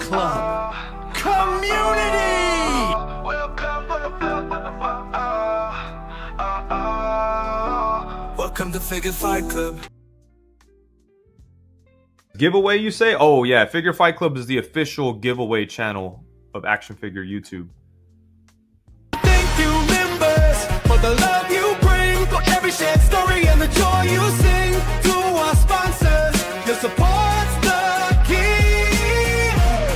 Club. Community! Welcome to Figure Fight Club. Giveaway, you say? Oh, yeah. Figure Fight Club is the official giveaway channel of Action Figure YouTube. Thank you, members, for the love you bring, for every shared story and the joy you sing. To our sponsors, your support's the key.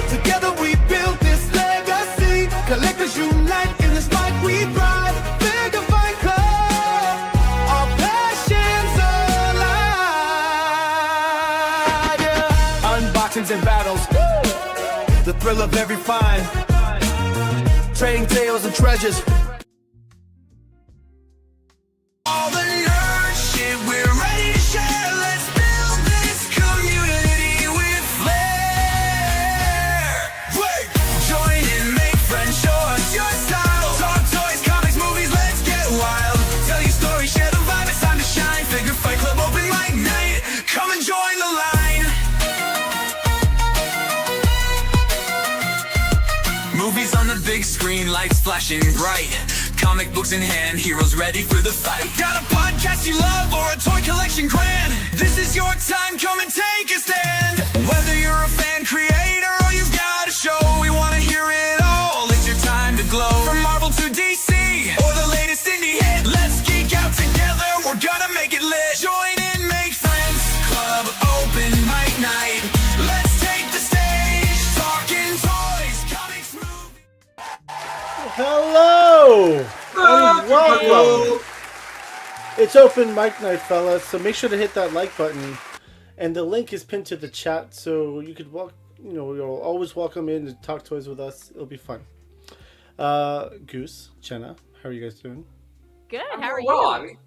Together we build this legacy. Collectors unite in this fight we thrive. Figure Fight Club, our passions alive. Yeah. Unboxings and battles, the thrill of every find. Trading tales and treasures. All the nerd shit we're ready to share. Let's build this community with flair. Wait, join in, make friends, show us your style. Talk toys, comics, movies, let's get wild. Tell your story, share the vibe, it's time to shine. Figure Fight Club open like night. Come and join the line. Movies on the big screen, lights flashing bright. Comic books in hand, heroes ready for the fight. Got a podcast you love or a toy collection grand? This is your time, come and take a stand. Whether you're a fan, creator, or you've got a show, we want to hear it all. It's your time to glow. From Marvel to DC, or the latest indie hit. Let's geek out together, we're gonna make it lit. Join in, make friends, club open mic night. Let's take the stage, talking toys, comics, movies. Hello! And welcome! It's open mic night, fellas, so make sure to hit that like button. And the link is pinned to the chat, so you could you're always welcome in to talk toys with us. It'll be fun. Goose, Jenna, how are you guys doing? Good, how are Well, you?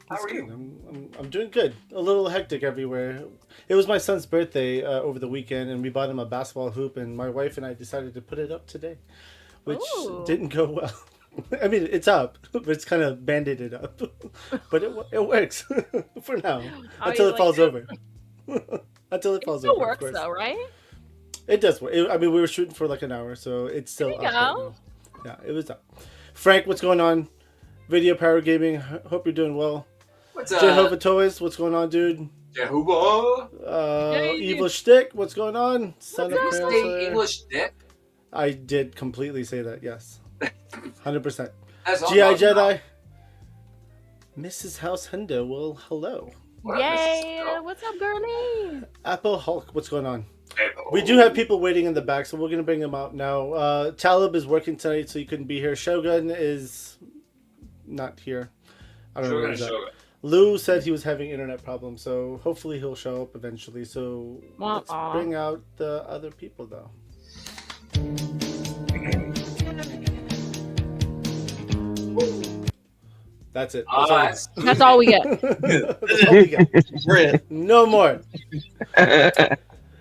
how are you? I'm doing good. A little hectic everywhere. It was my son's birthday over the weekend, and we bought him a basketball hoop, and my wife and I decided to put it up today, which didn't go well. I mean, it's up, but it's kind of band-aided up. But it works for now, until it falls over. Until it falls over. It still works though, right? It does work. I mean, we were shooting for like an hour, so it's still up. There you go. Yeah, it was up. Frank, what's going on? Video Power Gaming, hope you're doing well. What's up? Jehovah Toys, what's going on, dude? Jehovah? Evil Shtick, what's going on? Son of What's Krail the Slayer. English dick? I did completely say that, yes. 100%. That's all G.I. I'm talking Jedi. Mrs. House Hundo, well, hello. about. Yay! What's up, girlie? Apple Hulk, what's going on? Hey, We do have people waiting in the back, so we're going to bring them out now. Talib is working tonight, so he couldn't be here. Shogun is not here. I don't know where he's at. Lou said he was having internet problems, so hopefully he'll show up eventually. So let's bring out the other people, though. That's it. That's all we get. That's all we get. No more.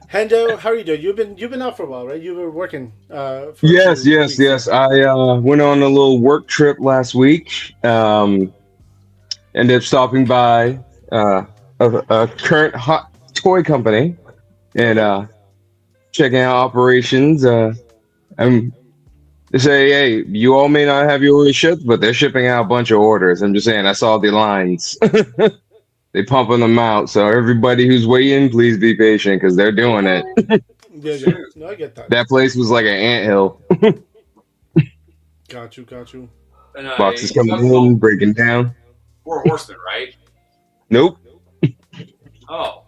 Hendo, how are you doing? You've been out for a while, right? You were working. Yes. I went on a little work trip last week. Ended up stopping by a current hot toy company and checking out operations. They say, hey, you all may not have your orders shipped, but they're shipping out a bunch of orders. I'm just saying, I saw the lines. They pumping them out. So everybody who's waiting, please be patient because they're doing it. Yeah. No, I get that. That place was like an anthill. Got you. And, Boxes coming in, breaking down. 4 Horsemen, right? Nope. Oh.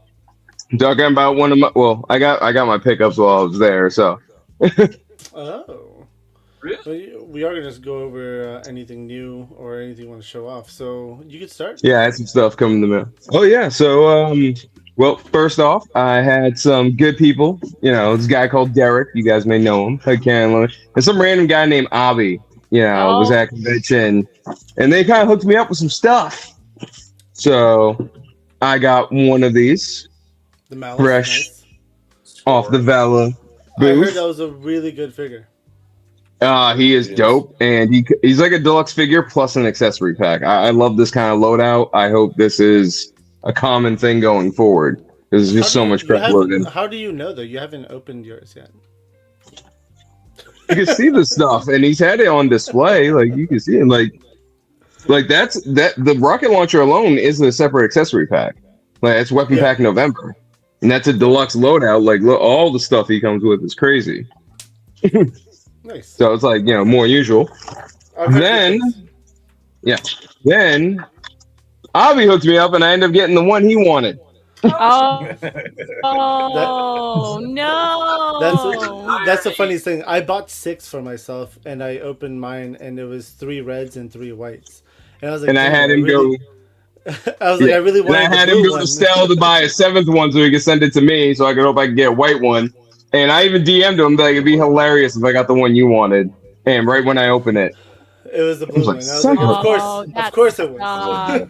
I'm talking about one of my. Well, I got my pickups while I was there. So. Oh. Really? So we are going to go over anything new or anything you want to show off. So you can start. Yeah, I had some stuff coming to me. Oh yeah, so well, first off, I had some good people. You know, this guy called Derek. You guys may know him. I can't. And some random guy named Avi. You know, was at convention, and they kind of hooked me up with some stuff. So I got one of these, The Malice, fresh nice. off the Vala I booth. heard that was a really good figure. He is dope, and he's like a deluxe figure plus an accessory pack. I love this kind of loadout. I hope this is a common thing going forward. There's just so much crap loaded. How do you know though? You haven't opened yours yet. you can see the stuff, and he's had it on display. Like you can see him. Like the rocket launcher alone is a separate accessory pack. Like it's Weapon Pack November, and that's a deluxe loadout. Like all the stuff he comes with is crazy. Nice. So it's like more unusual. Then Avi hooked me up, and I ended up getting the one he wanted. Oh, no. That's the funniest thing. I bought 6 for myself, and I opened mine, and it was 3 reds and 3 whites. And I was like, And I had him go. I was like, I really wanted. And I had him go to Stell to buy a 7th one so he could send it to me, so I could hope I could get a white one. And I even DM'd him like it'd be hilarious if I got the one you wanted. And right when I opened it, it was the blue one. I was son like, of of course it was.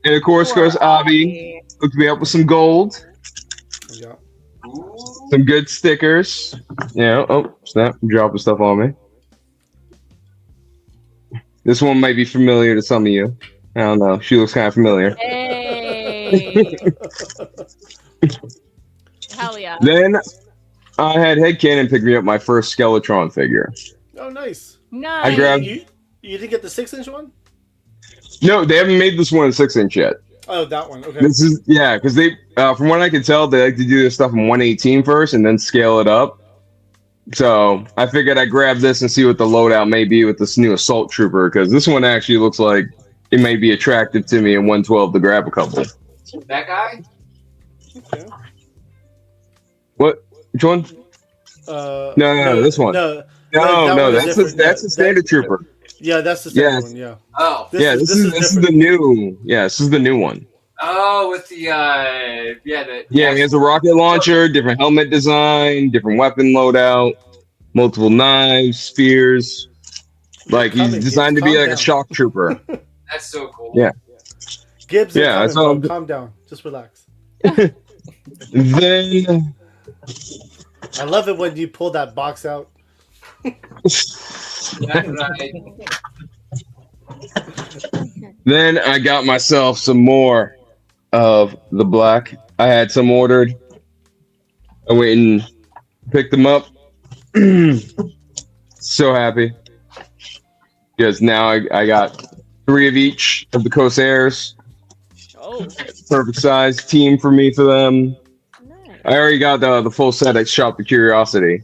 And of course, Avi hooked me up with some gold, Yeah. some good stickers. Oh snap! Dropping stuff on me. This one might be familiar to some of you. I don't know. She looks kind of familiar. Hey. Hell yeah. Then I had Headcanon pick me up my first Skeletron figure. Oh, nice. Nice. I grabbed. You didn't get the 6-inch one? No, they haven't made this one a 6-inch yet. Oh, that one. Okay. This is because they, from what I can tell, they like to do this stuff in 118 first and then scale it up. So I figured I'd grab this and see what the loadout may be with this new Assault Trooper, because this one actually looks like it may be attractive to me in 112 to grab a couple. That guy? Okay. What? Which one? No, this one. No, that's the standard trooper. Yeah, that's the standard one. Yeah. Oh. This is the new. Yeah, this is the new one. Oh, with the He has a rocket launcher, different helmet design, different weapon loadout, multiple knives, spears. Like he's designed to be like a shock trooper. That's so cool. Yeah. Gibbs, Yeah, bro. Calm down. Just relax. Then I love it when you pull that box out. That's right. Then I got myself some more of the black. I had some ordered. I went and picked them up. So happy. Because now I got 3 of each of the Corsairs. Oh, Perfect size team for me for them. nice. I already got the full set at Shop the Curiosity.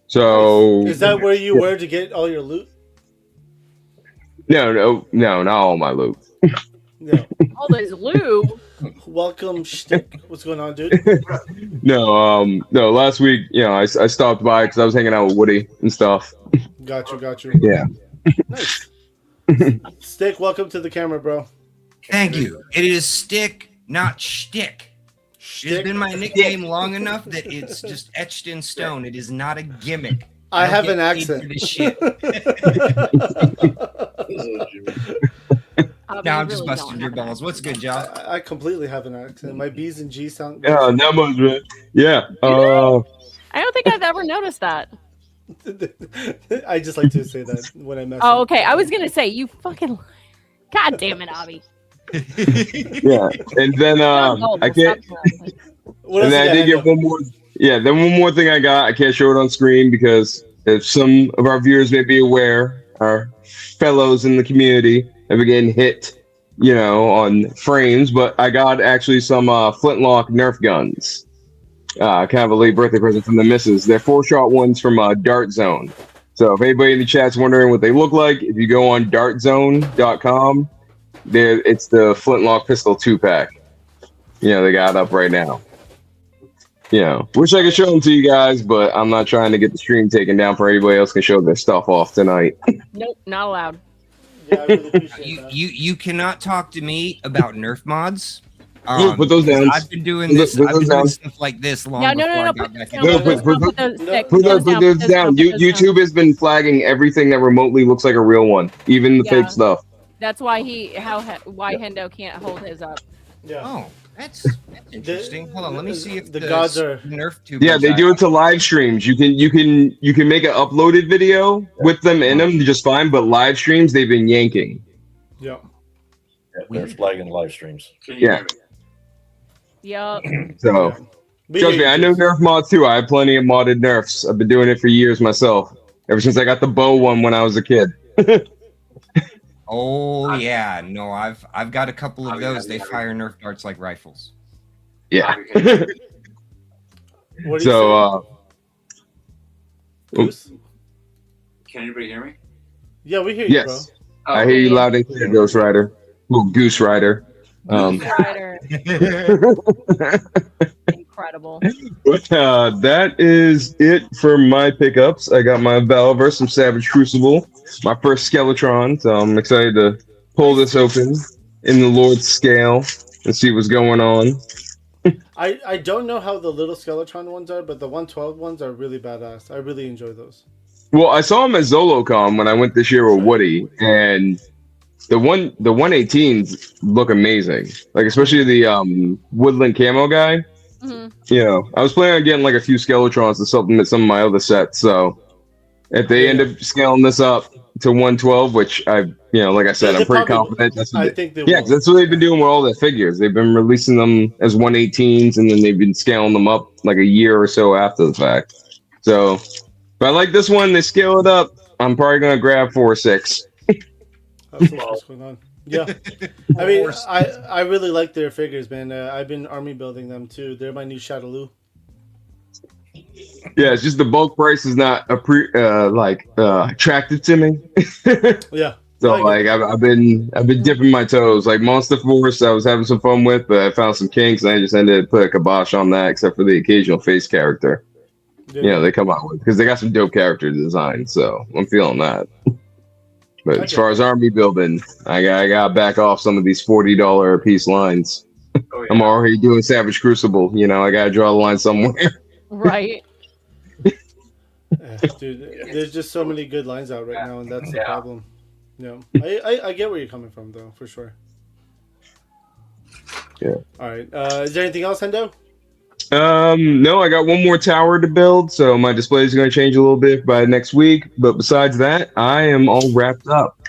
So Is that where you were to get all your loot? No, not all my loot. No. All this loot. Welcome, Shtick. What's going on, dude? No, last week, I stopped by because I was hanging out with Woody and stuff. Got you. Yeah. Nice. Stick, welcome to the camera, bro. Thank you. It is Stick, not Shtick. It's been my nickname long enough that it's just etched in stone. It is not a gimmick. I have don't an get paid accent. for this shit. No, I'm just busting your balls. What's good, Joe? I completely have an accent. My B's and G's sound. Yeah, that was it. Yeah. I don't think I've ever noticed that. I just like to say that when I mess Oh, up. okay. I was gonna say you fucking. God damn it, Avi. Yeah. And then I can't. What And else then I you did got, get one more. Yeah, then one more thing I got. I can't show it on screen because if some of our viewers may be aware, our fellows in the community have been getting hit, on frames. But I got actually some flintlock Nerf guns. Kind of a late birthday present from the missus. They're 4-shot ones from Dart Zone. So if anybody in the chat's wondering what they look like, if you go on dartzone.com, it's the flintlock pistol 2-pack. They got up right now. Wish I could show them to you guys, but I'm not trying to get the stream taken down for anybody else can show their stuff off tonight. Nope, not allowed. Yeah, I really appreciate that. You cannot talk to me about Nerf mods. Put those down. I've been doing this. Put I've those been down. doing stuff like this long No, before no, I no. got back No, into no, it. put those those down. YouTube has been flagging everything that remotely looks like a real one, even the fake stuff. That's why why Hendo can't hold his up. Yeah. Oh, that's interesting. Hold on, let me see if the gods are- Nerf tube. Yeah, they do it to live streams. You can make an uploaded video with them in them just fine, but live streams they've been yanking. Yeah. Yeah, they're flagging live streams. Can you Yeah. hear me? Yup. So Trust me, I know Nerf mod too. I have plenty of modded Nerfs. I've been doing it for years myself. Ever since I got the bow one when I was a kid. Oh yeah, no, I've got a couple of those. They fire Nerf darts like rifles. Yeah. What do you say? Goose? Can anybody hear me? Yeah, we hear you, Yes. Oh, I hear you loud and clear, Ghost Rider. Well, Goose Rider. Rider. Incredible. But that is it for my pickups. I got my Valverse, some Savage Crucible, my first Skeletron, so I'm excited to pull this open in the Lord's scale and see what's going on. I don't know how the little Skeletron ones are, but the 112 ones are really badass. I really enjoy those. Well, I saw him at ZoloCon when I went this year with Woody, and the 118s look amazing. Like especially the woodland camo guy. Mm-hmm. You know, I was planning on getting like a few Skeletrons to supplement some of my other sets. So if they end up scaling this up to 112, which like I said, I'm pretty confident. That's what because that's what they've been doing with all their figures. They've been releasing them as 118s, and then they've been scaling them up like a year or so after the fact. So if I like this one, they scale it up. I'm probably gonna grab 4 or 6. That's what's going on. Yeah, I mean, I really like their figures, man. I've been army building them too. They're my new Shadaloo. Yeah, it's just the bulk price is not attractive to me. Yeah. So I've been dipping my toes. Like Monster Force, I was having some fun with, but I found some kinks, and I just ended up putting a kibosh on that, except for the occasional face character. Yeah. They come out with because they got some dope character design. So I'm feeling that. But as far as army building, I got to back off some of these $40 a piece lines. Oh, yeah. I'm already doing Savage Crucible. I got to draw the line somewhere. Right. Dude, there's just so many good lines out right now, and that's the problem. I get where you're coming from, though, for sure. Yeah. All right. Is there anything else, Hendo? No, I got one more tower to build, so my display is going to change a little bit by next week. But besides that, I am all wrapped up.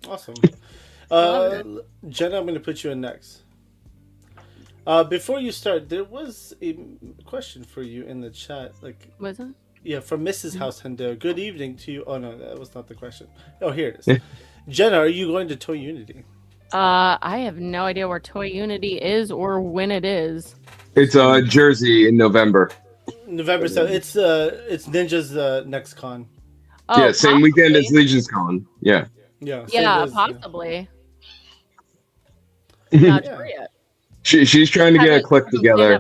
Awesome. Jenna, I'm going to put you in next. Before you start, there was a question for you in the chat. Was it? Yeah, from Mrs. House Hendo. Good evening to you. Oh, no, that was not the question. Oh, here it is. Jenna, are you going to Toy Unity? I have no idea where Toy Unity is or when it is. It's Jersey in November. November 7th. It's Ninja's next con. Oh, yeah, same weekend as Legion's Con. Yeah. Yeah. Yeah, possibly. Not sure yet. She's trying to get a clique together.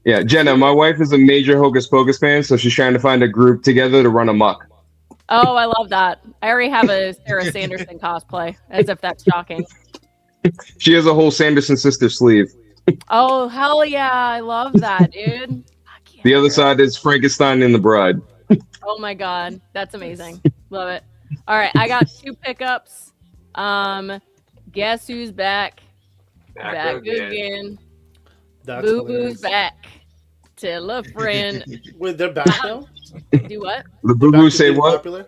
Yeah, Jenna, my wife is a major Hocus Pocus fan, so she's trying to find a group together to run amok. Oh, I love that. I already have a Sarah Sanderson cosplay, as if that's shocking. She has a whole Sanderson sister sleeve. Oh, hell yeah. I love that, dude. The other side is Frankenstein and the Bride. Oh my god. That's amazing. Love it. All right, I got 2 pickups. Guess who's back? Back again. That's Boo hilarious. Boo's back. Tell a friend. Wait, they're back now? Do what? The Boo Boo say what? Popular?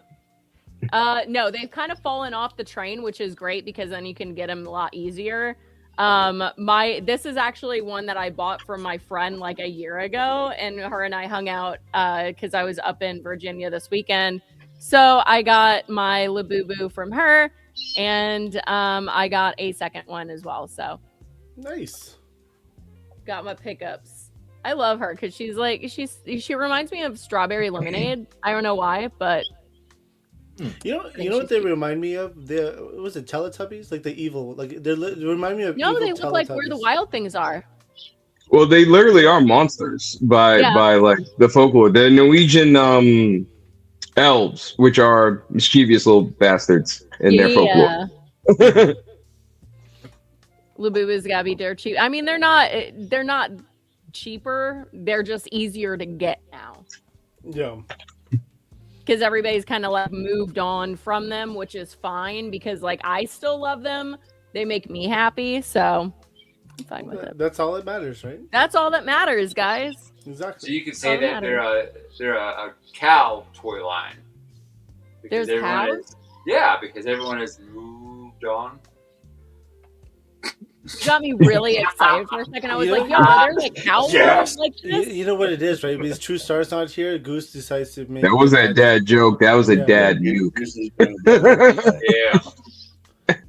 No, they've kind of fallen off the train, which is great because then you can get them a lot easier. This is actually one that I bought from my friend like a year ago, and her and I hung out because I was up in Virginia this weekend. So I got my Labubu from her, and I got a second one as well. So nice. Got my pickups. I love her because she reminds me of Strawberry Lemonade. I don't know why, but you know what they remind me of? Was it Teletubbies? Like the evil, they remind me of. No, evil they look like where the wild things are. Well, they literally are monsters by like the folklore. They're Norwegian elves, which are mischievous little bastards in their folklore. Labubu's gotta be dirt cheap. I mean, they're not cheaper. They're just easier to get now. Yeah. Because everybody's kind of like moved on from them, which is fine because like I still love them. They make me happy, so I'm fine with it. That's all that matters, right? That's all that matters, guys. Exactly. So you could say that they're a cow toy line. There's cows? Because everyone has moved on. You got me really excited for a second. I was like, yo, are there like cow Yes. like this? You know what it is, right? Because True Star's not here. Goose decides to make. That wasn't a dad joke. That was a Yeah. dad nuke. Yeah.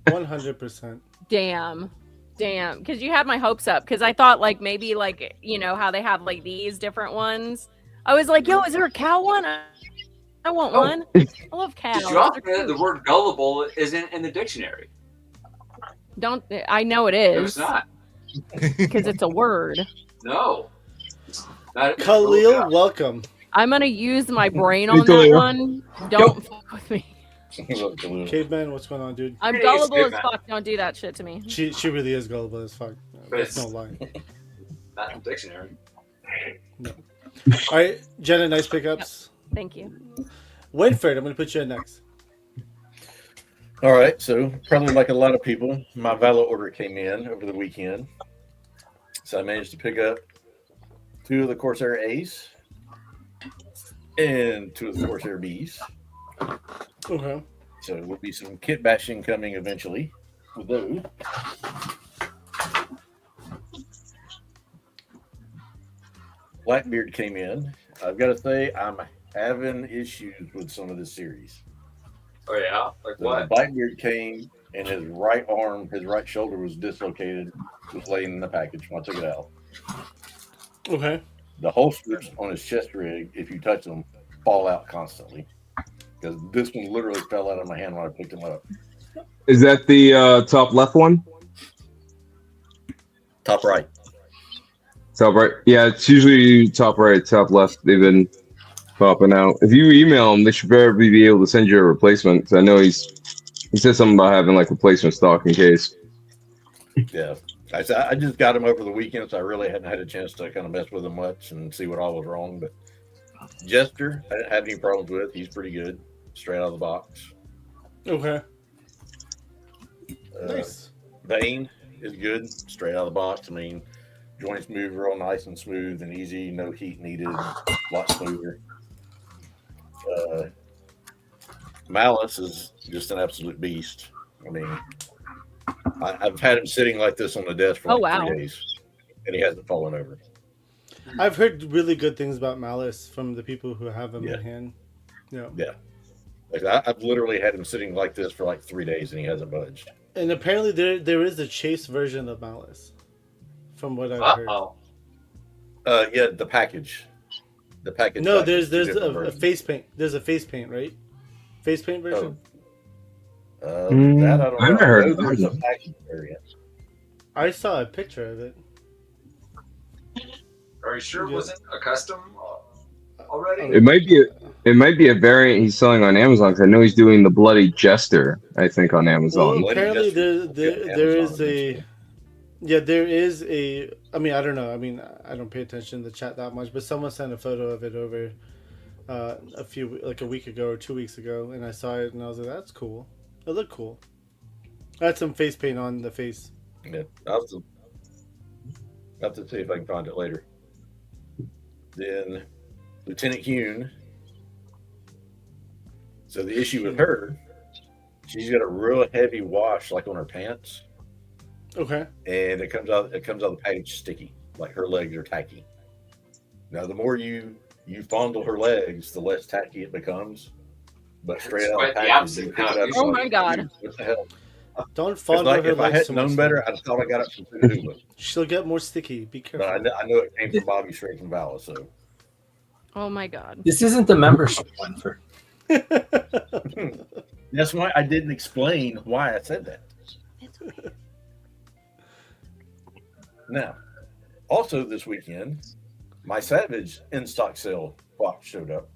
100%. Damn. Because you had my hopes up. Because I thought like maybe like, you know, how they have like these different ones. I was like, yo, is there a cow one? I want Oh. one. I love cows. Did you all They're know the cute. word gullible isn't in the dictionary? I know it No, it's is. not. Because it's a word. No. That- Khalil, welcome. I'm going to use my brain Hey, on that Khalil. one. Don't fuck with me. Caveman, what's going on, dude? I'm Hey, gullible as Caveman. fuck. Don't do that shit to me. She really is gullible as fuck. That's no lie. Not in the dictionary. All right, Jenna, nice pickups. Thank you. Winford, I'm going to put you in next. All right, so probably like a lot of people, my Valor order came in over the weekend. So I managed to pick up 2 of the Corsair A's and 2 of the Corsair B's. Okay. So there will be some kit bashing coming eventually with those. Blackbeard came in. I've got to say, I'm having issues with some of this series. Oh yeah, like So what? Blackbeard came and his right arm, his right shoulder was dislocated, was laying in the package when I took it out. Okay. The holsters on his chest rig, if you touch them, fall out constantly. Because this one literally fell out of my hand when I picked him up. Is that the top left one? Top right. Top right. Yeah, it's usually top right, top left. They've been popping out. If you email them, they should probably be able to send you a replacement. 'Cause I know he said something about having like replacement stock in case. Yeah. I just got him over the weekend, so I really hadn't had a chance to kind of mess with him much and see what all was wrong. But Jester, I didn't have any problems with. He's pretty good, straight out of the box. Okay. Uh, Nice. Bane is good, straight out of the box. I mean, joints move real nice and smooth and easy, no heat needed, a lot smoother. Malice is just an absolute beast. I mean, I've had him sitting like this on the desk for Oh, like wow. 3 days, and he hasn't fallen over. I've heard really good things about Malice from the people who have him Yeah. in hand. Yeah. Yeah. Like I've literally had him sitting like this for like 3 days, and he hasn't budged. And apparently there is a chase version of Malice, from what I've heard. Uh-oh. Yeah, the package. The package. No, package, there's two different a versions. face paint. There's a face paint, right? Face paint version. That I don't know. I've never heard of There's that. a package variant. I saw a picture of it. Are you sure it Yeah. wasn't a custom already? It might be a variant he's selling on Amazon because I know he's doing the Bloody Jester. I think on Amazon. Well, apparently Bloody there is Amazon a. Yeah, there is a. I mean, I don't know. I mean, I don't pay attention to the chat that much, but someone sent a photo of it over a week ago or 2 weeks ago, and I saw it and I was like, "That's cool. It looked cool." I had some face paint on the face. Yeah, I'll have to see if I can find it later. Then Lieutenant Hune. So the issue with her, she's got a real heavy wash like on her pants, Okay. and it comes out of the package sticky, like her legs are tacky. Now the more you fondle her legs, the less tacky it becomes. But straight It's out quite of the the package, opposite you pick it now. up, Oh you're my like, God. "Dude, what the hell?" Don't It's fondle like her if I legs hadn't so known much. better, I just thought I got it from Fukuhuma. She'll get more sticky. Be But careful. I know it came from Bobby straight from Vala, so Oh my god. This isn't the membership one for. that's why I didn't explain why I said that. Now, also this weekend, my Savage in stock sale box showed up.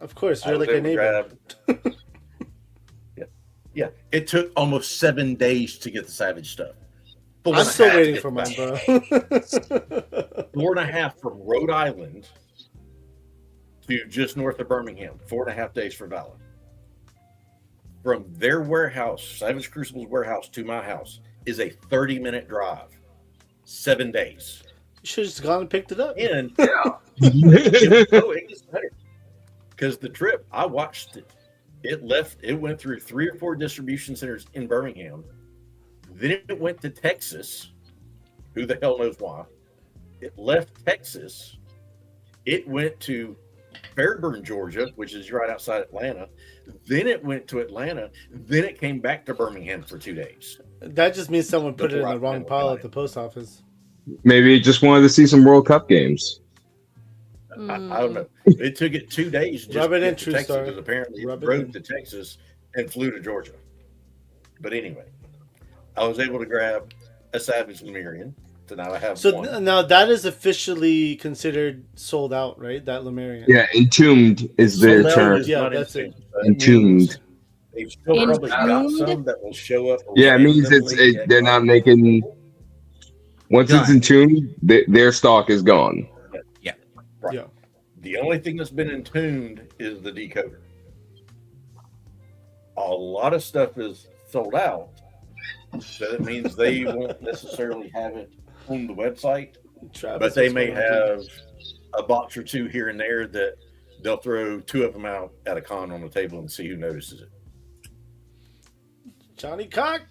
Of course, I you're was like a able to neighbor. grab- yeah. It took almost 7 days to get the Savage stuff. I'm still 4.5 waiting get for mine, back. bro. 4.5 from Rhode Island to just north of Birmingham. 4.5 days for Vala. From their warehouse, Savage Crucible's warehouse, to my house is a 30-minute drive. 7 days. You should have just gone and picked it up. And Yeah. it gets better. Because the trip, I watched it. It went through 3 or 4 distribution centers in Birmingham, Then it went to Texas. Who the hell knows why? It left Texas. It went to Fairburn, Georgia, which is right outside Atlanta. Then it went to Atlanta. Then it came back to Birmingham for 2 days. That just means someone put it in the wrong pile at the post office. Maybe he just wanted to see some World Cup games. I don't know. It took it 2 days just Rub to it in, get to true Texas story. because apparently Rub it it rode in. to Texas and flew to Georgia. But anyway, I was able to grab a Savage Lemurian. So now I have So one. now that is officially considered sold out, right? That Lemurian. Yeah, entombed is their Sold out term. is Yeah, not that's it. insane. That Entombed. means They've still probably got Entombed? some that will show up. Yeah, it means randomly at they're not making. Once it's Done. entombed, their stock is gone. Right. Yeah. The only thing that's been entombed is the decoder. A lot of stuff is sold out, so that means they won't necessarily have it on the website, Travis, but they what's may going on, have a box or two here and there that they'll throw 2 of them out at a con on the table and see who notices it. Johnny Cock.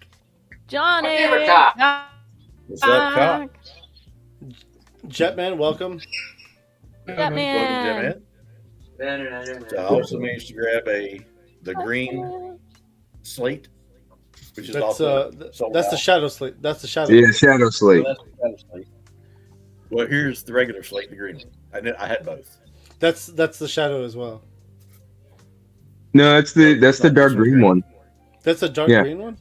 Johnny. Give it up. What's up, Cock? Jetman, welcome. Welcome, Jetman. Jetman. So I also managed to grab the green slate, which is That's also sold that's the out. shadow slate. That's the shadow. Yeah, Shadow Slate. So that's the shadow slate. Well, here's the regular slate, the green one. I had both. That's the shadow as well. No, that's the dark green one. That's a dark Yeah. green one.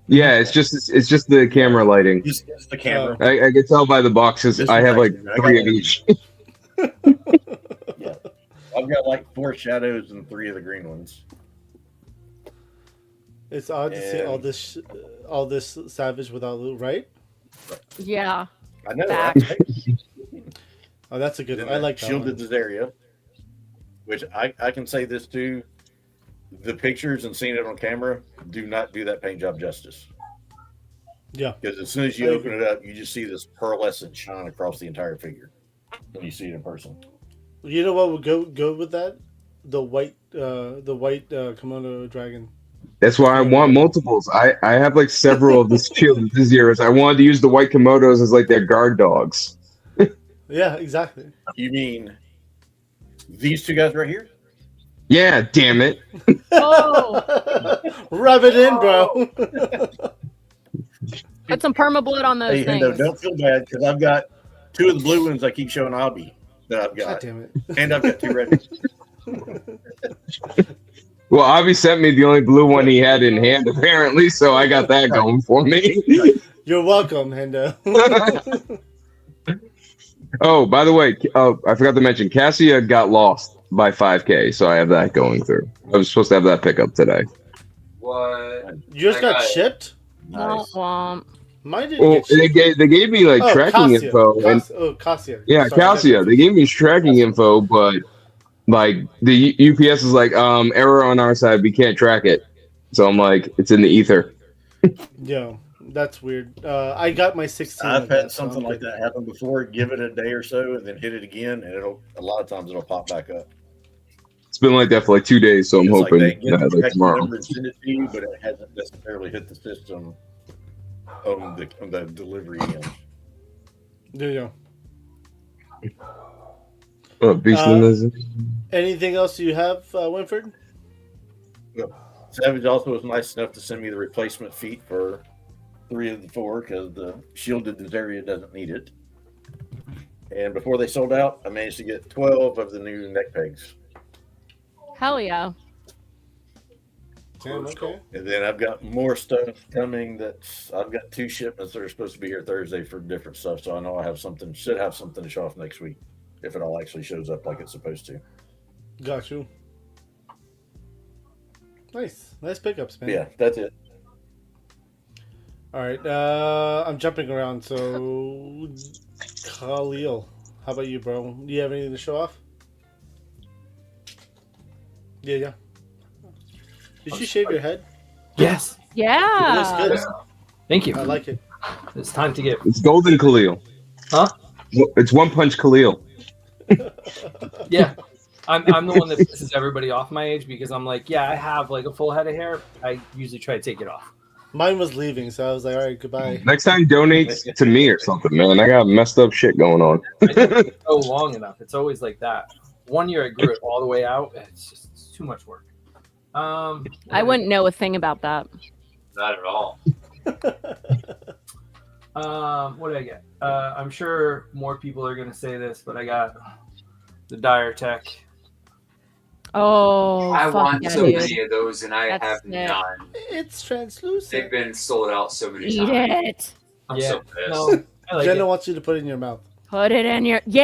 Yeah, it's just the camera lighting. Just the camera. I can tell by the boxes. This I is have like actually- I got 3 of like- each. Yeah, I've got like 4 shadows and 3 of the green ones. It's odd to see all this Savage without loot, right? Yeah. I know. Fact. Right? Oh, that's a good Then one. I like that shielded one. this area, which I can say this too. The pictures and seeing it on camera do not do that paint job justice. Yeah. Because as soon as you open it up, you just see this pearlescent shine across the entire figure when you see it in person. You know what would go with that? The white kimono dragon. That's why I want multiples. I have like several of this shield this year. I wanted to use the white Komodos as like their guard dogs. Yeah, exactly. You mean these 2 guys right here? Yeah, damn it. Oh, Rub it in, bro. put some permablood on those Hey, things. Hendo, don't feel bad because I've got 2 of the blue ones I keep showing Abby that I've God got, damn it. and I've got 2 red ones. Well, Avi sent me the only blue one he had in hand, apparently, so I got that going for me. You're welcome, Hendo. Oh, by the way, I forgot to mention, Cassia got lost by 5K, so I have that going through. I was supposed to have that pickup today. What? Yours got Okay. shipped? Womp womp. Mine didn't Well, get shipped. they gave me like tracking Cassia. info, and Cassia. yeah, Sorry, Cassia. They gave me tracking info, but like the UPS is like, error on our side, we can't track it. So I'm like, it's in the ether. Yo, that's weird. I got my 16. I've of that, had so I'm something like good. that happen before. Give it a day or so, and then hit it again, and a lot of times it'll pop back up. It's been like that for like 2 days, so I'm It's hoping they get that the like tracking tomorrow. number and send it to you, but it hasn't necessarily hit the system on the delivery end. There you go. Oh, Beast Uh, Limousine. Anything else you have, Winford? Savage also was nice enough to send me the replacement feet for 3 of the 4 because the shielded this area doesn't need it. And before they sold out, I managed to get 12 of the new neck pegs. Hell yeah. Damn, okay. And then I've got more stuff coming. I've got 2 shipments that are supposed to be here Thursday for different stuff. So I know I have should have something to show off next week if it all actually shows up like it's supposed to. Got you. Nice pickups, man. Yeah, that's it. All right, I'm jumping around. So, Khalil, how about you, bro? Do you have anything to show off? Yeah. Did you shave your head? Yes. It Yeah. looks good. Thank you. I like it. It's time to get. It's Golden Khalil. Huh? It's One Punch Khalil. Yeah. I'm the one that pisses everybody off my age because I'm like, yeah, I have like a full head of hair. I usually try to take it off. Mine was leaving, so I was like, all right, goodbye. Next time, donate to me or something, man. I got messed up shit going on. I don't go long enough. It's always like that. One year I grew it all the way out. It's too much work. I wouldn't know a thing about that. Not at all. What did I get? I'm sure more people are gonna say this, but I got the Dire Tech. Oh, I fuck want yeah, so dude. many of those, and I That's have sick. none. It's translucent. They've been sold out so many Eat times. it. I'm Yeah, so pissed. no, I like Jenna it. wants you to put it in your mouth. Put it in your How's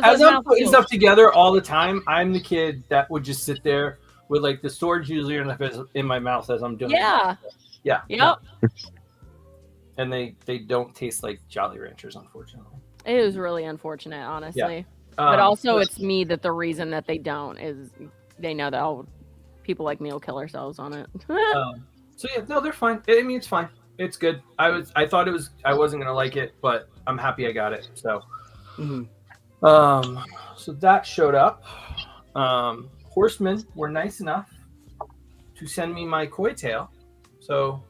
As that I'm mouth putting feel? stuff together all the time, I'm the kid that would just sit there with like the storage usually in my mouth as I'm doing Yeah. it. Yeah. Yep. And they don't taste like Jolly Ranchers, unfortunately. It was really unfortunate, honestly. Yeah. But also, it's me that the reason that they don't is they know that people like me will kill ourselves on it. So yeah, no, they're fine. I mean, it's fine. It's good. I thought I wasn't gonna like it, but I'm happy I got it. So, so that showed up. Horsemen were nice enough to send me my koi tail, so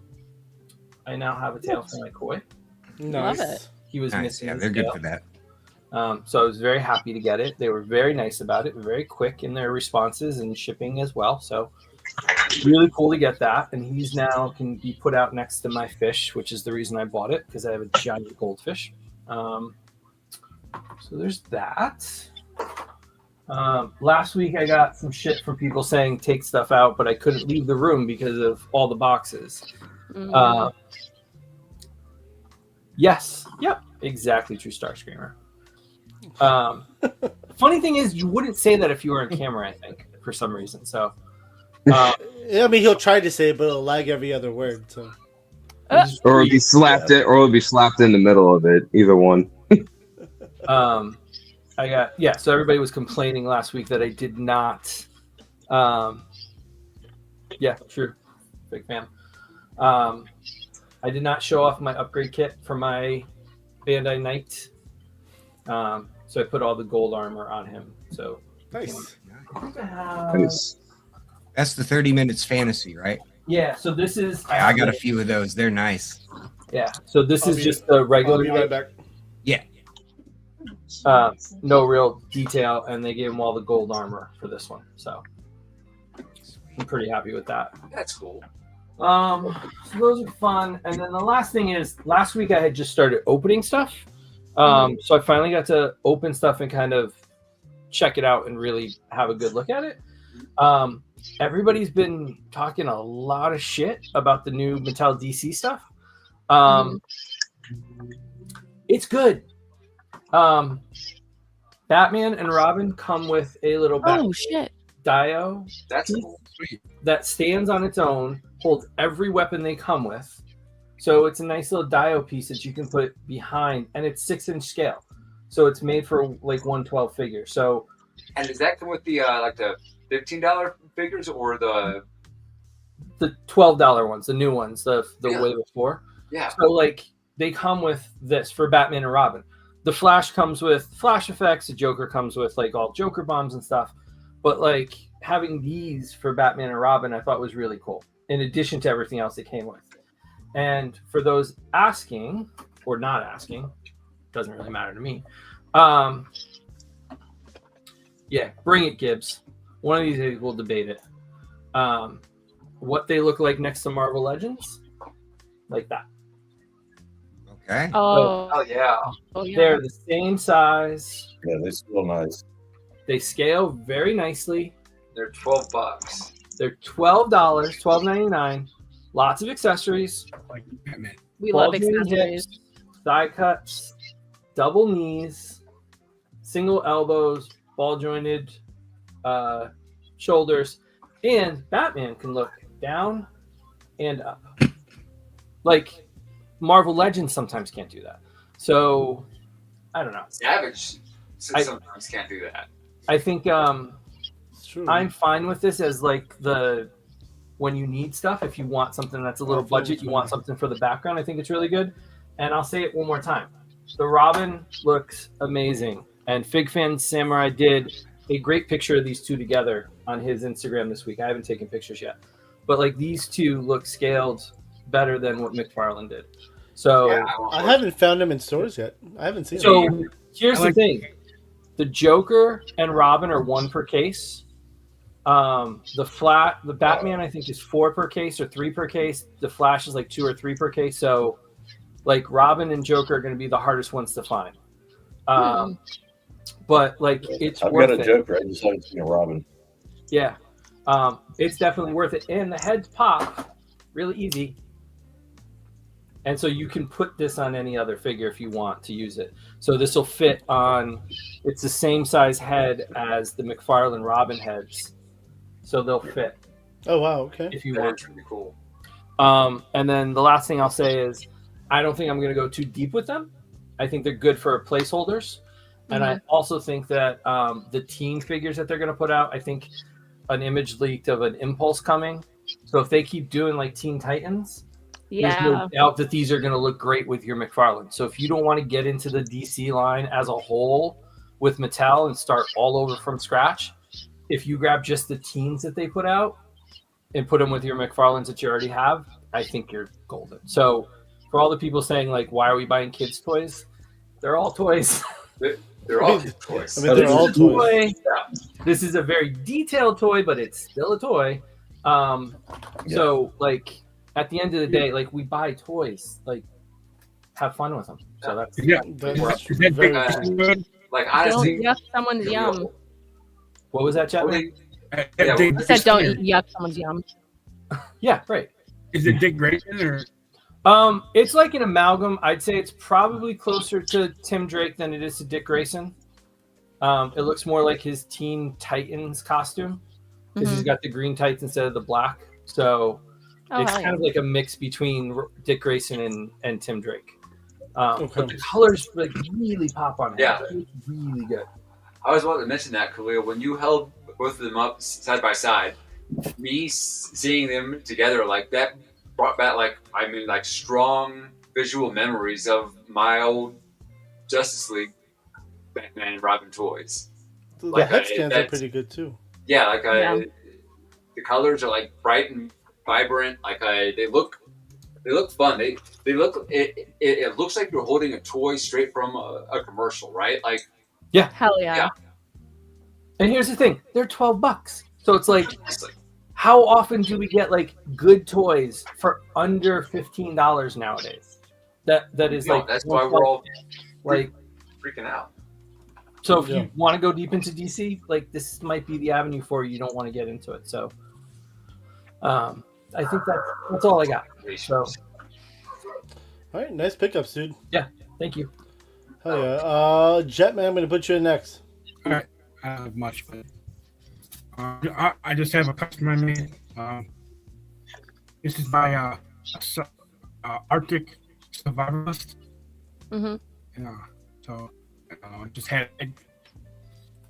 I now have a tail for my koi. Nice. Love it. He was Nice. missing. Yeah, his they're good tail. for that. So I was very happy to get it. They were very nice about it, very quick in their responses and shipping as well. So really cool to get that. And he's now can be put out next to my fish, which is the reason I bought it, because I have a giant goldfish. So there's that. Last week I got some shit from people saying take stuff out, but I couldn't leave the room because of all the boxes. Yes. Yep. Exactly. True Star Screamer. Funny thing is, you wouldn't say that if you were on camera, I think, for some reason. So, I mean, he'll try to say it, but it'll lag every other word. So. Or it'll be slapped it, or it'll be slapped in the middle of it. Either one. I got so everybody was complaining last week that I did not. Yeah, true, big fan. I did not show off my upgrade kit for my Bandai Knight. So I put all the gold armor on him. So Nice. Nice. That's the 30 minutes fantasy, right? yeah, so this is I got a few of those. They're nice. yeah. So this I'll is be- just the regular. I'll be right back. No real detail, and they gave him all the gold armor for this one. So I'm pretty happy with that. That's cool. So those are fun. And then the last thing is, last week I had just started opening stuff. So I finally got to open stuff and kind of check it out and really have a good look at it. Everybody's been talking a lot of shit about the new Mattel DC stuff. It's good. Batman and Robin come with a little shit. dio That's piece cool. that stands on its own, holds every weapon they come with. So it's a nice little dio piece that you can put behind, and it's 6-inch scale. So it's made for like 1/12 figure. So And does that come with the like the $15 figures or the $12 ones, the new ones, the Yeah. way before. yeah? So like they come with this for Batman and Robin. The Flash comes with Flash effects. The Joker comes with like all Joker bombs and stuff. But like having these for Batman and Robin, I thought was really cool. In addition to everything else it came with. And for those asking or not asking, doesn't really matter to me. Yeah, bring it, Gibbs. One of these days we'll debate it. What they look like next to Marvel Legends, like that. Okay. Oh yeah. They're the same size. Yeah, they feel nice. They scale very nicely. They're $12. They're $12, $12.99. Lots of accessories. We love ball jointed accessories. hips, thigh cuts, double knees, single elbows, ball jointed shoulders, and Batman can look down and up. Like Marvel Legends sometimes can't do that. So I don't know. Savage sometimes can't do that. I think It's true. I'm fine with this as like the when you need stuff. If you want something that's a little budget, you want something for the background. I think it's really good. And I'll say it one more time: the Robin looks amazing. And FigFan Samurai did a great picture of these two together on his Instagram this week. I haven't taken pictures yet, but like these two look scaled better than what McFarlane did. So I haven't found them in stores yet. I haven't seen them. so here's the thing: the Joker and Robin are 1 per case. The Batman I think is 4 per case or 3 per case. The Flash is like 2 or 3 per case. So like Robin and Joker are going to be the hardest ones to find. But like it's I've worth got a it. Joker. I just haven't seen a Robin. Yeah. It's definitely worth it. And the heads pop really easy. And so you can put this on any other figure if you want to use it. So this will fit on, it's the same size head as the McFarlane Robin heads. So they'll fit. Oh, wow. Okay. If you want. That's really cool. And then the last thing I'll say is I don't think I'm going to go too deep with them. I think they're good for placeholders. And I also think that the teen figures that they're going to put out, I think an image leaked of an Impulse coming. So if they keep doing like Teen Titans, there's no doubt that these are going to look great with your McFarlane. So if you don't want to get into the DC line as a whole with Mattel and start all over from scratch, if you grab just the teens that they put out and put them with your McFarlanes that you already have, I think you're golden. So for all the people saying like, why are we buying kids toys? They're all toys. They're all toys. I mean, they're all toys. This is a very detailed toy, but it's still a toy. So like at the end of the day, like we buy toys, like have fun with them. So that's like honestly, Don't yuck someone's yum. What was that, Chad? I said don't yuck someone's yum. Yeah, right. Is it Dick Grayson or? It's like an amalgam. I'd say it's probably closer to Tim Drake than it is to Dick Grayson. It looks more like his Teen Titans costume because he's got the green tights instead of the black. So it's kind of like a mix between Dick Grayson and Tim Drake. But the colors like really pop on it. Yeah. It's really good. I was about to mention that, Khalil. When you held both of them up side by side, me seeing them together like that brought back like strong visual memories of my old Justice League Batman and Robin toys. The head scans are pretty good too. Yeah, the colors are like bright and vibrant. Like they look fun. They look it looks like you're holding a toy straight from a commercial, right? Like Hell yeah. And here's the thing: they're $12. So it's like, how often do we get like good toys for under $15 nowadays? That is like that's why we're all like freaking out. So if you want to go deep into DC, like this might be the avenue for you. You don't want to get into it. So I think that's all I got. So all right, nice pickups, dude. Yeah, thank you. Hell yeah. Jetman, I'm gonna put you in next. All right, I don't have much, but I just have a customer made. This is by Arctic Survivalist. So just had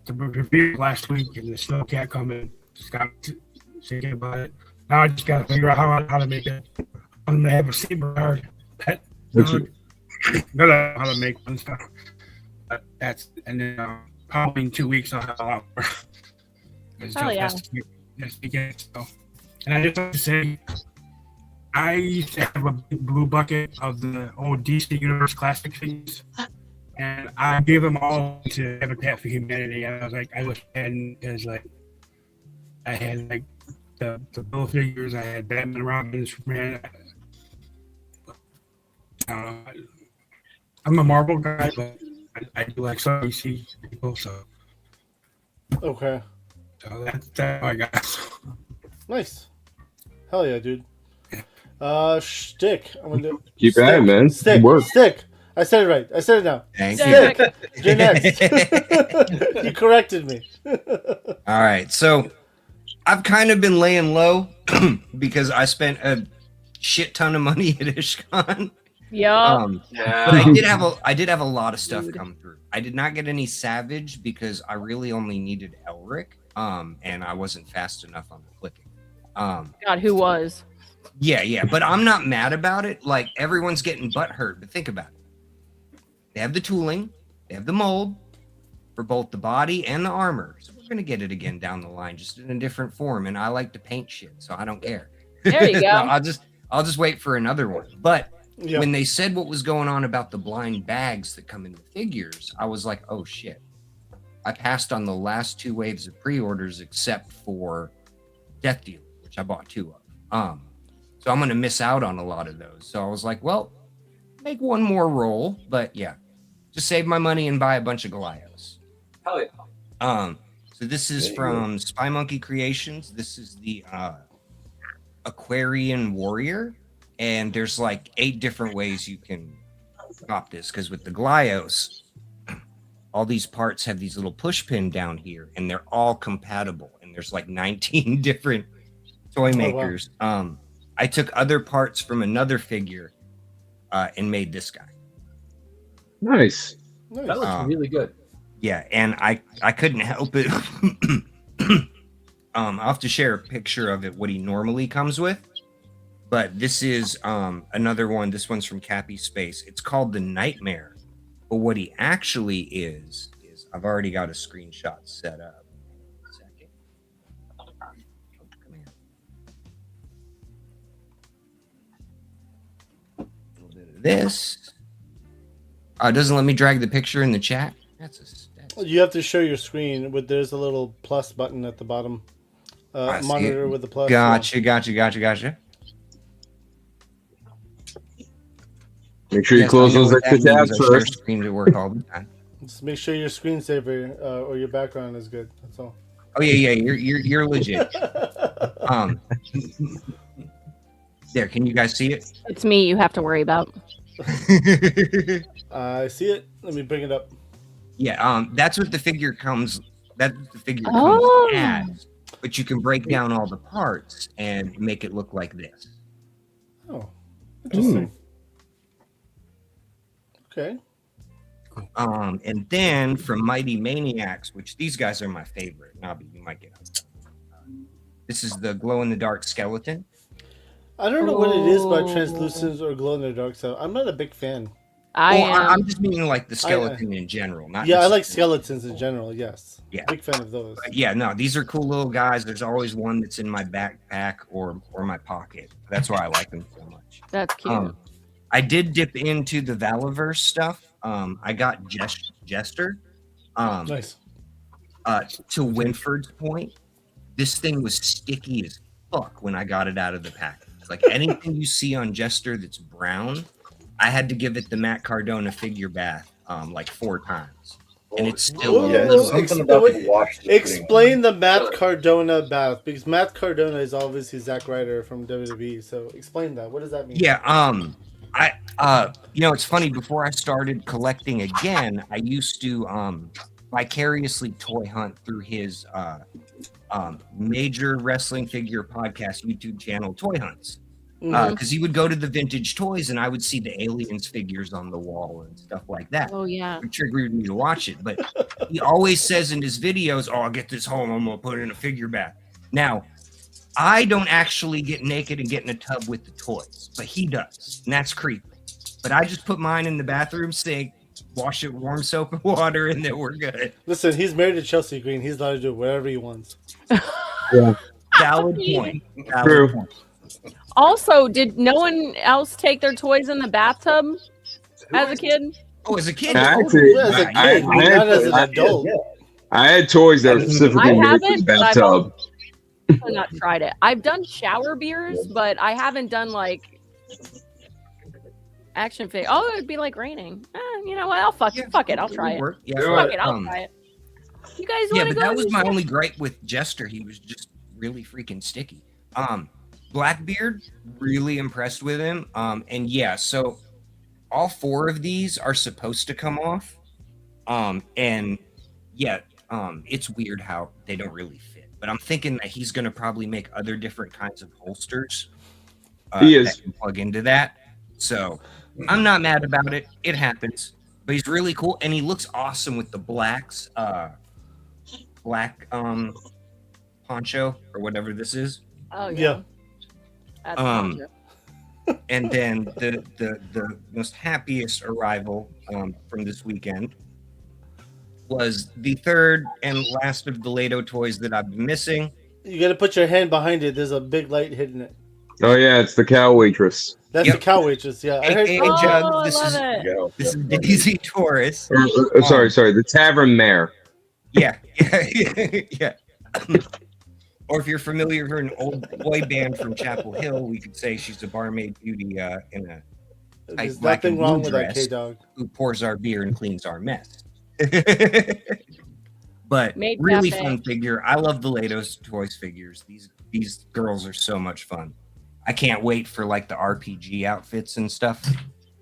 the review last week, and the snowcat coming. Just got thinking about it. Now I just got to figure out how to make it. I'm gonna have a saber guard pet. Gotta know how to make one stuff. But that's and then probably in 2 weeks I'll have a lot more. Oh yeah. This weekend, so. And I just have to say, I used to have a big blue bucket of the old DC Universe classic things, and I gave them all to Habitat for Humanity. And I was like, I wish I hadn't, because like I had like the Bill figures, I had Batman, Robin, Superman. I'm a Marvel guy, but I do like some DC people, so. Okay. So that's all I got. Nice. Hell yeah, dude. Shtick. I'm gonna do Keep at it, man. Stick. Good work. Stick. I said it right. I said it now. Thank Stick. you. You're next. You corrected me. All right, so I've kind of been laying low because I spent a shit ton of money at IshCon. Yeah. But I did have a lot of stuff come through. I did not get any Savage because I really only needed Elric, and I wasn't fast enough on the clicking. God, who was? Yeah, but I'm not mad about it. Like everyone's getting butthurt, but think about it. They have the tooling, they have the mold for both the body and the armor. So we're gonna get it again down the line, just in a different form. And I like to paint shit, so I don't care. There you go. No, I'll just wait for another one. But Yeah. when they said what was going on about the blind bags that come in the figures, I was like, oh shit. I passed on the last 2 waves of pre-orders except for Death Dealer, which I bought 2 of. So I'm gonna miss out on a lot of those. So I was like, well, make one more roll, but yeah, just save my money and buy a bunch of Goliaths. Hell yeah. So this is from Spy Monkey Creations. This is the Aquarian Warrior, and there's like 8 different ways you can cop this, because with the Glyos, all these parts have these little push pin down here, and they're all compatible, and there's like 19 different toy makers. Wow. I took other parts from another figure and made this guy. Nice. That looks really good. Yeah, and I couldn't help it. I'll have to share a picture of it, what he normally comes with. But this is another one. This one's from Cappy Space. It's called the Nightmare. But what he actually is I've already got a screenshot set up. Second. Oh, come here. A little bit of this. It doesn't let me drag the picture in the chat. You have to show your screen. There's a little plus button at the bottom. Monitor with the plus. Gotcha. Make sure you close those extra tabs first. Screen to work all the time. Just make sure your screensaver or your background is good. That's all. Oh yeah, you're legit. There, can you guys see it? It's me you have to worry about. I see it. Let me bring it up. Yeah, that's what the figure comes. That's what the figure Oh. comes as. But you can break down all the parts and make it look like this. Oh, interesting. Okay. And then from Mighty Maniacs, which these guys are my favorite. Nobby, you might get it. This is the glow in the dark skeleton. I don't know what it is about translucents or glow in the dark, so I'm not a big fan. I'm just meaning like the skeleton in general. Not I like skeletons in general. Yes. Yeah. Big fan of those. But yeah, no, these are cool little guys. There's always one that's in my backpack or my pocket. That's why I like them so much. That's cute. I did dip into the Valaverse stuff. I got Jester. Nice. To Winford's point, this thing was sticky as fuck when I got it out of the pack. Like anything you see on Jester that's brown, I had to give it the Matt Cardona figure bath like 4 times. And it's still Explain the Matt Cardona bath, because Matt Cardona is obviously Zack Ryder from WWE. So explain that. What does that mean? Yeah, it's funny, before I started collecting again, I used to vicariously toy hunt through his major wrestling figure podcast YouTube channel, Toy Hunts. Because he would go to the vintage toys and I would see the aliens figures on the wall and stuff like that. Oh yeah. It triggered me to watch it. But he always says in his videos, "Oh, I'll get this home, I'm gonna put it in a figure bath." Now, I don't actually get naked and get in a tub with the toys, but he does, and that's creepy. But I just put mine in the bathroom sink, wash it with warm soap and water, and then we're good. Listen, he's married to Chelsea Green. He's allowed to do whatever he wants. Yeah. Valid point. True. Point. Also, did no one else take their toys in the bathtub as a kid? Oh, as a kid? Actually, As a kid, not as an adult. I had toys that were specifically made for the bathtub. I've not tried it. I've done shower beers, but I haven't done like action figure. Oh, it'd be like raining. You know what? I'll fuck it. I'll try it. Yeah, Fuck it. I'll try it. You guys want to but go? that was my only gripe with Jester. He was just really freaking sticky. Blackbeard, really impressed with him. And yeah, so all 4 of these are supposed to come off. And yeah, it's weird how they don't really fit. But I'm thinking that he's going to probably make other different kinds of holsters. He is. That can plug into that. So I'm not mad about it. It happens. But he's really cool, and he looks awesome with the black poncho or whatever this is. Oh Yeah. That's awesome. And then the most happiest arrival from this weekend was the 3rd and last of the Lato toys that I've been missing. You got to put your hand behind it. There's a big light hitting it. Oh yeah, it's the cow waitress. That's the cow waitress. Yeah, I heard. Hey, Oh, Jug, I this love is it. this is Daisy Torres. Sorry, the tavern mare. Yeah. Yeah. Or if you're familiar with an old boy band from Chapel Hill, we could say she's a barmaid beauty in a tight There's black nothing and wrong blue with that dress K-Dog. who pours our beer and cleans our mess. But Maid really Cafe. fun figure. I love the Latos Toys figures. These girls are so much fun. I can't wait for like the RPG outfits and stuff.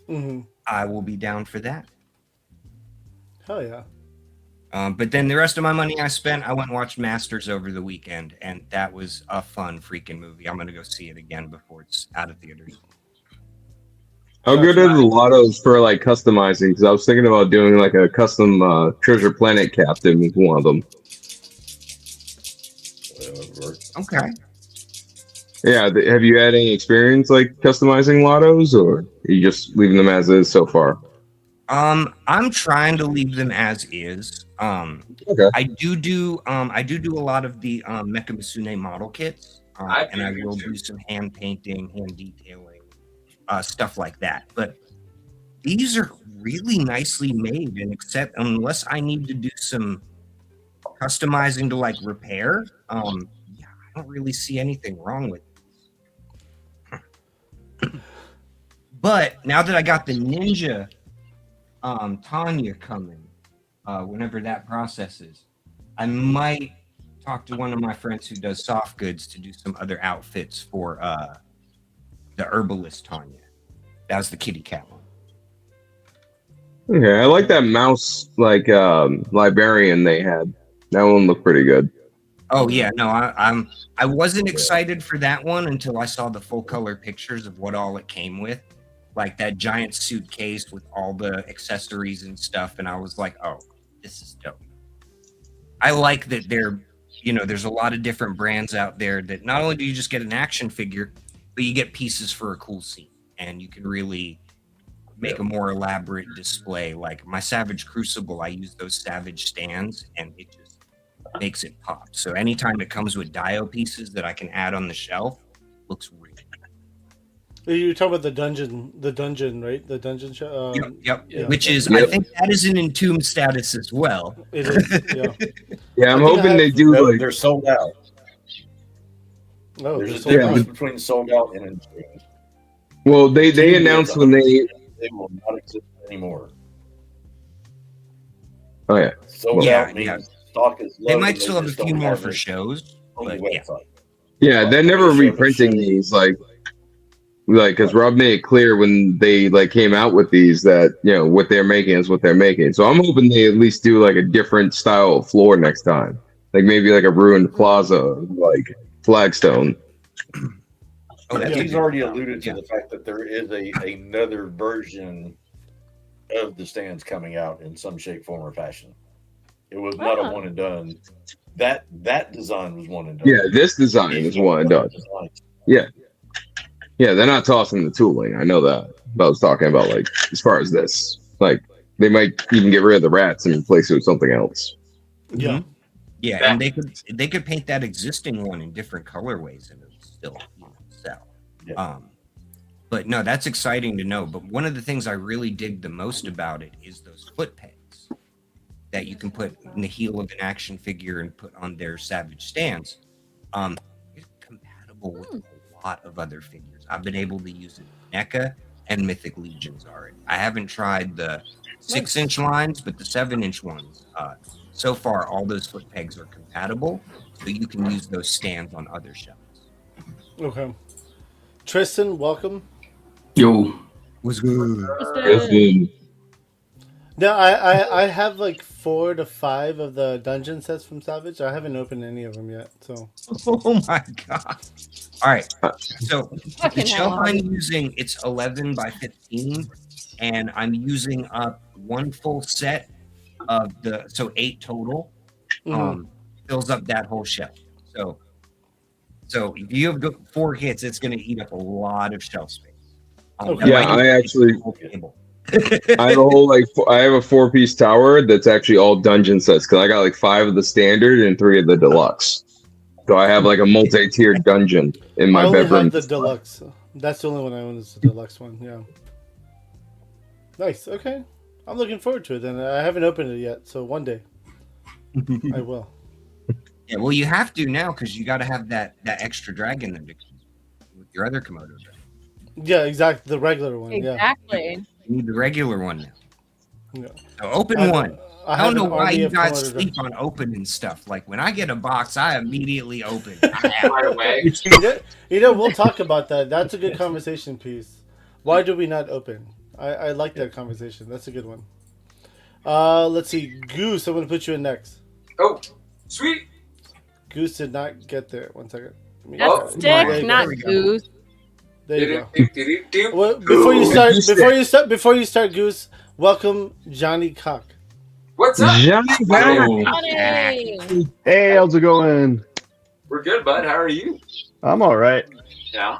Mm-hmm. I will be down for that. Hell yeah. But then the rest of my money I spent, I went and watched Masters over the weekend, and that was a fun freaking movie. I'm gonna go see it again before it's out of theaters. How good are the lottos for like customizing? Because I was thinking about doing like a custom Treasure Planet captain with one of them. Okay. Yeah, have you had any experience like customizing lottos, or are you just leaving them as is so far? I'm trying to leave them as is. Okay. I do a lot of the Mecha Masune model kits, and I will do some hand painting, hand detailing, stuff like that. But these are really nicely made, and except unless I need to do some customizing to like repair, I don't really see anything wrong with it. But now that I got the Ninja Tanya coming, whenever that processes, I might talk to one of my friends who does soft goods to do some other outfits for the herbalist Tanya. That was the kitty cat one. Okay, I like that mouse like librarian they had. That one looked pretty good. Oh yeah, no, I wasn't excited for that one until I saw the full color pictures of what all it came with, like that giant suitcase with all the accessories and stuff, and I was like, oh, this is dope. I like that there's a lot of different brands out there that not only do you just get an action figure, but you get pieces for a cool scene, and you can really make a more elaborate display. Like my Savage Crucible, I use those Savage stands, and it just makes it pop. So anytime it comes with Dio pieces that I can add on the shelf, looks really good. You're talking about the dungeon, right? The dungeon show. Yep. Yeah. Which is, I think that is an Entomb status as well. It is. Yeah. Yeah, I'm hoping they do like They're sold out. Oh, There's a sold difference out. between sold out and Entombed. well they announced when they will not exist anymore. oh yeah. Sold Yeah, out means yeah. stock is low. They might and still have a just few don't more have for it shows, on the but yeah. website. Yeah, they're never reprinting these like because Rob made it clear when they like came out with these that what they're making is what they're making. So I'm hoping they at least do like a different style of floor next time, like maybe like a ruined plaza, like flagstone. Oh, that's He's a- already alluded to yeah. the fact that there is another version of the stands coming out in some shape, form, or fashion. It was not a one and done. That design was one and done. Yeah, this design is one and done. Yeah, they're not tossing the tooling. I know that. But I was talking about like as far as this, like they might even get rid of the rats and replace it with something else. Yeah. Yeah, and they could paint that existing one in different colorways and it would still sell. Yeah. But no, that's exciting to know. But one of the things I really dig the most about it is those foot pegs that you can put in the heel of an action figure and put on their Savage stands. It's compatible with a lot of other figures. I've been able to use it in NECA and Mythic Legions already. I haven't tried the 6-inch lines, but the 7-inch ones. So far, all those foot pegs are compatible, so you can use those stands on other shelves. Okay. Tristan, welcome. Yo. Was good. Now I have like 4 to 5 of the dungeon sets from Savage. I haven't opened any of them yet. So. Oh my god! All right, so the Fucking shelf hell. I'm using, it's 11 by 15, and I'm using up one full set of 8 total. Fills up that whole shelf. So if you have 4 hits, it's going to eat up a lot of shelf space. Yeah, I actually I have a whole I have a 4-piece tower that's actually all dungeon sets because I got like 5 of the standard and 3 of the deluxe. So I have like a multi-tiered dungeon in my I only bedroom. have the deluxe. That's the only one I own is the deluxe one. Yeah. Nice. Okay. I'm looking forward to it. Then I haven't opened it yet, so one day I will. Yeah, well, you have to now because you got to have that extra dragon addiction with your other Komodos. Yeah, exactly. The regular one. Exactly. You need the regular one now. Yeah. So open I- one. I I don't have know an why army you of guys Komodo sleep on opening stuff. Like when I get a box, I immediately open. I Right away. We'll talk about that. That's a good conversation piece. Why do we not open? I like that conversation. That's a good one. Let's see. Goose, I'm going to put you in next. Oh, sweet. Goose did not get there. One second. That's Oh, there stick, you not go. goose. There you go. Do-do-do-do-do. Well, before you start, Goose, welcome Johnny Cock. What's up? Johnny Hello. Funny. Hey, how's it going? We're good, bud. How are you? I'm all right. Yeah.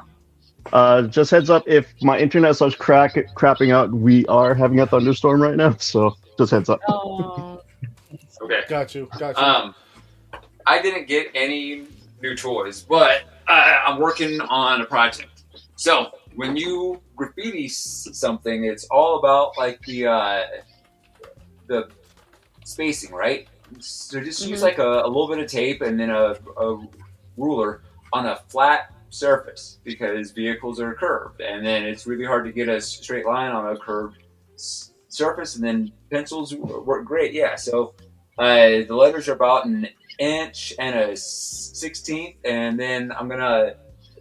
Just heads up, if my internet starts crapping out, we are having a thunderstorm right now, so just heads up. Oh. Okay. Got you. I didn't get any new toys, but I'm working on a project. So when you graffiti something, it's all about like the spacing, right? So just use like a little bit of tape and then a ruler on a flat surface because vehicles are curved, and then it's really hard to get a straight line on a curved surface. And then pencils work great, yeah. So the letters are about an inch and a 16th, and then I'm gonna.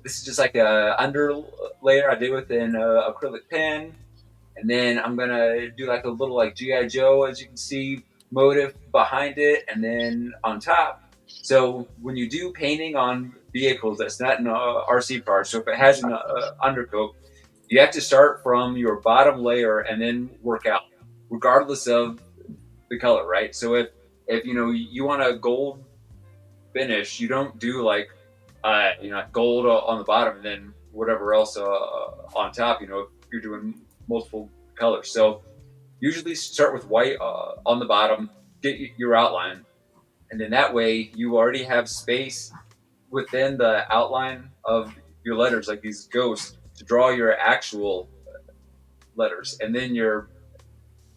This is just like a under layer I did with an acrylic pen, and then I'm gonna do like a little like GI Joe, as you can see, motif behind it, and then on top. So when you do painting on vehicles that's not an RC car, so if it has an undercoat, you have to start from your bottom layer and then work out, regardless of the color, right? So if you want a gold finish, you don't do like gold on the bottom and then whatever else on top. If you're doing multiple colors, so usually start with white on the bottom, get your outline, and then that way you already have space within the outline of your letters, like these ghosts, to draw your actual letters. And then your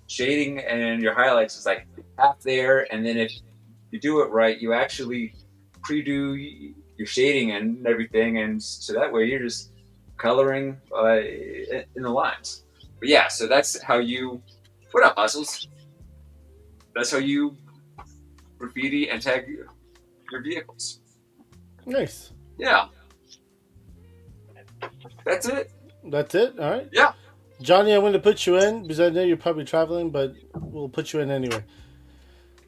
shading and your highlights is like half there, and then if you do it right, you actually pre-do your shading and everything, and so that way you're just coloring in the lines. But yeah, so that's how you put up puzzles. That's how you graffiti and tag your vehicles. Nice. Yeah. That's it. That's it. All right. Yeah. Johnny, I'm going to put you in because I know you're probably traveling, but we'll put you in anyway.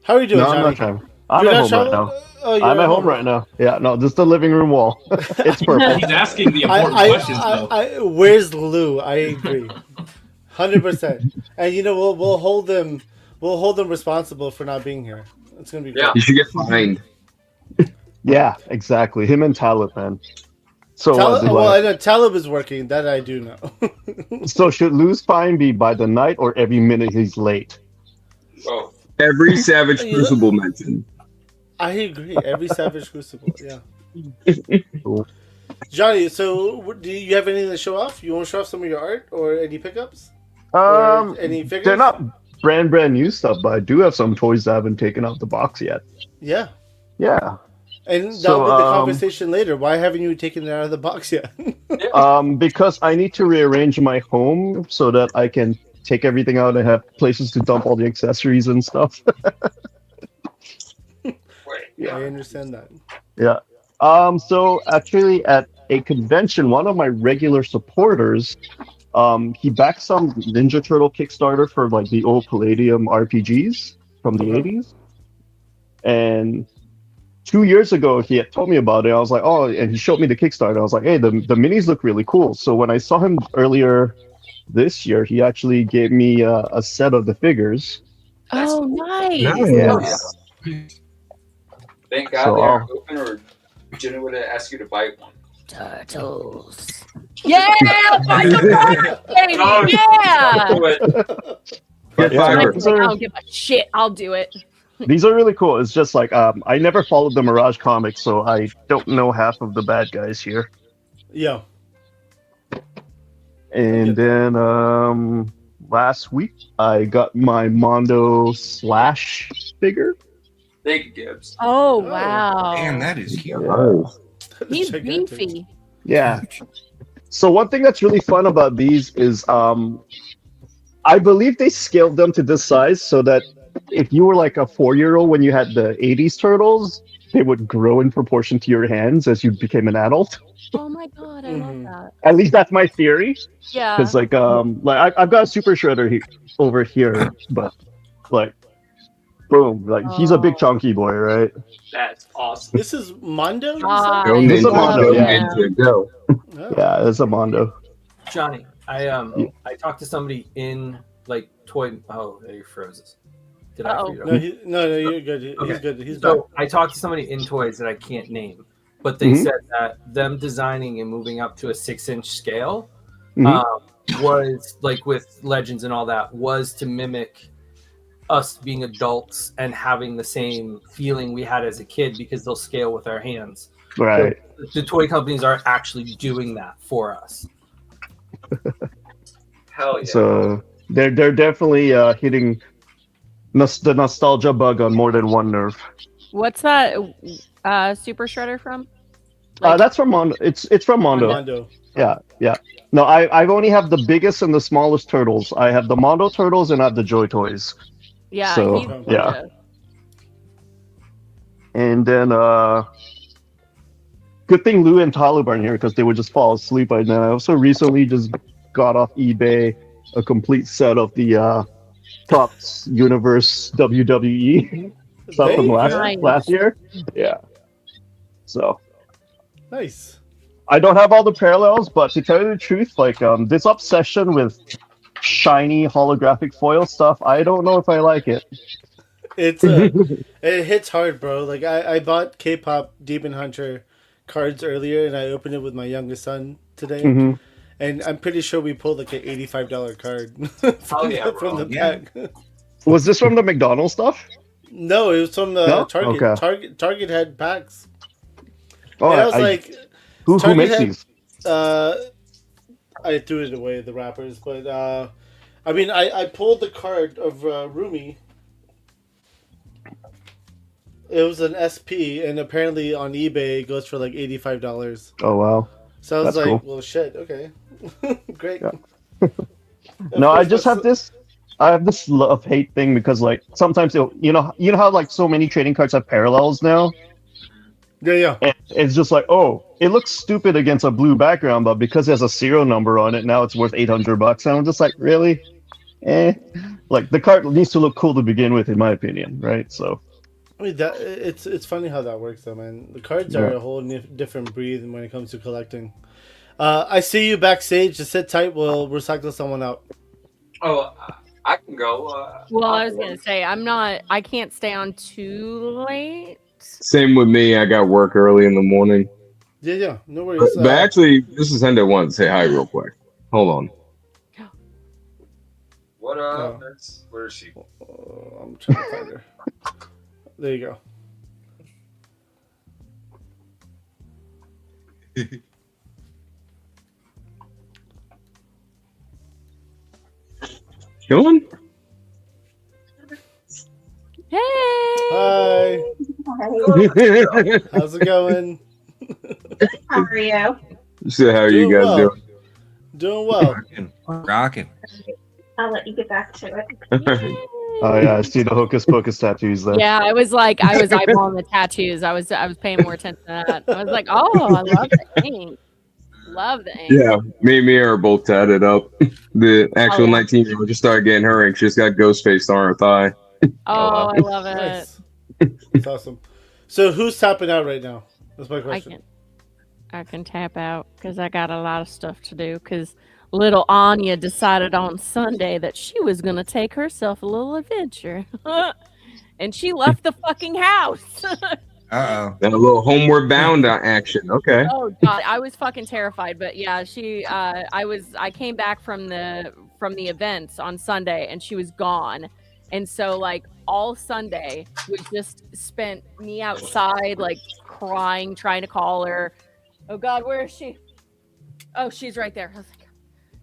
How are you doing, No, Johnny? I'm not traveling. I'm You're at not home right traveling? now. Oh, you're I'm at home right now. Yeah, no, just the living room wall. It's perfect. He's asking the important questions, though. Where's Lou? I agree, 100%. And we'll hold them. We'll hold them responsible for not being here. It's gonna be great. You should get fined. Yeah, exactly. Him and Talib, man. So I know Talib is working. That I do know. So should Lou's fine be by the night or every minute he's late? Oh. Every Savage Crucible mentioned. I agree. Every Savage Crucible. Yeah. Johnny, so do you have anything to show off? You want to show off some of your art or any pickups? Or any figures? They're not brand new stuff, but I do have some toys that haven't taken out the box yet. Yeah. Yeah. And that'll be the conversation later. Why haven't you taken it out of the box yet? Because I need to rearrange my home so that I can take everything out and have places to dump all the accessories and stuff. Yeah, I understand that. Yeah. So actually at a convention, one of my regular supporters, he backed some Ninja Turtle Kickstarter for like the old Palladium RPGs from the 80s. And 2 years ago, he had told me about it. I was like, oh, and he showed me the Kickstarter. I was like, hey, the minis look really cool. So when I saw him earlier this year, he actually gave me a set of the figures. Oh, nice. Yeah. Thank God they are open, or Jenna would have asked you to bite one. Turtles. Yeah, bite the baby. Yeah. Get I fiber. don't give a shit. I'll do it. These are really cool. It's just like I never followed the Mirage comics, so I don't know half of the bad guys here. Yeah. And then last week I got my Mondo Slash figure. Thank you, Gibbs. Oh wow. Damn, that is huge. He's Gigantic. beefy. Yeah. So one thing that's really fun about these is I believe they scaled them to this size so that if you were like a 4-year-old when you had the 80s turtles, they would grow in proportion to your hands as you became an adult. Oh my god, I love that. At least that's my theory. Yeah. Because like I've got a Super Shredder over here, but like boom, like he's a big chunky boy, right? That's awesome. This is Mondo? you Ah, said? Go This is a Ninja, Mondo, go yeah. Ninja, go. Oh. Yeah, it's a Mondo. Johnny, I talked to somebody in like toy. Oh, you froze. Did I Uh-oh. freeze? No, you're good. He's Okay. good. He's back. So I talked to somebody in toys that I can't name, but they Mhm. said that them designing and moving up to a 6-inch scale Mhm. was like with Legends and all that was to mimic us being adults and having the same feeling we had as a kid because they'll scale with our hands. Right. The toy companies are actually doing that for us. Hell yeah. So they're definitely hitting the nostalgia bug on more than one nerve. What's that Super Shredder from? That's from Mondo. It's from Mondo. Mondo. Yeah. No, I only have the biggest and the smallest turtles. I have the Mondo turtles and I have the Joy Toys. Yeah, So, he's yeah. gorgeous. And then good thing Lou and Talib aren't here because they would just fall asleep by then. I also recently just got off eBay a complete set of the Topps Universe WWE stuff from Nice. last year. Yeah. So Nice. I don't have all the parallels, but to tell you the truth, like this obsession with shiny holographic foil stuff, I don't know if I like it. It's it hits hard, bro. Like I bought K-pop Demon Hunter cards earlier, and I opened it with my youngest son today, Mhm. and I'm pretty sure we pulled like an $85 card Oh, yeah, bro. from the Yeah. pack. Was this from the McDonald's stuff? No, it was from the No? Target. Okay. Target had packs. Oh, and I was I- like, who Target makes had- these? I threw it away, the wrappers, but I mean, I pulled the card of Rumi. It was an SP, and apparently on eBay it goes for like $85. Oh wow. So I was That's like, cool. well, shit, okay, great. Yeah. Of No, I course, just have that's- this. I have this love-hate thing because, like, sometimes you know how like so many trading cards have parallels now. Yeah. And it's just like, oh, it looks stupid against a blue background, but because there's a serial number on it, now it's worth $800. And I'm just like, really? Like the card needs to look cool to begin with, in my opinion, right? So. I mean, that it's funny how that works, though, man. The cards are a whole different breed when it comes to collecting. I see you backstage. Just sit tight. We'll recycle someone out. Oh, I can go. Well, I was gonna say I can't stay on too late. Same with me. I got work early in the morning. Yeah. No worries. But actually, this is Hendo wanted to say hi real quick. Hold on. What up? Where is she? I'm trying to find her. There you go. Chilling? Hey. Hi. How's it going? How are you? So how are you Doing guys well. doing? Doing well. Rocking. I'll let you get back to it. Oh yeah, I see the hocus pocus tattoos there. Yeah, I was eyeballing the tattoos. I was paying more attention to that. I was like, oh, I love the ink. Love the ink. Yeah, me and Mia are both tatted up. The actual Oh. 19-year-old just started getting her ink. She's got Ghostface on her thigh. Oh, I love it. Nice. That's awesome. So who's tapping out right now? That's my question. I can tap out because I got a lot of stuff to do. Because little Anya decided on Sunday that she was gonna take herself a little adventure, and she left the fucking house. Uh-oh. And a little homeward bound action. Okay. Oh god, I was fucking terrified. But yeah, I came back from the events on Sunday and she was gone. And so like all Sunday we just spent me outside like crying, trying to call her. Oh God, where is she? Oh, she's right there. I was like,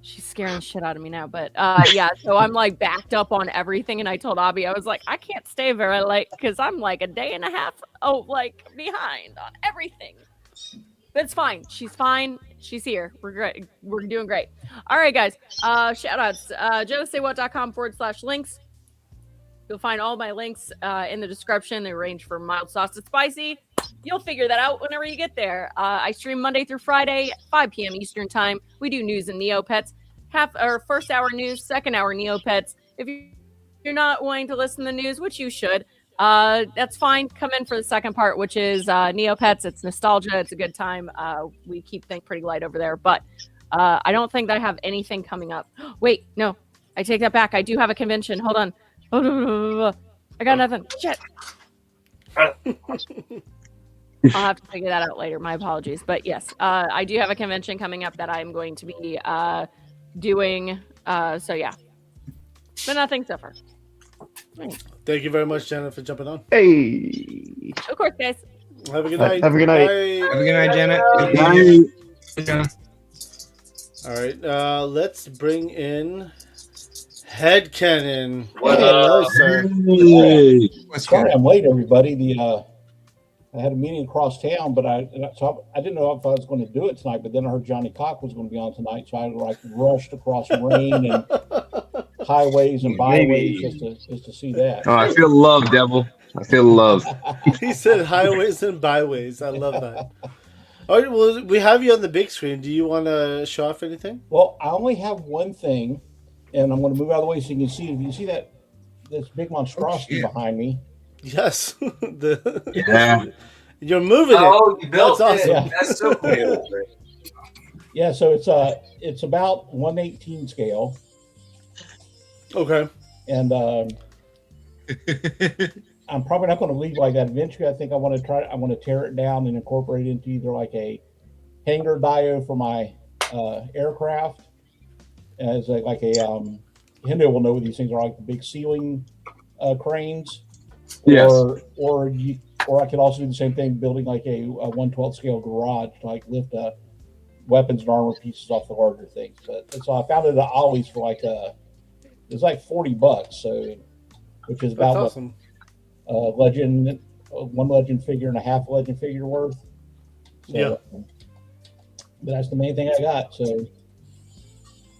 she's scaring the shit out of me now. But yeah, so I'm like backed up on everything. And I told Abby, I was like, I can't stay very late because I'm like a day and a half like behind on everything. But it's fine. She's fine. She's here. We're great. We're doing great. All right, guys. Shout outs. joesaywhat.com/links. You'll find all my links in the description. They range from mild sauce to spicy. You'll figure that out whenever you get there. I stream Monday through Friday, 5 p.m. Eastern time. We do news and Neopets. First hour news, second hour Neopets. If you're not wanting to listen to the news, which you should, that's fine. Come in for the second part, which is Neopets. It's nostalgia. It's a good time. We keep things pretty light over there. But I don't think that I have anything coming up. Wait, no. I take that back. I do have a convention. Hold on. I got nothing. Shit. I'll have to figure that out later. My apologies. But yes, I do have a convention coming up that I'm going to be doing. So yeah. But nothing so far. Thank you very much, Janet, for jumping on. Hey. Of course, guys. Have a good night. Have a good night. Bye. Have a good night, Janet. Good night. All right. Let's bring in Headcanon. What Hello, up? sir. Hey. Sorry, I'm late, everybody. I had a meeting across town, but I didn't know if I was going to do it tonight. But then I heard Johnny Cock was going to be on tonight, so I like rushed across rain and highways and byways just to see that. Oh, I feel love, devil. I feel love. He said highways and byways. I love that. All right, well, we have you on the big screen. Do you want to show off anything? Well, I only have one thing, and I'm going to move out of the way so you can see. If you see this big monstrosity behind me. Yes. Yeah. You're moving it. Oh, you built That's awesome. it. Yeah. That's so cool. Yeah, so it's about 1/18 scale, Okay. and I'm probably not going to leave like that. Eventually, I think I want to tear it down and incorporate it into either like a hangar dio for my aircraft, as like a Hendo will know what these things are, like the big ceiling cranes. Yes. Or I could also do the same thing, building like a 1/12 scale garage to like lift weapons and armor pieces off the larger things. But so I found it at Ollie's for like it's like $40, so which is about That's awesome. one legend figure and a half legend figure worth. So, Yeah. but that's the main thing I got. So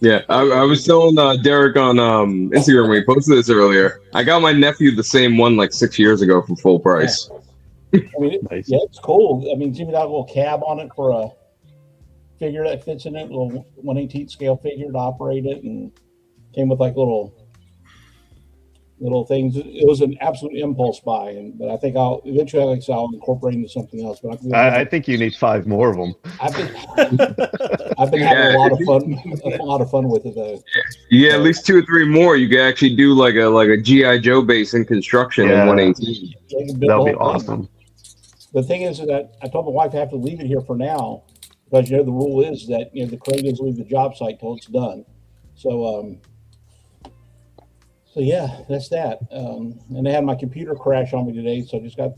Yeah, I was telling Derek on Instagram when he posted this earlier. I got my nephew the same one like 6 years ago for full price. I mean, Nice. yeah, it's cool. I mean, it's even got a little cab on it for a figure that fits in it, little 1/18 scale figure to operate it, and came with like little things. It was an absolute impulse buy, but I think I'll eventually I'll incorporate into something else. But I think you need 5 more of them. I've been having a lot of fun with it though. Yeah, at least 2 or 3 more. You could actually do like a GI Joe base in construction in 1/18. That'd be awesome. The thing is that I told my wife I have to leave it here for now because the rule is that the crane doesn't leave the job site till it's done. So yeah, that's that. And they had my computer crash on me today, so I just got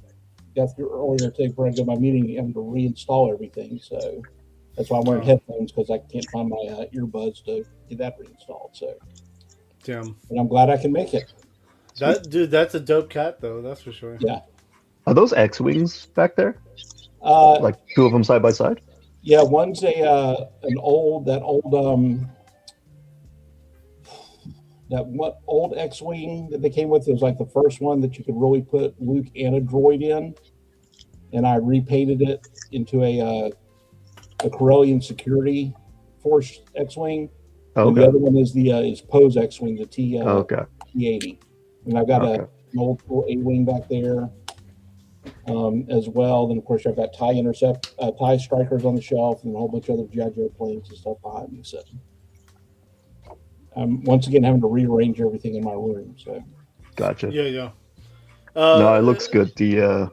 through earlier today before I go to my meeting, having to reinstall everything. So that's why I'm wearing headphones, because I can't find my earbuds to get that reinstalled. So Damn. and I'm glad I can make it. That's a dope cat, though. That's for sure. Yeah. Are those X-wings back there? Like 2 of them side by side? Yeah, one's that old X-wing that they came with. It was like the first one that you could really put Luke and a droid in, and I repainted it into a Corellian Security Force X-wing. Okay. And the other one is Poe's X-wing, the T80, and I've got an old A-wing back there as well. Then of course I've got TIE Strikers on the shelf, and a whole bunch of other G.I. Joe planes and stuff behind me. So I'm once again having to rearrange everything in my room. So Gotcha. Yeah. No, it looks good. The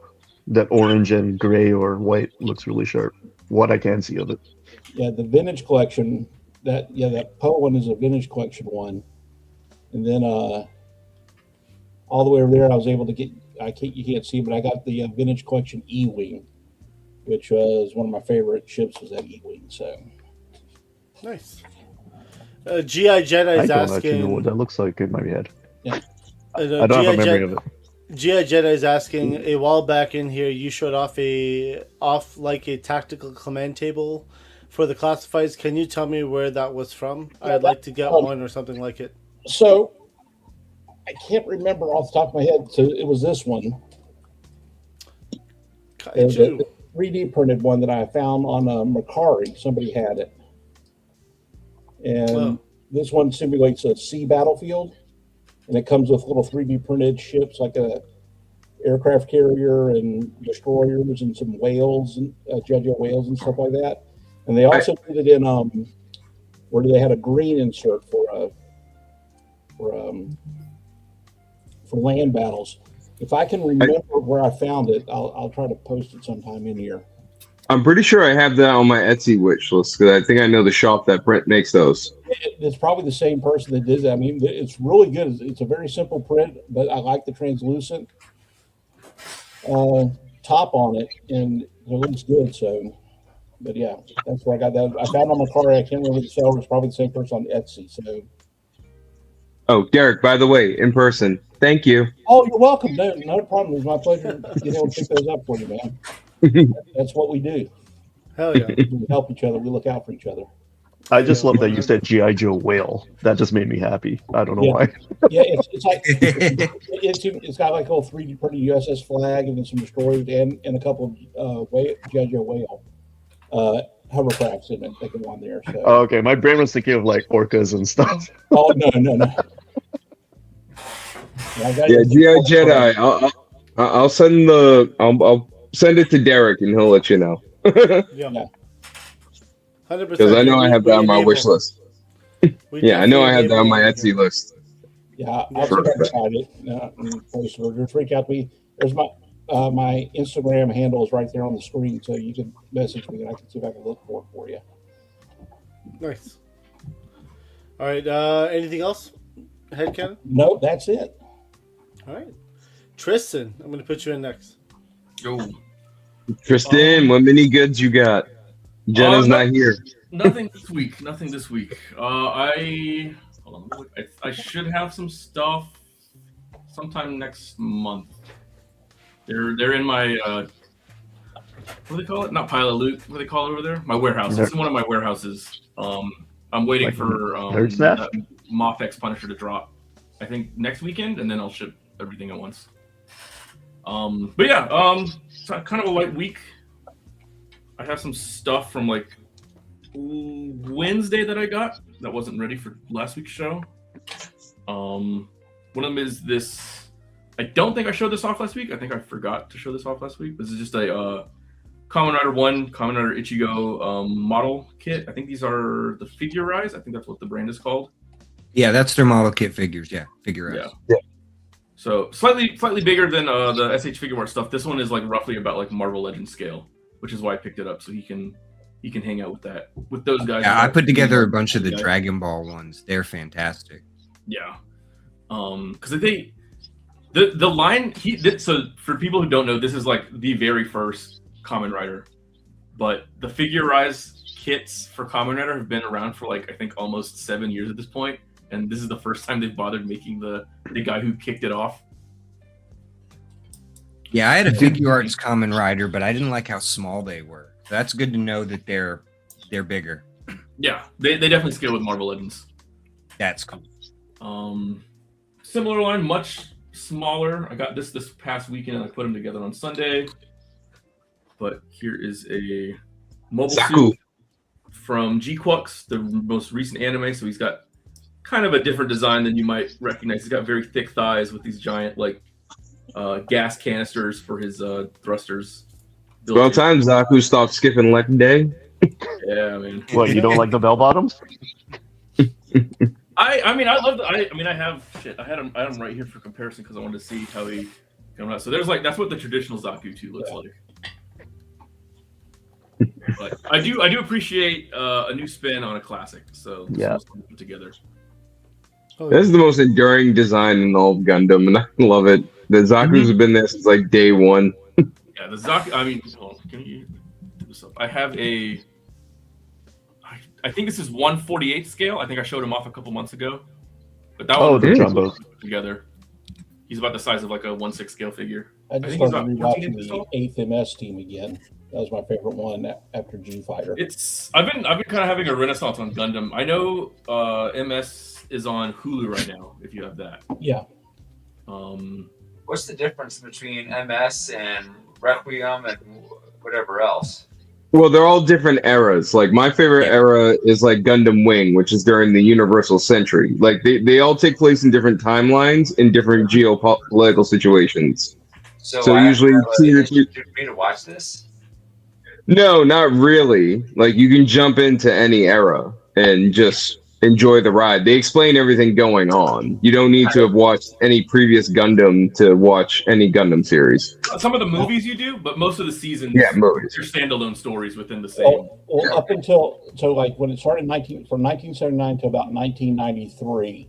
that orange and gray or white looks really sharp. What I can see of it. yeah, the vintage collection, that Poe one is a vintage collection one, and then all the way over there, I was able to get. You can't see, but I got the Vintage Collection E-Wing, which was one of my favorite ships. Was that E-Wing? So nice. GI Jedi I is don't actually know asking. what that looks like in my head. Yeah. I don't have a memory of it. GI Jedi is asking. A while back in here, you showed off like a tactical command table for the classifieds. Can you tell me where that was from? I'd like to get one or something like it. So I can't remember off the top of my head. So it was this one. It was a 3D printed one that I found on Mercari. Somebody had it. And this one simulates a sea battlefield. And it comes with little 3D printed ships like a aircraft carrier and destroyers and some whales and Judgeo whales and stuff like that. And they also put it in where they had a green insert for land battles. If I can remember where I found it, I'll try to post it sometime in here. I'm pretty sure I have that on my Etsy wish list because I think I know the shop that makes those. It's probably the same person that did that. I mean, it's really good. It's a very simple print, but I like the translucent top on it, and it looks good. So, but yeah, that's where I got that. I found on my car. I can't remember the seller. It's probably the same person on Etsy. So. Oh, Derek, by the way, in person, thank you. Oh, you're welcome. No problem. It's my pleasure being able to pick those up for you, man. That's what we do. Hell yeah. We help each other. We look out for each other. I just love that you said G.I. Joe whale. That just made me happy. I don't know why. Yeah, it's like it's got like a little 3D printed USS flag and then some destroyers and a couple of G.I. Joe whale hovercrafts in it that go on there. So. Oh, okay, my brain was thinking of like orcas and stuff. Oh no. Yeah, G.I. Jedi. I'll send I'll send it to Derek and he'll let you know. Yeah. 100%. Because I know I have that on my wish list. Yeah, I know I have that on my Etsy list. Yeah, I'll see if I can find it. And post it. Just reach out to me. There's my Instagram handle is right there on the screen, so you can message me and I can see if I can look for you. Nice. All right. Anything else? Headcanon? Nope, that's it. All right. Tristan, I'm going to put you in next. Yo. Tristan, what mini goods you got? Jenna's not here. Nothing this week. I should have some stuff sometime next month. They're in my what do they call it? Not pile of loot. What do they call it over there? My warehouse. It's in one of my warehouses. I'm waiting for Moth X Punisher to drop. I think next weekend, and then I'll ship everything at once. But yeah, it's kind of a light week. I have some stuff from like Wednesday that I got that wasn't ready for last week's show. One of them is this. I don't think I showed this off last week. I think I forgot to show this off last week. This is just a Kamen Rider 1, Kamen Rider Ichigo model kit. I think these are the Figure-Rise. I think that's what the brand is called. Yeah, that's their model kit figures. Yeah, Figure-Rise. Yeah. So slightly bigger than the SH Figuarts stuff. This one is like roughly about like Marvel Legends scale, which is why I picked it up so he can hang out with those guys. Yeah, I put together a bunch of the Dragon Ball ones. They're fantastic. Yeah, because the line so for people who don't know, this is like the very first Kamen Rider, but the Figure-Rise kits for Kamen Rider have been around for like I think almost 7 years at this point. And this is the first time they've bothered making the guy who kicked it off. Yeah, I had a Figure-Arts Kamen Rider, but I didn't like how small they were. So that's good to know that they're bigger. Yeah, they definitely scale with Marvel Legends. That's cool. Similar line, much smaller. I got this past weekend and I put them together on Sunday. But here is a mobile suit from G-Quux, the most recent anime. So he's got kind of a different design than you might recognize. He's got very thick thighs with these giant like gas canisters for his thrusters. About time Zaku stopped skipping leg day. Yeah, man. What, you don't like the bell bottoms? I mean I love I had him right here for comparison because I wanted to see how he came out. So there's like that's what the traditional Zaku 2 looks like. But I do appreciate a new spin on a classic. So yeah, put together. Oh, This is the most enduring design in all of Gundam, and I love it. The Zaku's have been there since like day one. Yeah, the Zaku. I mean, hold on, can you do this up? I have a. I think this is 1/48 scale. I think I showed him off a couple months ago. But that one the jumbos together. He's about the size of like a 1/6 scale figure. I just think he's started about 14 rewatching inches the tall. 8th MS team again. That was my favorite one after G Fighter. I've been kind of having a renaissance on Gundam. I know MS is on Hulu right now. If you have that. Yeah. What's the difference between MS and Requiem and whatever else? Well, they're all different eras. Like my favorite era is like Gundam Wing, which is during the Universal Century. Like they all take place in different timelines in different geopolitical situations. So usually you me to watch this? No, not really. Like you can jump into any era and just enjoy the ride. They explain everything going on. You don't need to have watched any previous Gundam to watch any Gundam series. Some of the movies you do, but most of the seasons, movies. They're standalone stories within the same. Well, up until like when it started from 1979 to about 1993,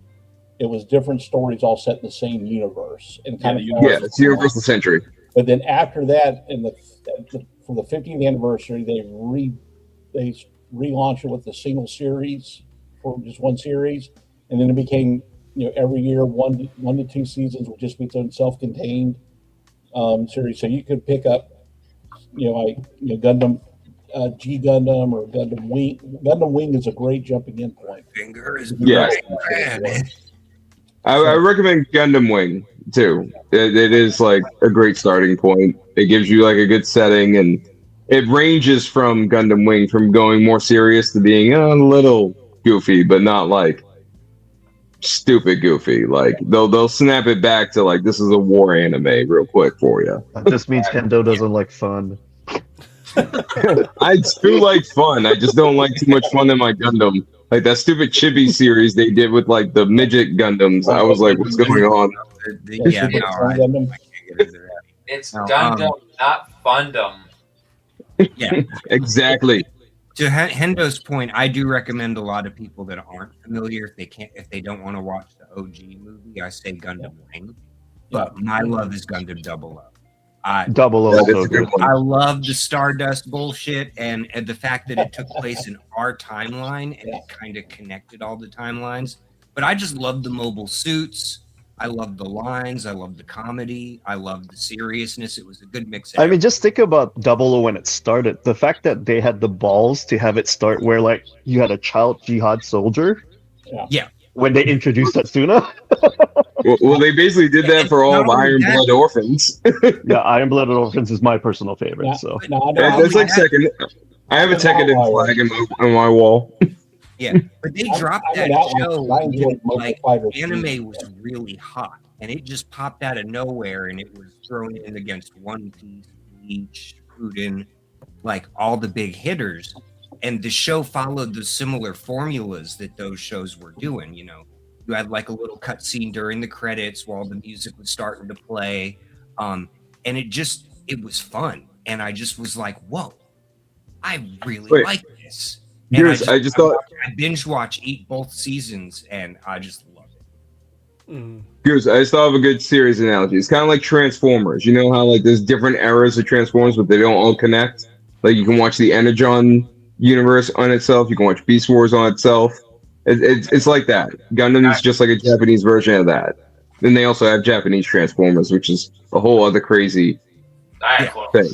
it was different stories all set in the same universe and kind of it's Universal Century. But then after that, for the 50th anniversary, they relaunched it with the single series for just one series, and then it became every year one to two seasons would just be its own self-contained series. So you could pick up Gundam G Gundam or Gundam Wing. Gundam Wing is a great jumping in point. Finger is I recommend Gundam Wing too. It is like a great starting point. It gives you like a good setting, and it ranges from Gundam Wing from going more serious to being a little goofy, but not like stupid goofy. Like they'll snap it back to like this is a war anime real quick for you. That just means Hendo doesn't like fun. I do like fun. I just don't like too much fun in my Gundam. Like that stupid Chibi series they did with like the midget Gundams. I was like, what's going on? Yeah, no, I can't get into that. It's Gundam, not Fundum. Yeah, exactly. To Hendo's point, I do recommend a lot of people that aren't familiar if they don't want to watch the OG movie. I say Gundam Wing, but my love is Gundam 00. Double O, so good. I love the Stardust bullshit and the fact that it took place in our timeline and it kind of connected all the timelines. But I just love the mobile suits. I love the lines. I love the comedy. I love the seriousness. It was a good mix. I mean, just think about Double O when it started. The fact that they had the balls to have it start where like you had a child jihad soldier. Yeah. When they introduced Tatsuna. Well, they basically did that for all of Iron Blood Orphans. Yeah, Iron Blood Orphans is my personal favorite. That's like second. I have a Tekkadan flag on my wall. Yeah, but they dropped that show when, like anime was really hot, and it just popped out of nowhere, and it was thrown in against One Piece, Bleach, Ruden, like all the big hitters, and the show followed the similar formulas that those shows were doing. You had like a little cutscene during the credits while the music was starting to play, and it was fun, and I just was like, whoa, I really like this. And I binge watch both seasons, and I just love it. Goose, I still have a good series analogy. It's kind of like Transformers. You know how like there's different eras of Transformers, but they don't all connect. Like you can watch the Energon universe on itself. You can watch Beast Wars on itself. It's like that. Gundam is just like a Japanese version of that. Then they also have Japanese Transformers, which is a whole other crazy thing.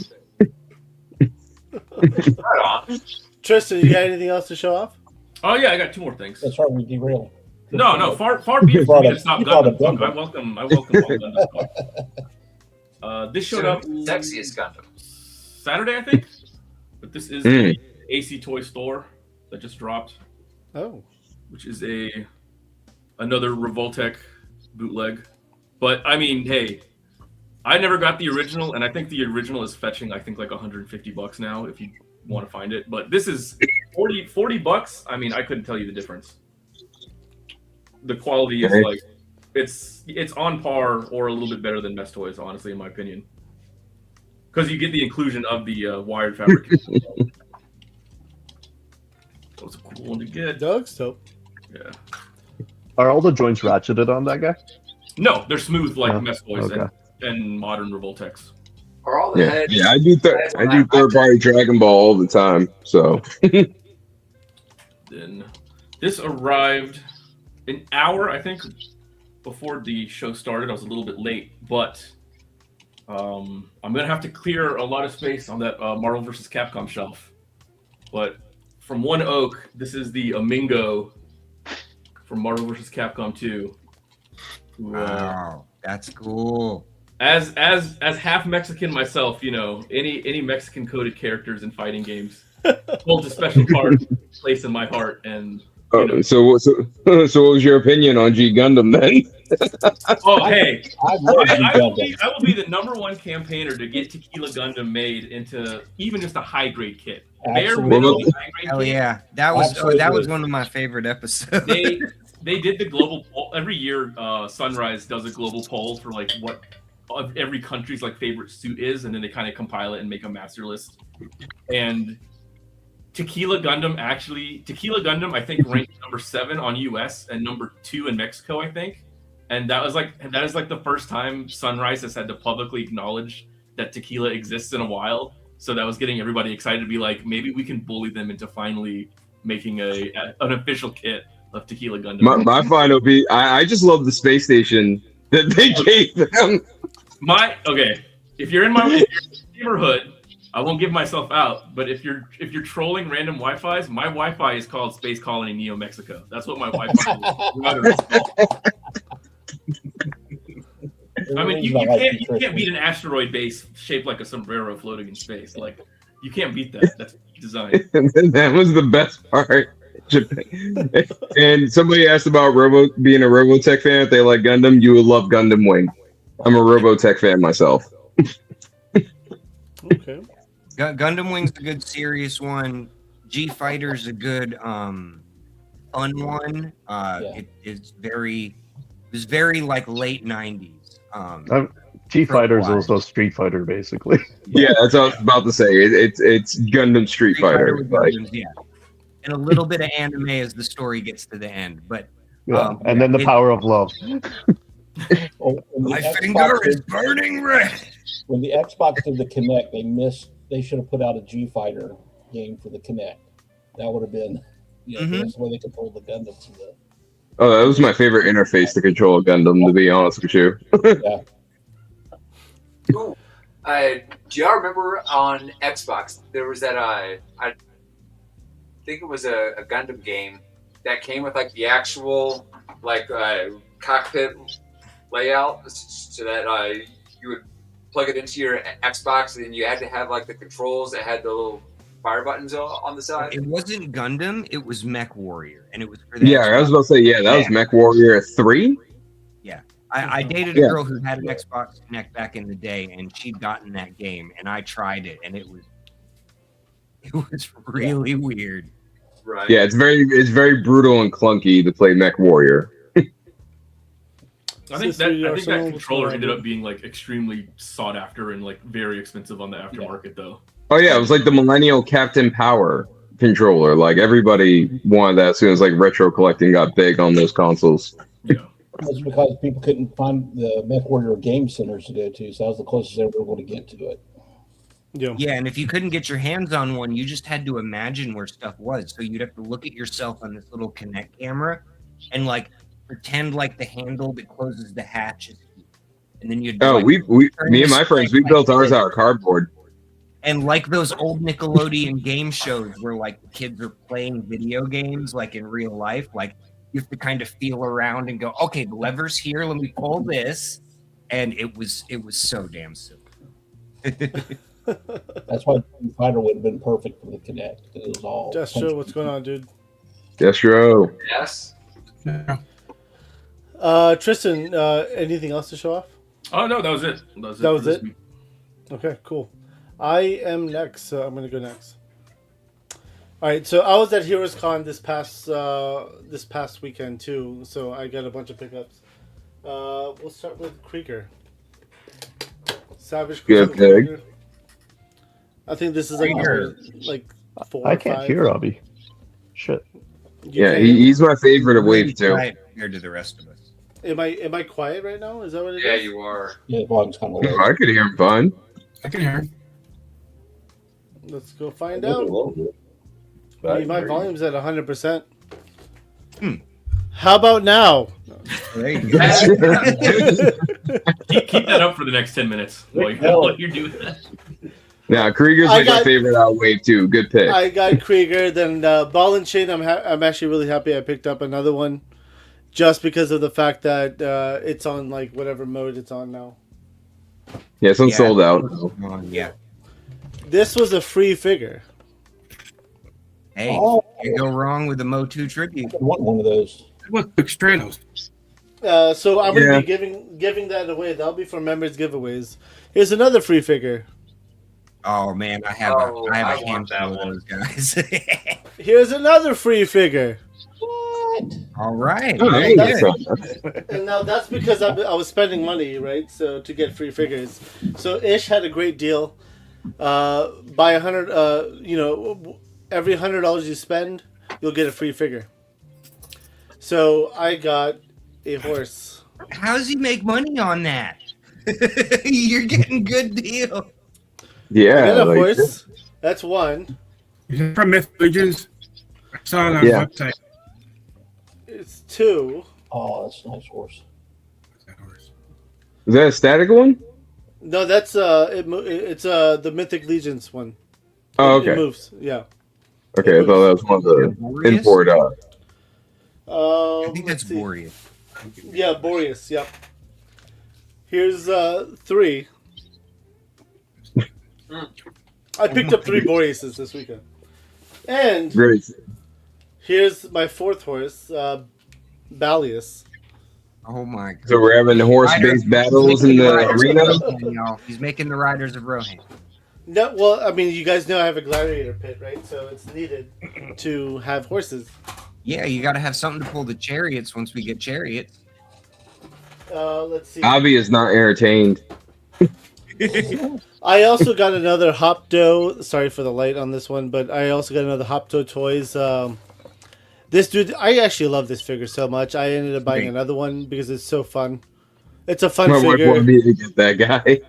Right on. Tristan, you got anything else to show off? Oh yeah, I got two more things. That's right, we derailed. No, far be it from me to stop Gundam. I welcome all Gundam stuff. This showed up Sexiest Gundam. Saturday, I think. But this is the AC Toy Store that just dropped. Oh. Which is another Revoltech bootleg. But I mean, hey, I never got the original, and I think the original is fetching like $150 now if you want to find it. But this is $40. I mean, I couldn't tell you the difference. The quality is like it's on par or a little bit better than Mess Toys, honestly, in my opinion. Because you get the inclusion of the wired fabrication. That was a cool one to get. Doug's dope. Yeah. Are all the joints ratcheted on that guy? No, they're smooth like No? Mescoys Okay. and modern Revoltex. Are all the heads? I do third party Dragon Ball all the time. So Then this arrived an hour, I think, before the show started. I was a little bit late, but I'm gonna have to clear a lot of space on that Marvel vs. Capcom shelf. But from One Oak, this is the Amingo from Marvel vs. Capcom 2. Who, Wow, that's cool. As half Mexican myself, you know, any Mexican coded characters in fighting games holds a special place in my heart. And you know. so what was your opinion on G Gundam then? Oh, hey, I love G I will Gundam. be the #1 campaigner to get Tequila Gundam made into even just a high grade kit. Bare Absolutely. minimum high grade Hell kit. yeah, that was Absolutely. one of my favorite episodes. They did the global poll every year. Sunrise does a global poll for like what of every country's like favorite suit is, and then they kind of compile it and make a master list. And Tequila Gundam I think ranked #7 on US and #2 in Mexico, I think. And that is like the first time Sunrise has had to publicly acknowledge that Tequila exists in a while. So that was getting everybody excited to be like, maybe we can bully them into finally making an official kit of Tequila Gundam. My final beat. I just love the space station that they gave them. If you're in my neighborhood, I won't give myself out. But if you're trolling random Wi-Fi's, my Wi-Fi is called Space Colony Neo Mexico. That's what my Wi-Fi is. I mean, you can't beat an asteroid base shaped like a sombrero floating in space. Like, you can't beat that. That's design. That was the best part. And somebody asked about being a Robotech fan. If they like Gundam, you would love Gundam Wing. I'm a Robotech fan myself. Okay. Gundam Wing's a good serious one. G Fighter's a good fun one. It was very like late 90s. G Fighter's also Street Fighter, basically. Yeah, that's what I was about to say. It's Gundam Street Fighter. with Like, Gundams, yeah. And a little bit of anime as the story gets to the end, but Yeah, and then the power of love. My finger is burning red. When the Xbox did the Kinect, they should have put out a G Fighter game for the Kinect. That would have been, that's the way they control the Gundams. oh, that was my favorite interface to control a Gundam, to be honest with you. Yeah. Ooh, do y'all remember on Xbox there was that I think it was a Gundam game that came with like the actual like cockpit layout, so that you would plug it into your Xbox, and then you had to have like the controls that had the little fire buttons on the side. It wasn't Gundam, it was Mech Warrior, and it was for the Yeah, I was about to say, that was Mech Warrior 3. Yeah, I dated a girl who had an Xbox Connect back in the day, and she'd gotten that game, and I tried it, and it was really weird. Right. Yeah, it's very brutal and clunky to play Mech Warrior. I think that controller ended up being like extremely sought after and like very expensive on the aftermarket though. Oh yeah, it was like the Millennial Captain Power controller. Like everybody wanted that as soon as like retro collecting got big on those consoles. That's because people couldn't find the MechWarrior game centers to go to, so that was the closest they were able to get to it. Yeah, and if you couldn't get your hands on one, you just had to imagine where stuff was. So you'd have to look at yourself on this little Kinect camera and like pretend like the handle that closes the hatch is here. And then you'd me and my friends, we built ours out of cardboard. And like those old Nickelodeon game shows where like the kids are playing video games like in real life, like you have to kind of feel around and go, okay, the lever's here, let me pull this. And it was so damn simple. That's why the Fighter would have been perfect for the Kinect. It was all Destro, what's going on, dude? Destro. Yes. Tristan, anything else to show off? Oh no, that was it. That was it. Okay, cool. I am next, so I'm gonna go next. All right, so I was at Heroes Con this past weekend too, so I got a bunch of pickups. We'll start with Krieger. Savage Krieger. I think this is like number, like 4 or 5. I can't hear Robbie. Shit. Yeah, he's my favorite of Wave 2. compared to the rest of us. Am I quiet right now? Is that what it is? Yeah, you are. Yeah, the volume's kind of Oh, low. I could hear him fine. I can hear him. Let's go find out. I mean, my volume's at 100%. How about now? There you Keep that up for the next 10 minutes while you're doing that. Yeah, Krieger's like my favorite out of Wave 2. Good pick. I got Krieger. Then Ball and Chain, I'm actually really happy I picked up another one. Just because of the fact that it's on like whatever mode it's on now. Yeah, this one's sold out. Yeah. This was a free figure. Hey, you go wrong with the Mo2 tribute. I want one of those. What Extranos? So I'm gonna be giving that away. That'll be for members giveaways. Here's another free figure. Oh man, I have a handful of those guys. Here's another free figure. All right. And now that's because I was spending money, right? So to get free figures. So Ish had a great deal. Buy 100. Every $100 you spend, you'll get a free figure. So I got a horse. How does he make money on that? You're getting good deal. Yeah. I got a like horse. this. That's one. Is it from Myth Legends? I saw it on Yeah. the website. It's two. Oh, that's a nice horse. Is that a static one? No, that's it's the Mythic Legions one. Oh, It okay. moves. Yeah. Okay, I thought that was one of the import. I think Let's that's see. Boreas. Yeah, Boreas. Yep. Here's three. I picked up 3 Boreases this weekend. And Great. here's my fourth horse, Balius. Oh my god. So we're having horse-based battles in the arena? Y'all. He's making the Riders of Rohan. No, well, I mean, you guys know I have a gladiator pit, right? So it's needed to have horses. Yeah, you got to have something to pull the chariots once we get chariots. Let's see. Avi is not entertained. I also got another Hopto. Sorry for the light on this one, but I also got another Hopto Toys. This dude, I actually love this figure so much. I ended up buying another one because it's so fun. It's a fun My wife figure. wanted me to get that guy.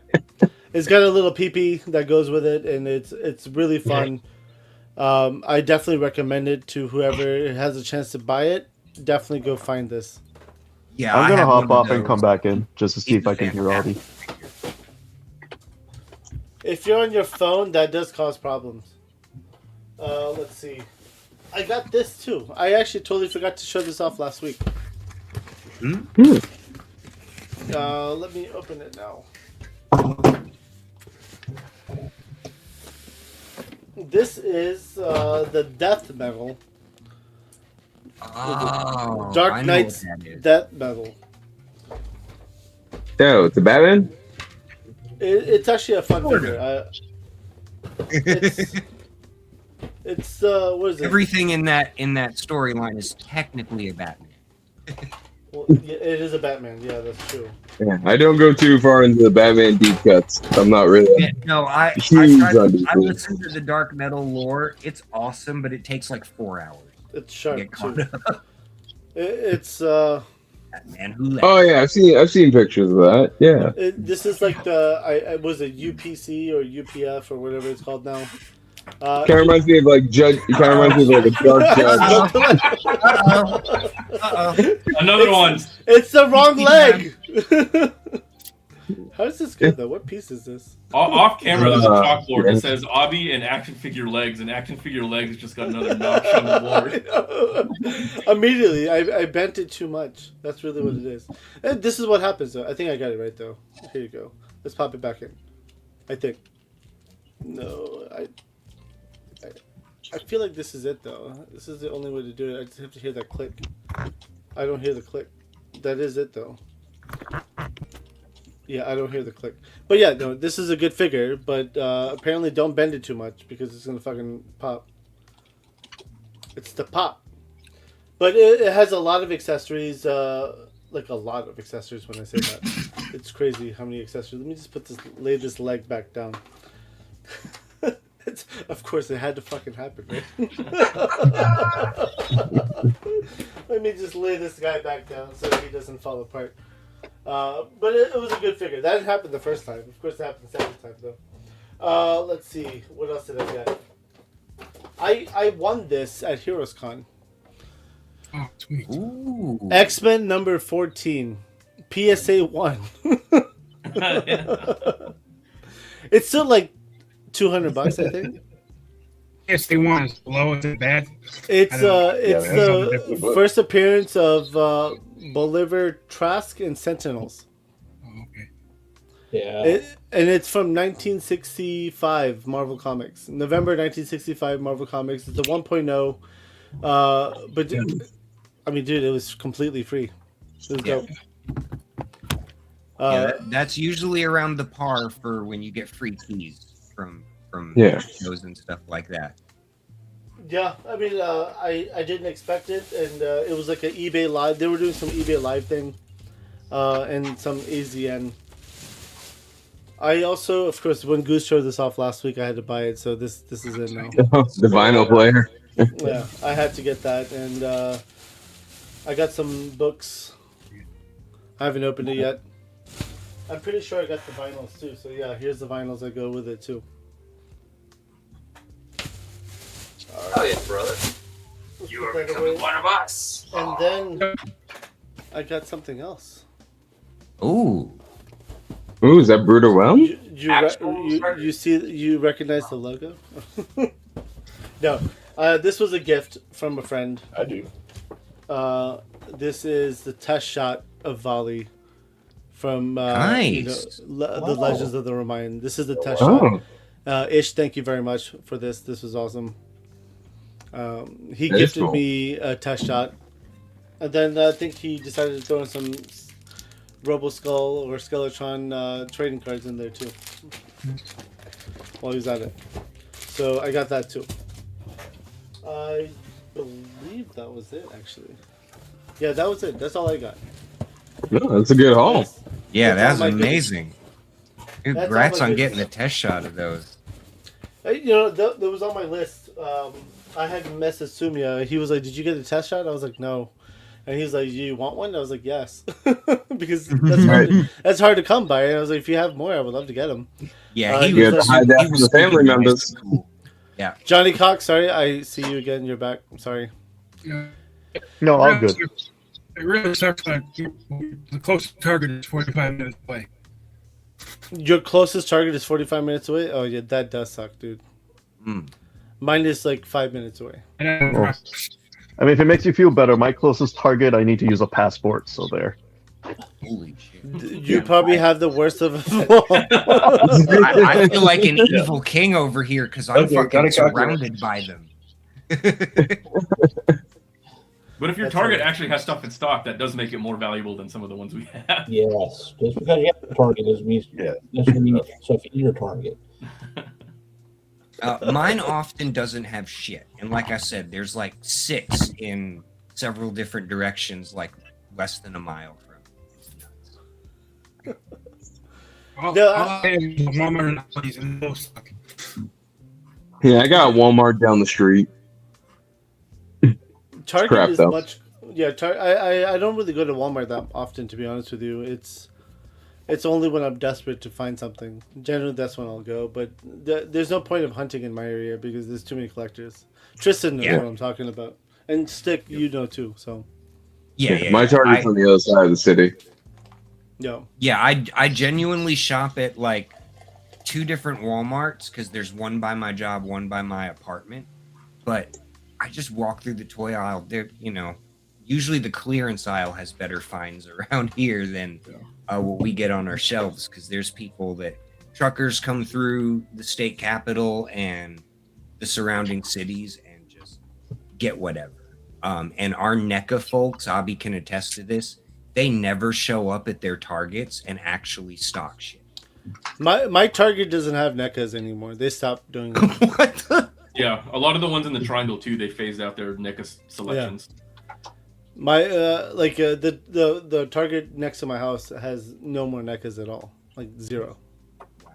It's got a little peepee that goes with it, and it's really fun. I definitely recommend it to whoever has a chance to buy it. Definitely go find this. Yeah, I'm gonna hop off and come back in just to see if I can hear Avi. If you're on your phone, that does cause problems. Let's see. I got this too. I actually totally forgot to show this off last week. Let me open it now. This is the Death Medal. Oh, Dark I know Knight's what that is. Death Medal. Oh, it's a Batman? It's actually a fun figure. It's what is it? Everything in that storyline is technically a Batman. Well, yeah, it is a Batman. Yeah, that's true. Yeah, I don't go too far into the Batman deep cuts. I'm not really. Yeah, no, I huge on these I things. listened to the Dark Metal lore. It's awesome, but it takes like 4 hours. It's to sharp get caught too. up. It's Batman who left. Oh yeah, I've seen pictures of that. Yeah. this is like I was it UPC or UPF or whatever it's called now. Kind of reminds me of like Judge. It kind of reminds me of like a Dark Judge. Another one. It's the wrong leg. How is this good though? What piece is this? Off camera, there's a chalkboard yeah. that says Obby and Action Figure Legs, and Action Figure Legs has just got another notch on the board. Immediately, I bent it too much. That's really what it is. And this is what happens though. I think I got it right though. Here you go. Let's pop it back in. I think. No, I feel like this is it though. This is the only way to do it. I just have to hear that click. I don't hear the click. That is it though. Yeah, I don't hear the click. But yeah, no, this is a good figure, but apparently don't bend it too much because it's gonna fucking pop. It's the pop. But it has a lot of accessories, like a lot of accessories when I say that. It's crazy how many accessories. Let me just lay this leg back down. Of course, it had to fucking happen, right? Let me just lay this guy back down so he doesn't fall apart. But it was a good figure. That didn't happen the first time. Of course, it happened the second time, though. Let's see. What else did I get? I won this at Heroes Con. Oh, sweet. Ooh. X-Men number 14. PSA 1. It's still like $200, I think. Yes, they won. Is low. Is it bad? It's that's on the the first appearance of Bolivar Trask and Sentinels. Yeah. And it's from 1965 Marvel Comics. November 1965 Marvel Comics. It's a 1.0. But I mean, dude, it was completely free. It was dope. That's usually around the par for when you get free keys from shows and stuff like that. Yeah, I mean, I didn't expect it, and it was like an eBay Live. They were doing some eBay Live thing, and some AZN. I also, of course, when Goose showed this off last week, I had to buy it, so this is it now. The vinyl player. Yeah, I had to get that, and I got some books. I haven't opened it yet. I'm pretty sure I got the vinyls too, so yeah, here's the vinyls that go with it too. Oh yeah, brother. You are becoming one of us. And then I got something else. Ooh. Ooh, is that Bruder Well? You recognize the logo? No, this was a gift from a friend. I do. This is the test shot of Volley from Nice. The Legends of the Remind. This is the test shot. Ish, thank you very much for this. This was awesome. He gifted me a test shot, and then I think he decided to throw in some Robo Skull or Skeletron trading cards in there too while he was at it. So I got that too. I believe that was it, actually. Yeah, that was it. That's all I got. No, that's a good haul. Yeah, That's that's all my amazing. Congrats on getting a test shot of those. You know, that was on my list. I had messaged Sumia. He was like, "Did you get a test shot?" I was like, "No." And he was like, "Do you want one?" I was like, "Yes," because that's hard to come by. And I was like, "If you have more, I would love to get them." Yeah, he was hide that from the family members. Yeah, Johnny Cox. Sorry, I see you again. You're back. I'm sorry. No, all good. It really sucks that the closest target is 45 minutes away. Your closest target is 45 minutes away? Oh, yeah, that does suck, dude. Mine is like 5 minutes away. I mean, if it makes you feel better, my closest target, I need to use a passport, so there. Holy shit. You probably have the worst of them all. I feel like an evil king over here because I'm fucking surrounded by them. But if your target actually has stuff in stock, that does make it more valuable than some of the ones we have. Yes, just because you have a target doesn't mean so if your target. Mine often doesn't have shit, and like I said, there's like 6 in several different directions, like less than a mile from. Yeah, I got Walmart down the street. Target crap, is though. much. Yeah, I don't really go to Walmart that often, to be honest with you. It's only when I'm desperate to find something. Generally, that's when I'll go. But there's no point of hunting in my area because there's too many collectors. Tristan knows what I'm talking about, and Stick, you know too. So. My target's on the other side of the city. No. Yeah, I genuinely shop at like 2 different Walmarts because there's one by my job, one by my apartment. But I just walk through the toy aisle. There, usually the clearance aisle has better finds around here than what we get on our shelves because there's people that truckers come through the state capitol and the surrounding cities and just get whatever. And our NECA folks, Abby can attest to this, they never show up at their targets and actually stock shit. My Target doesn't have NECAs anymore. They stopped doing it. What? Yeah, a lot of the ones in the triangle too, they phased out their NECA selections. My the Target next to my house has no more NECAs at all, like 0.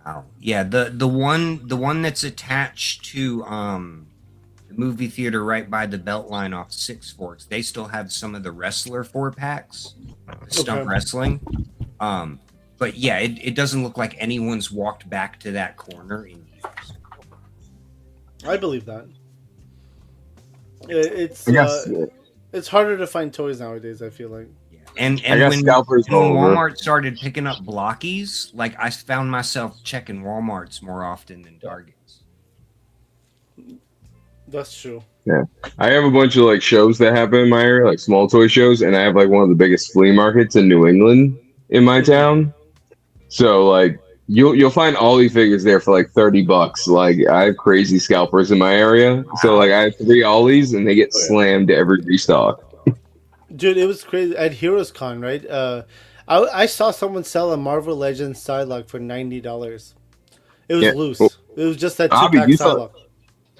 Wow. Yeah, the one that's attached to the movie theater right by the Beltline off Six Forks, they still have some of the wrestler 4-packs, the stump Okay. wrestling. But yeah, it doesn't look like anyone's walked back to that corner in years. I believe that. It's I guess, it's harder to find toys nowadays. I feel like. And I guess when scalpers all over. Walmart started picking up blockies, like I found myself checking Walmarts more often than Targets. That's true. Yeah, I have a bunch of like shows that happen in my area, like small toy shows, and I have like one of the biggest flea markets in New England in my town. So like you'll find Ollie figures there for like $30. Like I have crazy scalpers in my area, so like I have 3 Ollies, and they get slammed to every restock. Dude, it was crazy at Heroes Con, right? I saw someone sell a Marvel Legends Psylocke for $90. It was loose. Well, It was just that Bobby, 2-pack Psylocke.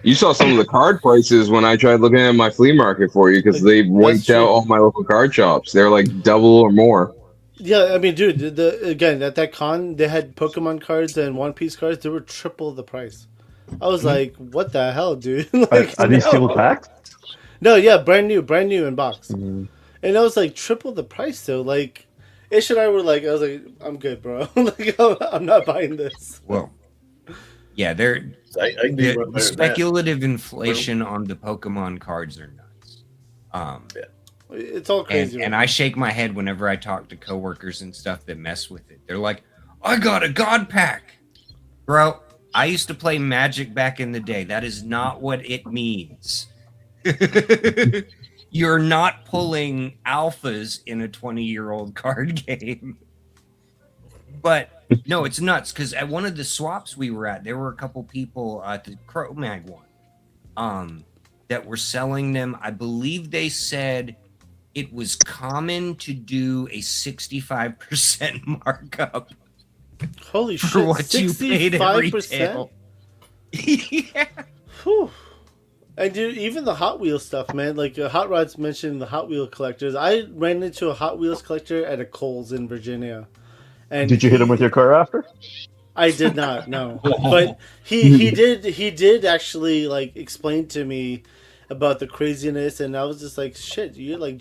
You saw some of the card prices when I tried looking at my flea market for you because they wiped out all my local card shops. They're like double or more. Yeah, I mean, dude, again at that con they had Pokemon cards and One Piece cards. They were triple the price. I was like, "What the hell, dude?" Like, Are these sealed packs? No, yeah, brand new in box. And I was like, triple the price though. Like, Ish and I were like, I was like, I'm good, bro. Like, I'm not buying this. Well, yeah, the speculative inflation on the Pokemon cards are nuts. It's all crazy. And I shake my head whenever I talk to coworkers and stuff that mess with it. They're like, I got a God Pack. Bro, I used to play Magic back in the day. That is not what it means. You're not pulling alphas in a 20-year-old card game. But no, it's nuts because at one of the swaps we were at, there were a couple people at the Cro-Mag one that were selling them. I believe they said it was common to do a 65% markup. Holy for shit! what you paid at retail. Yeah. Whew. And dude, even the Hot Wheels stuff, man. Like Hot Rods mentioned the Hot Wheel collectors. I ran into a Hot Wheels collector at a Kohl's in Virginia. And Did you hit him with your car after? I did not, no. But he did actually like explain to me about the craziness, and I was just like, shit, you're like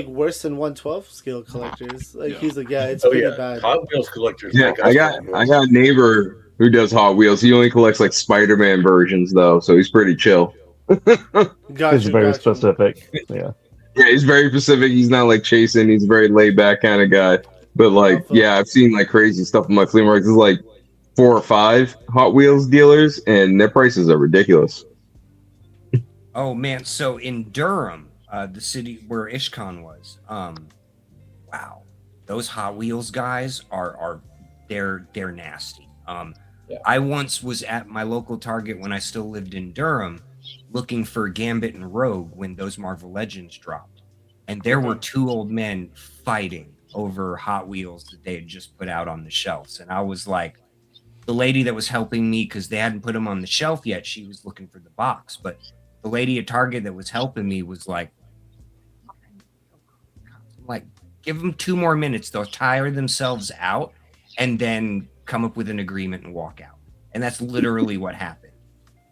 worse than 112 scale collectors. Like he's like, yeah, it's pretty bad. Hot Wheels collectors. Yeah, I got a neighbor who does Hot Wheels. He only collects like Spider-Man versions though, so he's pretty chill. It's very specific. Yeah. Yeah, he's very specific. He's not like chasing. He's a very laid back kind of guy. But like, yeah, I've seen like crazy stuff in my flea market. There's like 4 or 5 Hot Wheels dealers, and their prices are ridiculous. Oh man, so in Durham, the city where IshCon was, wow, those Hot Wheels guys are they're nasty. I once was at my local Target when I still lived in Durham, looking for Gambit and Rogue when those Marvel Legends dropped, and there were 2 old men fighting over Hot Wheels that they had just put out on the shelves, and I was like, the lady that was helping me because they hadn't put them on the shelf yet, she was looking for the box, but the lady at Target that was helping me was like, give them 2 more minutes, they'll tire themselves out and then come up with an agreement and walk out. And that's literally what happened.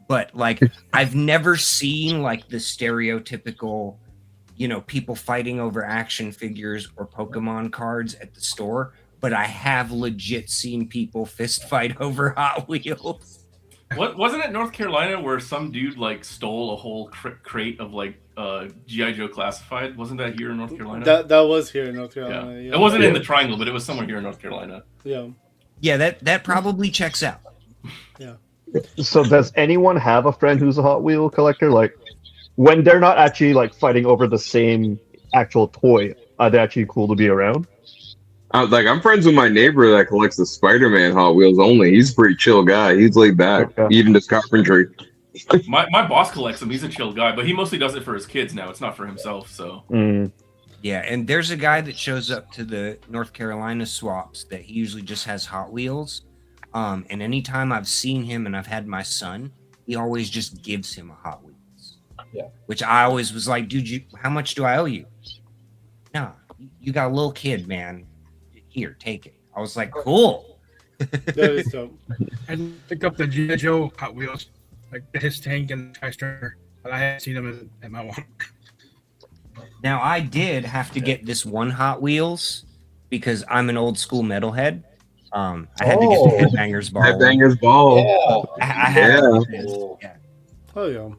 But like, I've never seen like the stereotypical, people fighting over action figures or Pokemon cards at the store, but I have legit seen people fist fight over Hot Wheels. What wasn't it North Carolina where some dude like stole a whole crate of like GI Joe Classified? Wasn't that here in North Carolina? That was here in North Carolina. Yeah. It wasn't in the Triangle, but it was somewhere here in North Carolina. Yeah. Yeah, that probably checks out. Yeah. So does anyone have a friend who's a Hot Wheel collector? Like, when they're not actually like fighting over the same actual toy, are they actually cool to be around? I'm friends with my neighbor that collects the Spider-Man Hot Wheels only. He's a pretty chill guy. He's laid back. Okay. He even does carpentry. My boss collects them. He's a chill guy, but he mostly does it for his kids now. It's not for himself. So Yeah, and there's a guy that shows up to the North Carolina swaps that he usually just has Hot Wheels. And anytime I've seen him and I've had my son, he always just gives him a Hot Wheels. Yeah. Which I always was like, dude, how much do I owe you? Nah, you got a little kid, man. Here, take it. I was like, cool. That is dope. And picked up the G.I. Joe Hot Wheels, like his tank and skyscraper, but I haven't seen them at my one. Now I did have to get this one Hot Wheels because I'm an old school metalhead. I had to get the Headbangers Ball. Headbangers Ball. I had Yeah. Oh yeah.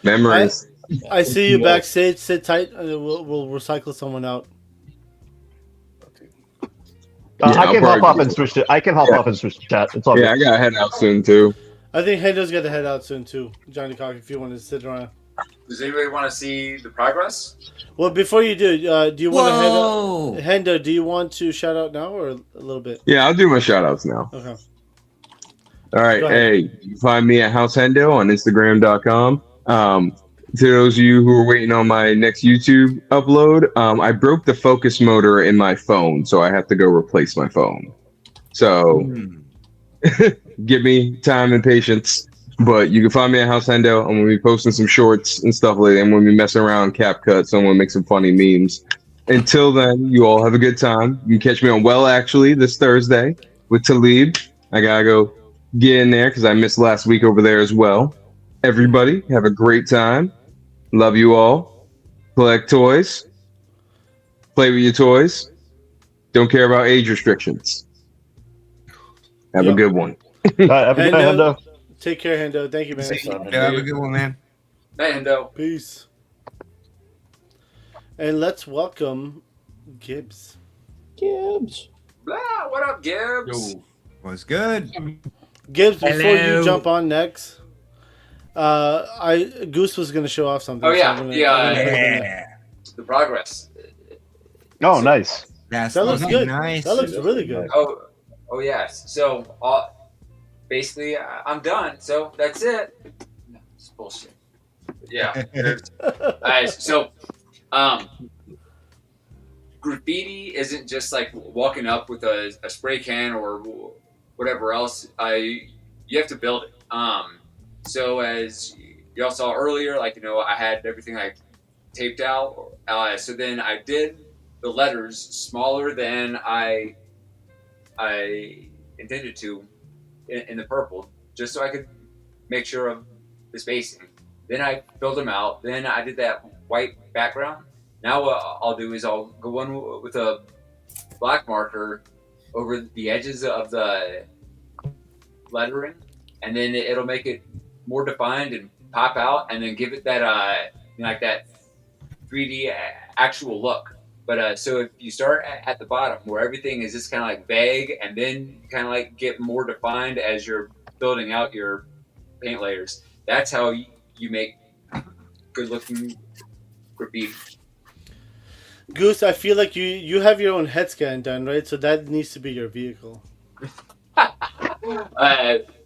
Memories. I see you backstage. Sit tight. We'll recycle someone out. I can hop off and switch to. I can hop off and switch to chat. It's all Yeah, I gotta head out soon too. I think Hendo's got to head out soon too. Johnny Cock, if you want to sit around. Does anybody want to see the progress? Well, before you do you want to head out? Hendo, do you want to shout out now or a little bit? Yeah, I'll do my shout outs now. Okay. All right. Go ahead. Hey, you can find me at househendo on Instagram.com. To those of you who are waiting on my next YouTube upload, I broke the focus motor in my phone, so I have to go replace my phone. So give me time and patience. But you can find me at House Hendo. I'm gonna be posting some shorts and stuff like that. I'm gonna be messing around CapCut, so I'm gonna make some funny memes. Until then, you all have a good time. You can catch me on Well Actually this Thursday with Talib. I gotta go get in there because I missed last week over there as well. Everybody, have a great time. Love you all. Collect toys. Play with your toys. Don't care about age restrictions. Have a good one. Have a good night, Hendo. Take care, Hendo. Thank you, man. Yeah, have a good one, man. Hey, Hendo. Peace. And let's welcome Gibbs. Gibbs. Blah, what up, Gibbs? Was good. Gibbs, before Hello. you jump on next, Goose was going to show off something. Oh, yeah. I'm gonna- The progress. Oh, nice. That's That looks good. nice. That looks really good. Oh yes. So, basically, I'm done. So that's it. No, it's bullshit. Yeah. Alright, so, graffiti isn't just like walking up with a spray can or whatever else. You have to build it. So as you all saw earlier, like, I had everything like taped out. So then I did the letters smaller than I intended to in the purple, just so I could make sure of the spacing. Then I filled them out. Then I did that white background. Now what I'll do is I'll go in with a black marker over the edges of the lettering, and then it'll make it more defined and pop out, and then give it that like that 3D actual look. But so if you start at the bottom where everything is just kind of like vague, and then kind of like get more defined as you're building out your paint layers, that's how you make good looking graffiti. Goose, I feel like you have your own head scan done, right? So that needs to be your vehicle.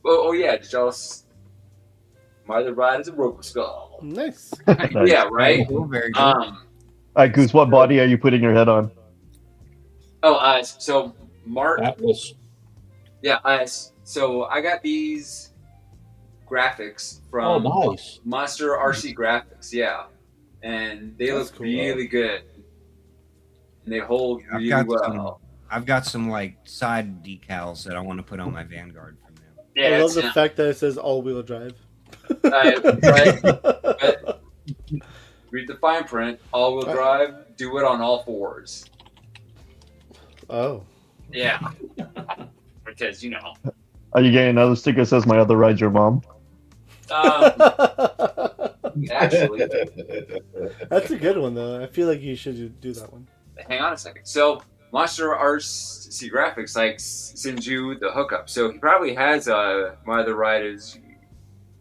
Oh yeah, just my other ride is a roper skull. Nice. Yeah, right. Very good. All right, Goose, what body are you putting your head on? So Mark. Atlas. Yeah, so I got these graphics from nice. Monster RC Graphics, yeah, and they That's look cool. really good, and they hold really well. I've got some like side decals that I want to put on my Vanguard from them. Yeah, I love the fact that it says all-wheel drive. Right, but read the fine print. All-wheel drive. Do it on all fours. Oh. Yeah, because Are you getting another sticker that says "My other ride's your mom"? Actually, That's a good one though. I feel like you should do that one. hang on a second. So Monster RC Graphics sends you the hookup. So he probably has My Other Ride Is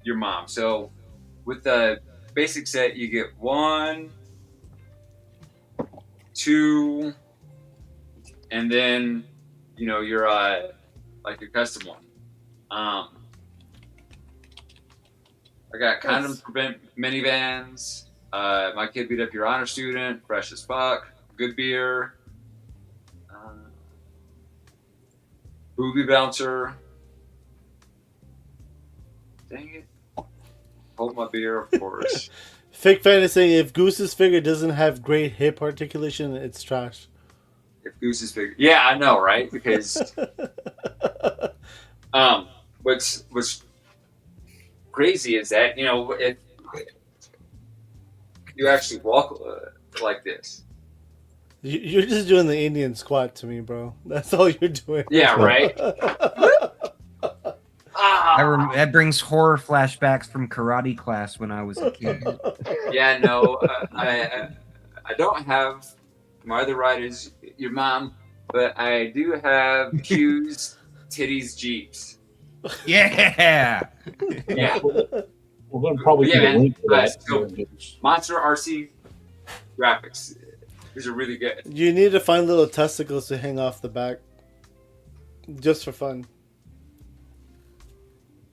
Your Mom. So with the basic set, you get 1, 2, and then your like your custom one. I got condoms to prevent minivans. My kid beat up your honor student. Fresh as fuck. Good beer. Booby bouncer. Dang it. Hold my beer, of course. Fake fan is saying if Goose's figure doesn't have great hip articulation, it's trash. If Goose is bigger. Yeah, I know, right? Because What's crazy is that if you actually walk like this. You're just doing the Indian squat to me, bro. That's all you're doing. Yeah, right. That brings horror flashbacks from karate class when I was a kid. Yeah, no, I don't have my other right is your mom, but I do have Q's, titties, Jeeps. Yeah. Yeah. We're going to probably Yeah, get a man. link to that. So, Monster RC graphics. These are really good. You need to find little testicles to hang off the back, just for fun.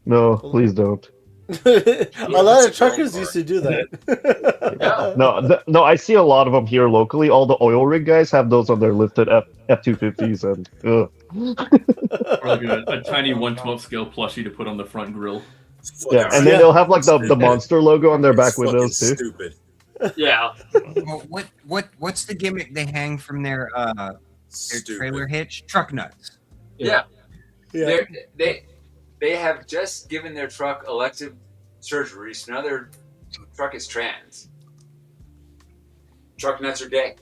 No, please don't. A lot of truckers used to do that. No, I see a lot of them here locally. All the oil rig guys have those on their lifted F250s, and Or like a tiny 1/12 scale plushie to put on the front grill. yeah, and then they'll have like the monster logo on their back windows too. Stupid. Yeah. Well, what's the gimmick they hang from their trailer hitch? Truck nuts. Yeah. They have just given their truck elective surgery, so now their truck is trans. Truck nuts are gay.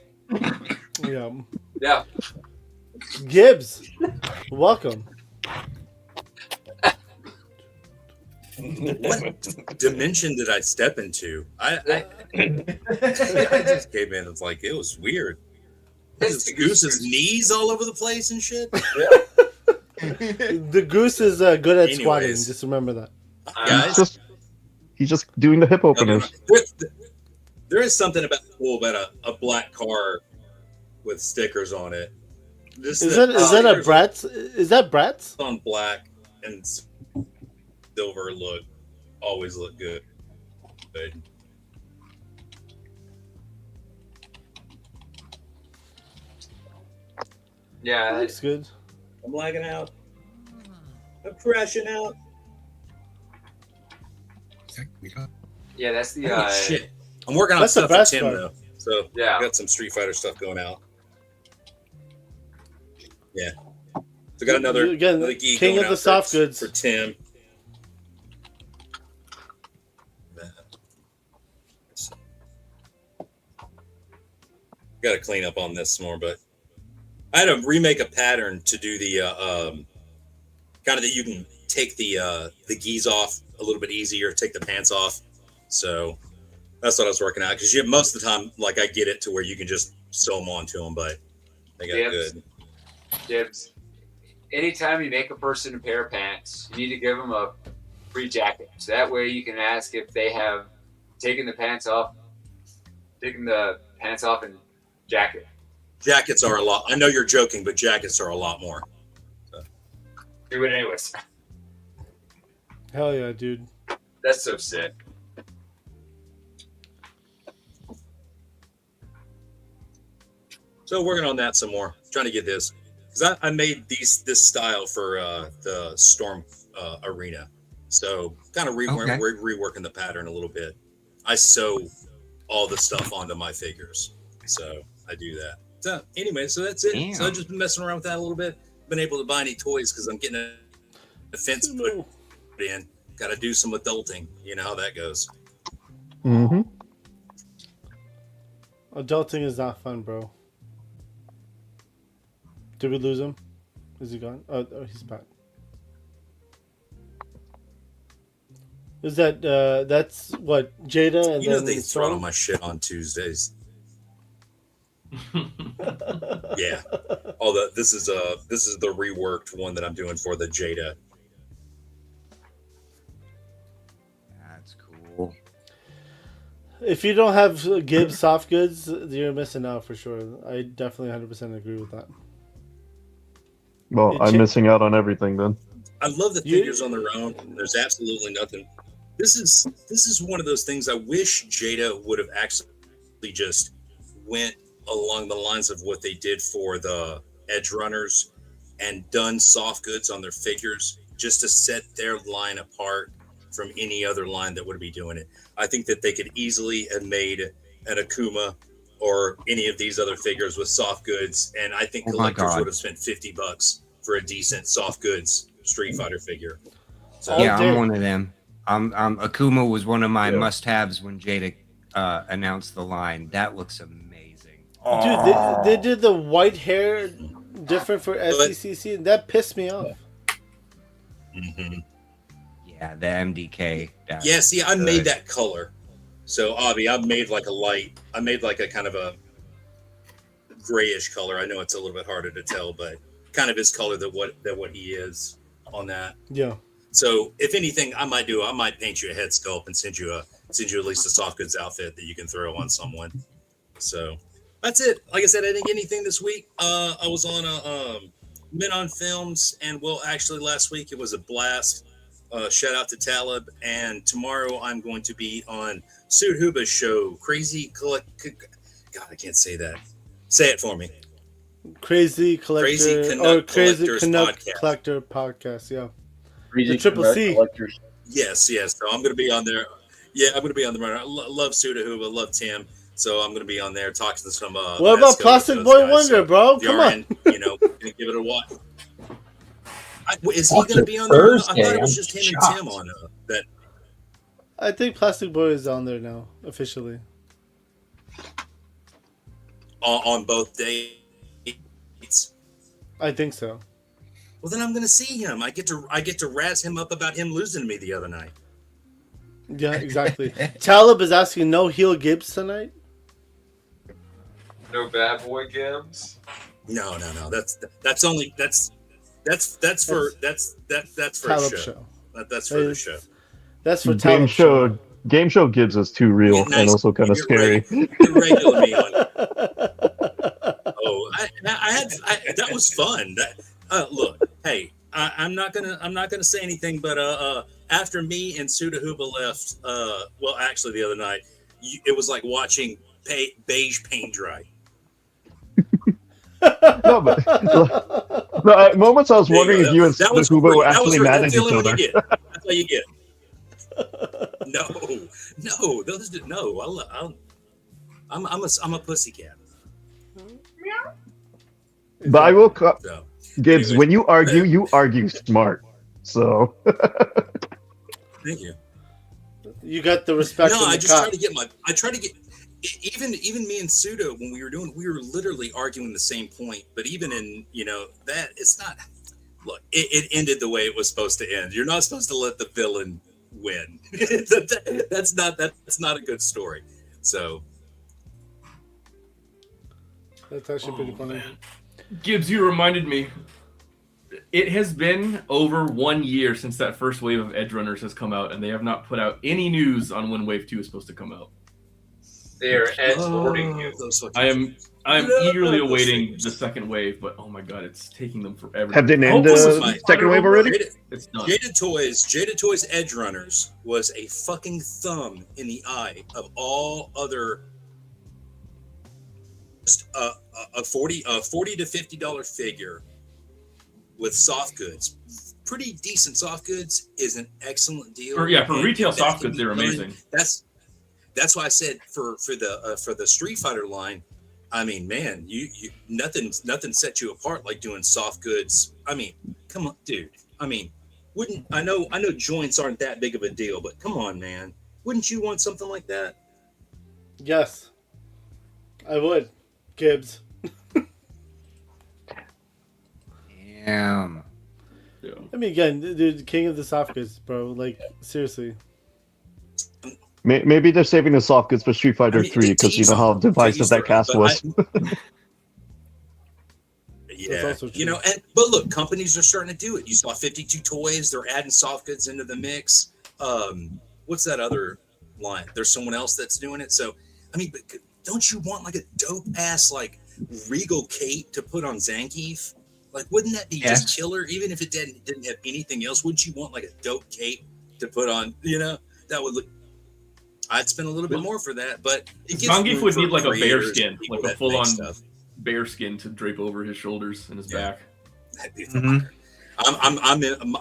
Yeah. Yeah. Gibbs, welcome. What dimension did I step into? I just came in. It's like it was weird. This Goose's knees all over the place and shit. The goose is good at squatting. Anyways. Just remember that. Guys, He's just doing the hip openers. there is something cool about a black car with stickers on it. Is that a Bratz? Is that Bratz? On black and silver always look good. But Yeah. Looks good. I'm lagging out. I'm crashing out. Yeah, that's the Oh, shit. I'm working on That's the stuff with best Tim part. though. So Yeah. I got some Street Fighter stuff going out. Yeah. So I got another geek king going of the out soft for, goods for Tim. Got to clean up on this more, but I had to remake a pattern to do the kind of that you can take the gis off a little bit easier, take the pants off. So that's what I was working out because most of the time, like I get it to where you can just sew them onto them, but they got good. Dibs. Anytime you make a person a pair of pants, you need to give them a free jacket. So that way you can ask if they have taken the pants off and jacket. Jackets are a lot. I know you're joking, but jackets are a lot more. So. Do it anyways. Hell yeah, dude. That's so sick. So working on that some more. Trying to get this because I made this style for the Storm arena. So kind of reworking the pattern a little bit. I sew all the stuff onto my figures, so I do that. So anyway, so that's it. Damn. So I've just been messing around with that a little bit. Been able to buy any toys because I'm getting a fence put in. Got to do some adulting. You know how that goes. Mm-hmm. Adulting is not fun, bro. Did we lose him? Is he gone? Oh, he's back. Is that that's what Jada and You know then they Storm? throttle my shit on Tuesdays. Yeah. This is the reworked one that I'm doing for the Jada. That's cool. If you don't have Gibbs soft goods, you're missing out for sure. I definitely 100% agree with that. Well, I'm missing out on everything then. I love the figures on their own. There's absolutely nothing. This is one of those things I wish Jada would have actually just went along the lines of what they did for the Edge Runners and done soft goods on their figures just to set their line apart from any other line that would be doing it. I think that they could easily have made an Akuma or any of these other figures with soft goods, and I think collectors would have spent $50 for a decent soft goods Street Fighter figure. So, Yeah, I'm one of them. Akuma was one of my must-haves when Jada announced the line. That looks amazing. Dude, they did the white hair different for SECC, and that pissed me off. Mm-hmm. Yeah, the MDK. Yeah, see, I made that color. So, Avi, I made like a kind of a grayish color. I know it's a little bit harder to tell, but kind of his color that what he is on that. Yeah. So, if anything, I might paint you a head sculpt and send you at least a soft goods outfit that you can throw on someone. So, that's it. Like I said, I didn't get anything this week. I was on Men on Films, and actually last week it was a blast. Shout out to Talib, and tomorrow I'm going to be on Sud Huba's show, God, I can't say that. Say it for me. Crazy Collector Crazy Canuck Collector podcast. Yeah. The Triple C. Yes. So I'm going to be on there. Yeah, I'm going to be on there. I love Sud Huba, love Tim. So I'm going to be on there talking to some. What about Plastic Boy Wonder, bro? Come on. Gonna give it a watch. Is he going to be on there? I thought it was just him and Tim on that. I think Plastic Boy is on there now, officially. On both dates. I think so. Well, then I'm going to see him. I get to razz him up about him losing to me the other night. Yeah, exactly. Talib is asking no heel Gibbs tonight. No bad boy Gibbs. No. That's for Talib a show. show. That's for the show. That's for Game Talib. Game show Gibbs is too real and also kind of scary. You're regular me on. Oh, that was fun. Look, hey, I'm not gonna say anything, but after me and Sud Huba left, actually the other night, it was like watching beige paint dry. No, but at moments I was wondering if you and Sud Huba were actually mad at each other. That's all you get. No, those no. I'm a pussycat. But I will, Gibbs. When you argue smart. So. Thank you. You got the respect. No, of the I just cop. try to get. Even me and Suda, when we were literally arguing the same point. But even in that, it's not. Look, it ended the way it was supposed to end. You're not supposed to let the villain win. That's not a good story. So that's actually pretty funny. Man. Gibbs, you reminded me. It has been over 1 year since that first wave of Edge Runners has come out, and they have not put out any news on when Wave 2 is supposed to come out. They're edge lording you. I am eagerly awaiting the second wave, but oh my god, it's taking them forever. Have they named the second wave already? It's done. Jada Toys Edge Runners was a fucking thumb in the eye of all other. A $40 to $50 figure with soft goods, pretty decent soft goods, is an excellent deal. For retail soft goods, they're amazing. That's why I said for the Street Fighter line. I mean, man, you nothing sets you apart like doing soft goods. I mean, come on, dude. I mean, I know joints aren't that big of a deal, but come on, man. Wouldn't you want something like that? Yes, I would. Gibbs. Damn. I mean, again, dude, king of the soft goods, bro. Like, seriously. Maybe they're saving the soft goods for Street Fighter 3 because you know how divisive that cast was. Yeah, but look, companies are starting to do it. You saw 52 Toys; they're adding soft goods into the mix. What's that other line? There's someone else that's doing it. So, I mean, but don't you want like a dope ass like Regal cape to put on Zangief? Like, wouldn't that be just killer? Even if it didn't have anything else, wouldn't you want like a dope cape to put on? That would look. I'd spend a little bit more for that, but Zangief would need like a bear skin, like a full-on bear skin to drape over his shoulders and his back. Mm-hmm.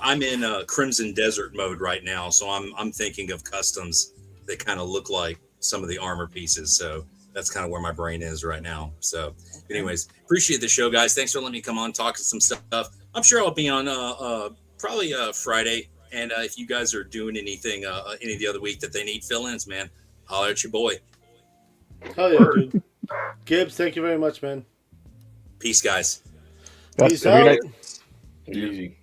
I'm in Crimson Desert mode right now, so I'm thinking of customs that kind of look like some of the armor pieces. So that's kind of where my brain is right now. So, anyways, appreciate the show, guys. Thanks for letting me come on, talk some stuff. I'm sure I'll be on probably Friday. And if you guys are doing anything any of the other week that they need fill-ins, man, holler at your boy. Hell yeah, dude. Gibbs, thank you very much, man. Peace, guys. Peace out. Easy.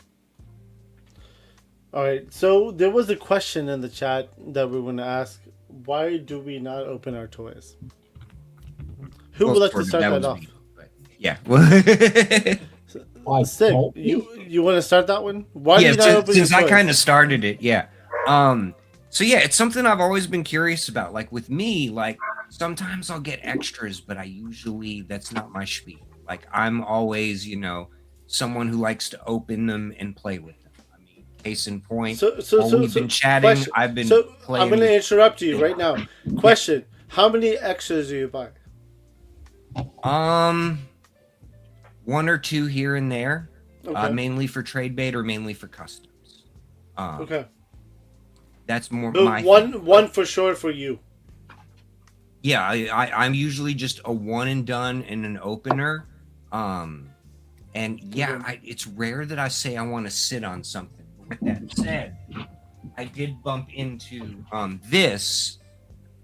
All right, so there was a question in the chat that we were going to ask. Why do we not open our toys? Who would like to start that off? Yeah. Sid, you want to start that one? Why do you not open your since I toys? kind of started it, yeah. So yeah, it's something I've always been curious about. Like with me, like sometimes I'll get extras, but that's not my spiel. Like I'm always, someone who likes to open them and play with them. I mean, case in point, while we've been chatting, question. I've been playing. I'm going to interrupt you right now. Question: how many extras do you buy? One or two here and there, Okay. mainly for trade bait or mainly for customs. Okay. That's more So my one for sure for you. Yeah, I'm usually just a one and done and an opener. And yeah, it's rare that I say I want to sit on something. But with that said, I did bump into this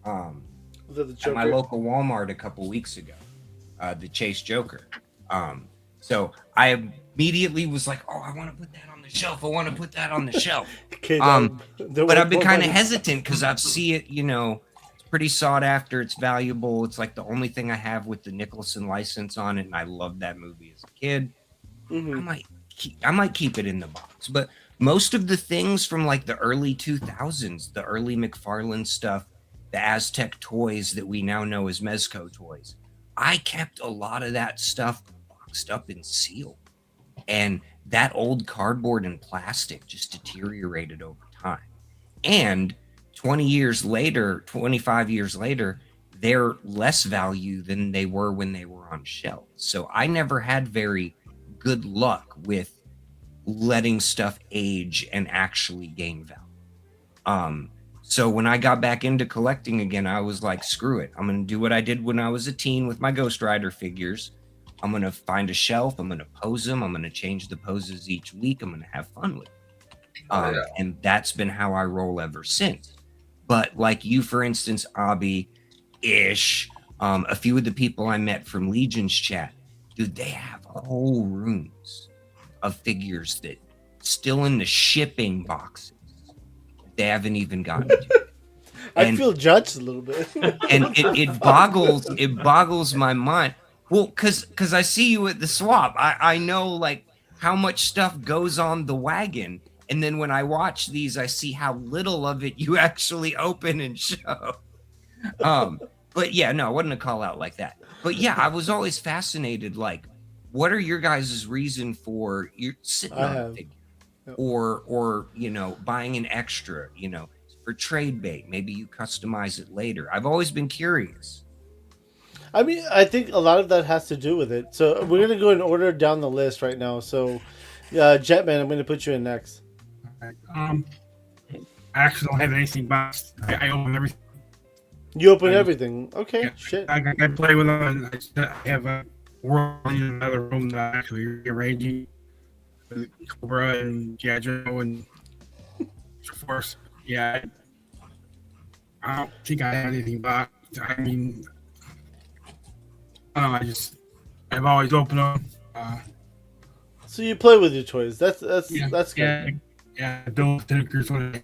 at my local Walmart a couple weeks ago, the Chase Joker. So I immediately was like, oh, I want to put that on the shelf. I want to put that on the shelf. Okay, but I've been kind of hesitant because I see it, it's pretty sought after. It's valuable. It's like the only thing I have with the Nicholson license on it. And I loved that movie as a kid. Mm-hmm. I might keep it in the box, but most of the things from like the early 2000s, the early McFarlane stuff, the Aztec toys that we now know as Mezco toys, I kept a lot of that stuff boxed up and sealed. And that old cardboard and plastic just deteriorated over time. And 25 years later, they're less value than they were when they were on shelves. So I never had very good luck with letting stuff age and actually gain value. So when I got back into collecting again, I was like, screw it. I'm going to do what I did when I was a teen with my Ghost Rider figures. I'm going to find a shelf. I'm going to pose them. I'm going to change the poses each week. I'm going to have fun with it. And that's been how I roll ever since. But like you, for instance, Abby-ish, a few of the people I met from Legion's chat, dude, they have whole rooms of figures that still in the shipping boxes they haven't even gotten to. I feel judged a little bit. And it boggles my mind. Well, because I see you at the swap. I know like how much stuff goes on the wagon. And then when I watch these, I see how little of it you actually open and show. But yeah, no, I wasn't a call out like that. But yeah, I was always fascinated. Like, what are your guys' reason for you're sitting on a figure, or buying an extra, for trade bait? Maybe you customize it later. I've always been curious. I mean, I think a lot of that has to do with it. So we're gonna go in order down the list right now. So, Jetman, I'm gonna put you in next. I actually don't have anything boxed. I open everything. You open everything. Okay, yeah, shit. I play with them. And I have a world in another room that I'm actually rearranging with Cobra and G.I. Joe and Force. Yeah, I don't think I have anything boxed. I mean, I've always opened them. So you play with your toys. That's good. Yeah, I build stickers. I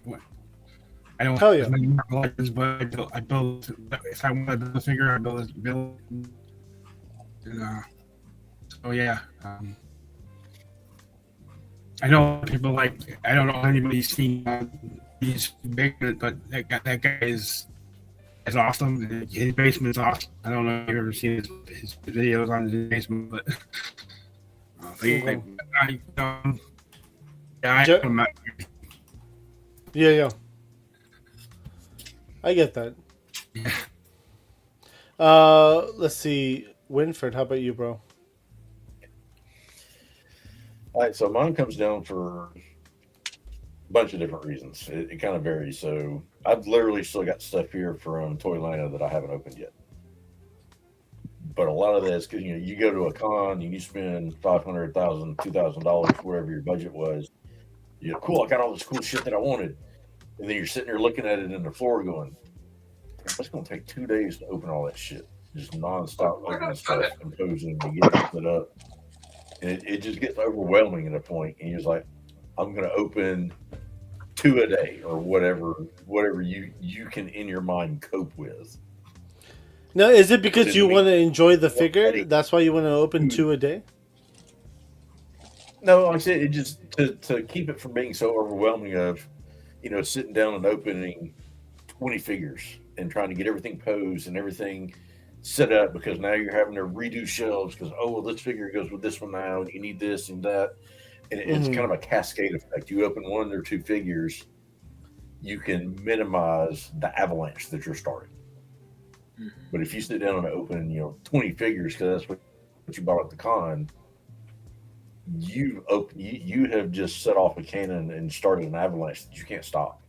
don't Hell have many collections, but I build. If I want to build a figure, I build. And, so yeah, I know people like. I don't know if anybody's seen these big, but that guy is awesome. His basement's awesome. I don't know if you've ever seen his videos on his basement, but Yeah. I get that. Let's see. Winford, how about you, bro? All right, so mine comes down for a bunch of different reasons. It kind of varies. So I've literally still got stuff here from Toylanta that I haven't opened yet. But a lot of that is because you go to a con and you spend $500,000, $2,000, whatever your budget was. cool. I got all this cool shit that I wanted, and then you're sitting there looking at it in the floor, going, "It's going to take 2 days to open all that shit." Just nonstop opening stuff, composing, and getting it set up, and it just gets overwhelming at a point, and you're just like, "I'm going to open 2 a day or whatever you can in your mind cope with." Now, is it because you want to enjoy the figure? That's why you want to open 2 a day? No, like I said, it just to keep it from being so overwhelming of, sitting down and opening 20 figures and trying to get everything posed and everything set up, because now you're having to redo shelves because, this figure goes with this one now and you need this and that. And it's kind of a cascade effect. You open 1 or 2 figures, you can minimize the avalanche that you're starting. But if you sit down and open, 20 figures, because that's what you bought at the con, you have just set off a cannon and started an avalanche that you can't stop,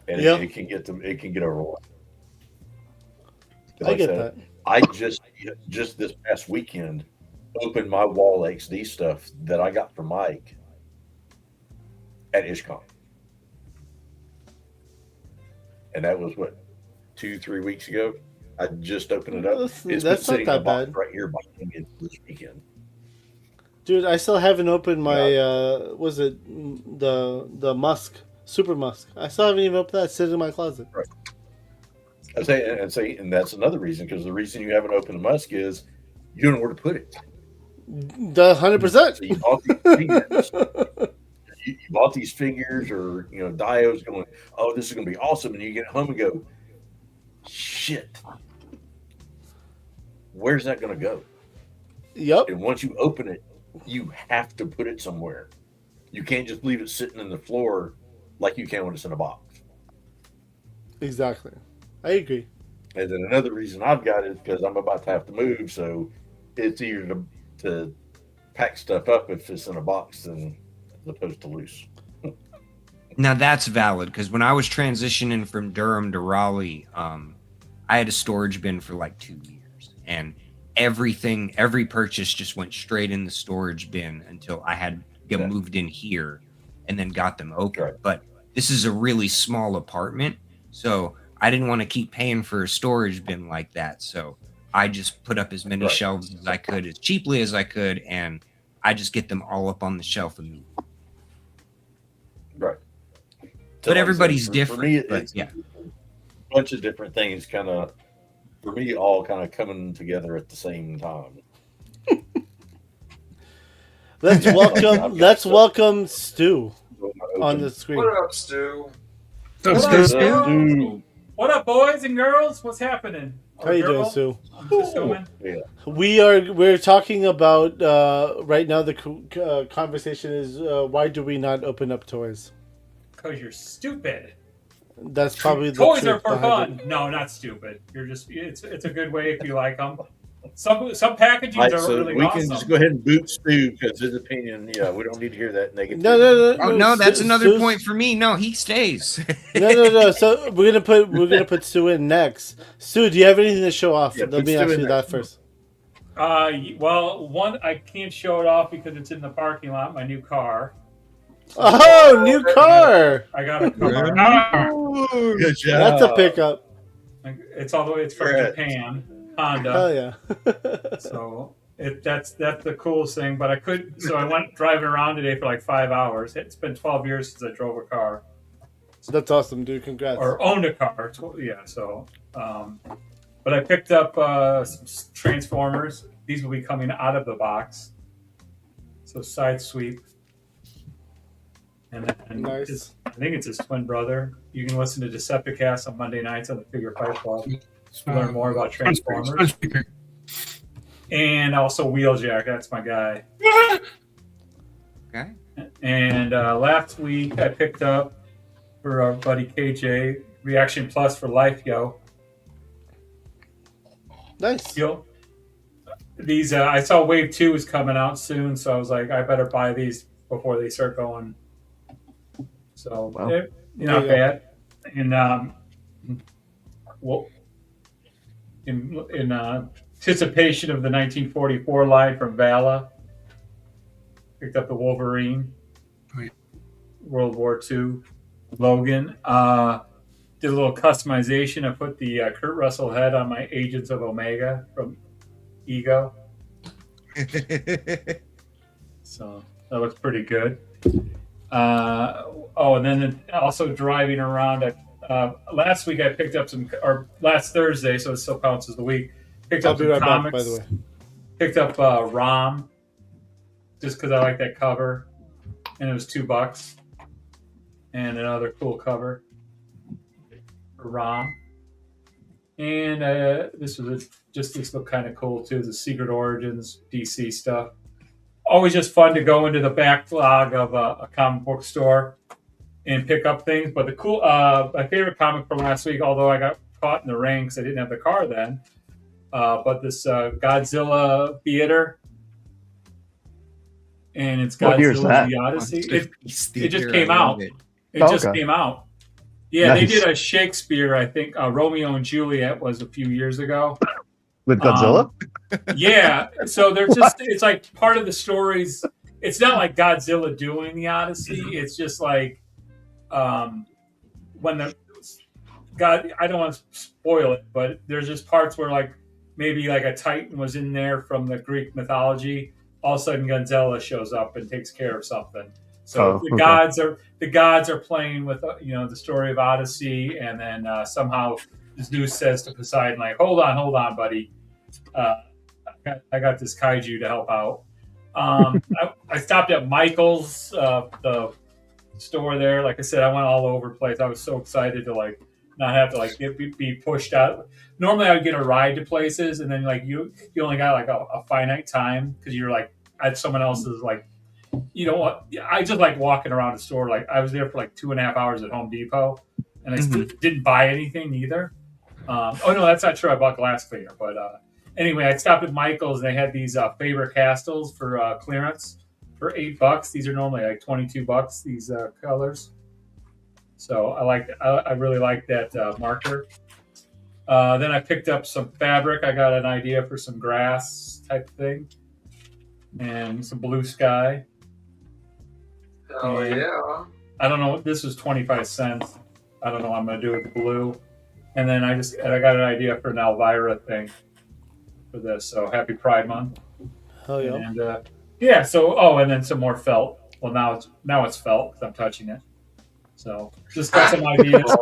and it can get overwhelming. I get that. I just this past weekend opened my Wall XD stuff that I got from Mike at IshCon, and that was 2-3 weeks ago. I just opened it up. It's That's been sitting not in that a box bad. right here behind me this weekend. Dude, I still haven't opened my was it the Musk Super Musk? I still haven't even opened that. It's sitting in my closet. Right. And that's another reason, because the reason you haven't opened the Musk is you don't know where to put it. The 100%. So you bought these figures. You bought these figures, or Dio's going, "Oh, this is going to be awesome," and you get home and go, "Shit, where's that going to go?" Yep. And once you open it, you have to put it somewhere. You can't just leave it sitting in the floor like you can when it's in a box. Exactly. I agree. And then another reason I've got it is because I'm about to have to move, so it's easier to pack stuff up if it's in a box than as opposed to loose. Now that's valid, because when I was transitioning from Durham to Raleigh, I had a storage bin for like 2 years, and every purchase just went straight in the storage bin until I had moved in here and then got them open. Right. But this is a really small apartment, so I didn't want to keep paying for a storage bin like that. So I just put up as many shelves as I could, as cheaply as I could, and I just get them all up on the shelf and move. Right. But everybody's different. For me, but it's a bunch of different things kind of, for me, all kind of coming together at the same time. Let's welcome Stu on the screen. What up, Stu? What up, boys and girls? What's happening? How you doing, Stu? I'm just coming. We're talking about right now. The conversation is why do we not open up toys? Because you're stupid. That's probably the Toys truth are for behind fun. No, not stupid. You're just it's a good way if you like them. Some packaging Right, are so really we awesome. can just go ahead and boot Stu, because his opinion, we don't need to hear that negative. No, that's another point for me. No, he stays. No. So we're gonna put Stu in next. Stu, do you have anything to show off? Yeah, Let put me Stu ask in you that next. first. Well, one, I can't show it off because it's in the parking lot. My new car. Oh, new car! I got a car. Good job. That's a pickup. It's all the way. It's from Congrats. Japan. Honda. Hell yeah! So that's the coolest thing. But I went driving around today for like 5 hours. It's been 12 years since I drove a car. That's awesome, dude. Congrats. Or owned a car. Yeah. So, but I picked up some Transformers. These will be coming out of the box. So side sweep. And then Nice. I think it's his twin brother. You can listen to Decepticast on Monday nights on the Figure Fight Club to learn more about Transformers. And also Wheeljack, that's my guy. Okay. And last week I picked up for our buddy KJ Reaction Plus for Life, yo. Nice. Yo. These I saw Wave 2 is coming out soon, so I was like, I better buy these before they start going. So not bad. And well, in anticipation of the 1944 line from Vala, picked up the Wolverine. World War II Logan. Did a little customization. I put the Kurt Russell head on my Agents of Omega from Ego. So that looks pretty good. And then also driving around. Last week I picked up or last Thursday, so it still counts as the week. Picked up some comics. By the way. Picked up Rom, just because I like that cover, and it was $2. And another cool cover for Rom. And this looked kind of cool too. The Secret Origins DC stuff. Always just fun to go into the backlog of a comic book store and pick up things. But my favorite comic from last week, although I got caught in the rain because I didn't have the car then, but this Godzilla Theater. And it's Godzilla the Odyssey. It just came out. It just came out. Yeah, nice. They did a Shakespeare, I think, Romeo and Juliet was a few years ago. With Godzilla? Yeah, so they're just, it's like part of the stories. It's not like Godzilla doing the Odyssey. It's just like when I don't want to spoil it, but there's just parts where like maybe like a Titan was in there from the Greek mythology. All of a sudden Godzilla shows up and takes care of something. So the gods are playing with the story of Odyssey, and then somehow Zeus says to Poseidon, like, hold on, buddy, I got this kaiju to help out. I stopped at Michael's, the store there. Like I said, I went all over the place. I was so excited to like not have to like be pushed out. Normally I would get a ride to places, and then like you only got like a finite time because you're like at someone else's like. You know what? I just like walking around the store. Like I was there for like 2.5 hours at Home Depot, and I didn't buy anything either. Oh no, that's not true. I bought glass cleaner, but anyway, I stopped at Michael's and they had these Faber-Castells for clearance for $8. These are normally like $22. These colors. So I really like that marker. Then I picked up some fabric. I got an idea for some grass type thing, and some blue sky. Oh, yeah. I don't know. This was 25 cents. I don't know what I'm going to do with the blue. And then I got an idea for an Elvira thing for this. So happy Pride Month. Oh, yeah. And and then some more felt. Well, now it's felt because I'm touching it. So just got some ideas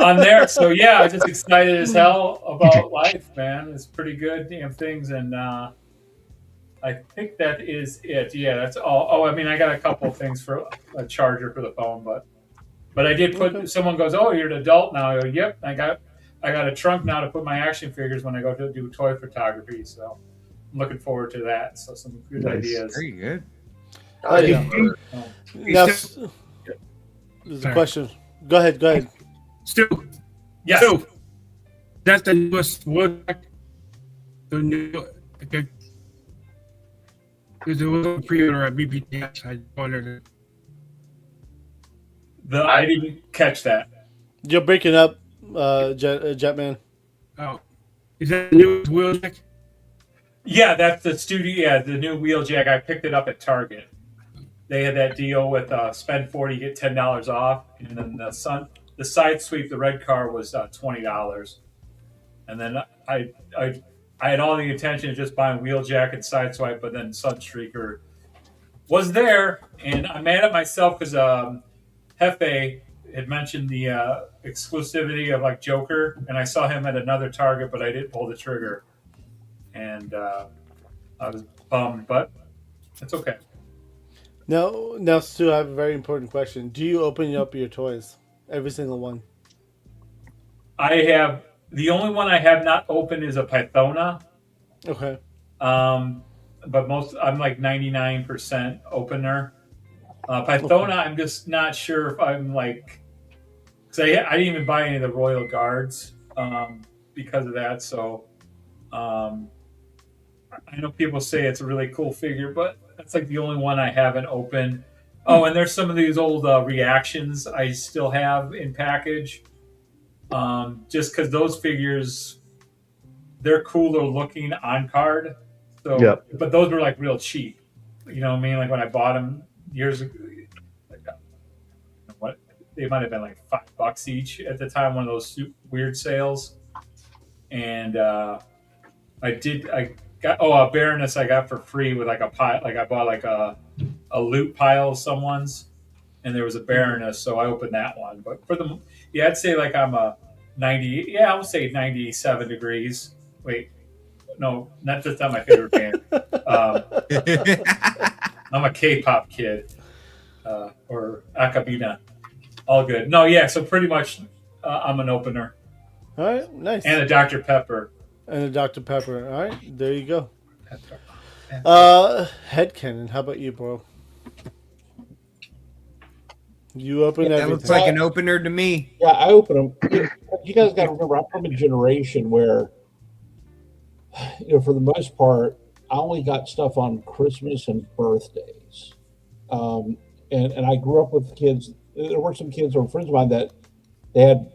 on there. So yeah, I'm just excited as hell about life, man. It's pretty good, damn things. And, I think that is it. Yeah, that's all. Oh, I mean, I got a couple of things for a charger for the phone, but I did put. Someone goes, "Oh, you're an adult now." I go, "Yep." I got a trunk now to put my action figures when I go to do toy photography. So I'm looking forward to that. So some good ideas. Very good. Oh yeah. Now, there's a question. Go ahead. Stu. Yes. Stu. That's the newest word. The new. Okay. Because there was a pre-order at BBTS. I ordered it. I didn't catch that. You're breaking up, Jetman. Oh, is that the new Wheeljack? Yeah, that's the studio. Yeah, the new Wheeljack. I picked it up at Target. They had that deal with spend $40, get $10 off, and then the side sweep, the red car was $20, and then I had all the intention of just buying Wheeljack and Sideswipe, but then Sunstreaker was there, and I'm mad at myself because Hefe had mentioned the exclusivity of like Joker, and I saw him at another Target, but I didn't pull the trigger, and I was bummed, but it's okay. Now, Stu, I have a very important question. Do you open up your toys? Every single one? I have. The only one I have not opened is a Pythona. Okay. But I'm like 99% opener. Pythona, I'm just not sure if I'm like, because I didn't even buy any of the Royal Guards because of that. So I know people say it's a really cool figure, but that's like the only one I haven't opened. Oh, and there's some of these old reactions I still have in package. Just because those figures, they're cooler looking on card. So, but those were like real cheap. You know what I mean? Like when I bought them years ago, they might have been like $5 each at the time, one of those weird sales. And I got a Baroness I got for free with like a pile. Like I bought like a loot pile of someone's, and there was a Baroness, so I opened that one. But for the I'd say like I'm a 90. Yeah, I would say 97 degrees. Wait, no, not just on my favorite band. I'm a K-pop kid, or Akabina. All good. No, yeah. So pretty much, I'm an opener. All right, nice. And a Dr. Pepper. And a Dr. Pepper. All right, there you go. Headcanon. How about you, bro? You open That everything. looks like an opener to me. Yeah, I open them. You guys got to remember, I'm from a generation where, for the most part, I only got stuff on Christmas and birthdays. And I grew up with kids. There were some kids or friends of mine that they had,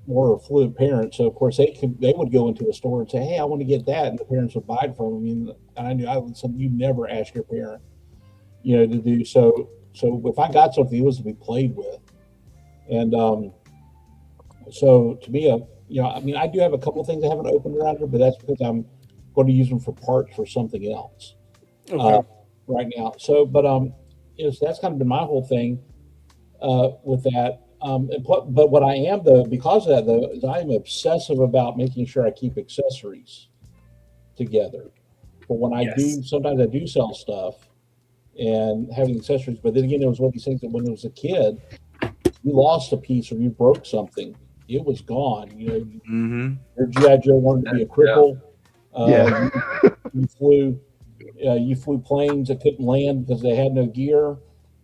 more affluent parents. So of course they would go into a store and say, "Hey, I want to get that," and the parents would buy it from them. And I knew something you never ask your parent, to do. So if I got something, it was to be played with. And so to me, I do have a couple of things I haven't opened around here, but that's because I'm going to use them for parts for something else right now. So, but so that's kind of been my whole thing with that. But what I am because of that though, is I'm obsessive about making sure I keep accessories together. But when I do, sometimes I do sell stuff and having accessories. But then again, it was one of these things that when I was a kid, you lost a piece or you broke something, it was gone. Your GI Joe wanted to be a cripple. You flew planes that couldn't land because they had no gear.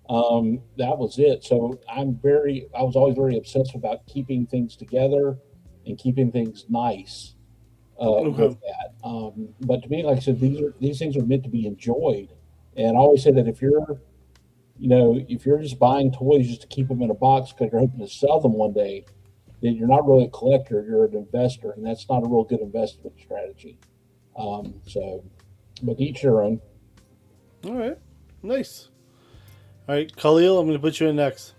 That was it. So I was always very obsessed about keeping things together and keeping things nice with that. But to me, like I said, these things are meant to be enjoyed. And I always say that if you're just buying toys just to keep them in a box because you're hoping to sell them one day, then you're not really a collector, you're an investor, and that's not a real good investment strategy. But each their own. All right, nice. All right, Khalil, I'm going to put you in next.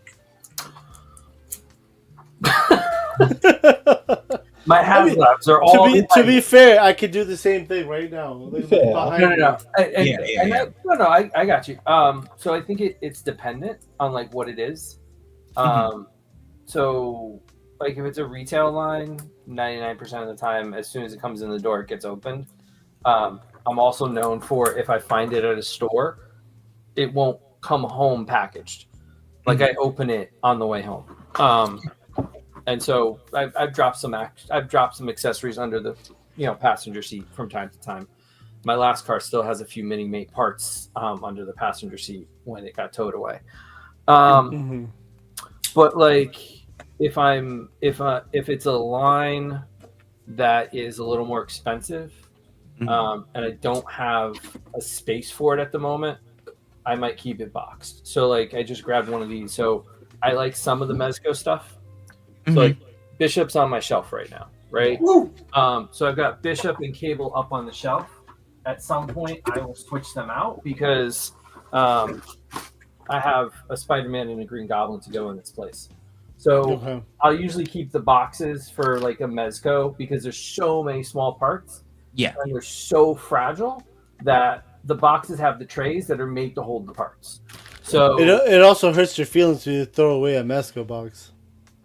My HasLabs are all. To be fair, I could do the same thing right now. No. I got you. So I think it's dependent on like what it is. So like if it's a retail line, 99% of the time, as soon as it comes in the door, it gets opened. I'm also known for if I find it at a store, it won't come home packaged. Like I open it on the way home. And so I've dropped some accessories under the passenger seat from time to time. My last car still has a few mini mate parts under the passenger seat when it got towed away. But like if it's a line that is a little more expensive and I don't have a space for it at the moment, I might keep it boxed. So like I just grabbed one of these. So I like some of the Mezco stuff. So like Bishop's on my shelf right now, right? So I've got Bishop and Cable up on the shelf. At some point I will switch them out because I have a Spider-Man and a Green Goblin to go in its place. So I'll usually keep the boxes for like a Mezco because there's so many small parts. Yeah. And they're so fragile that the boxes have the trays that are made to hold the parts. So it also hurts your feelings to throw away a Mezco box.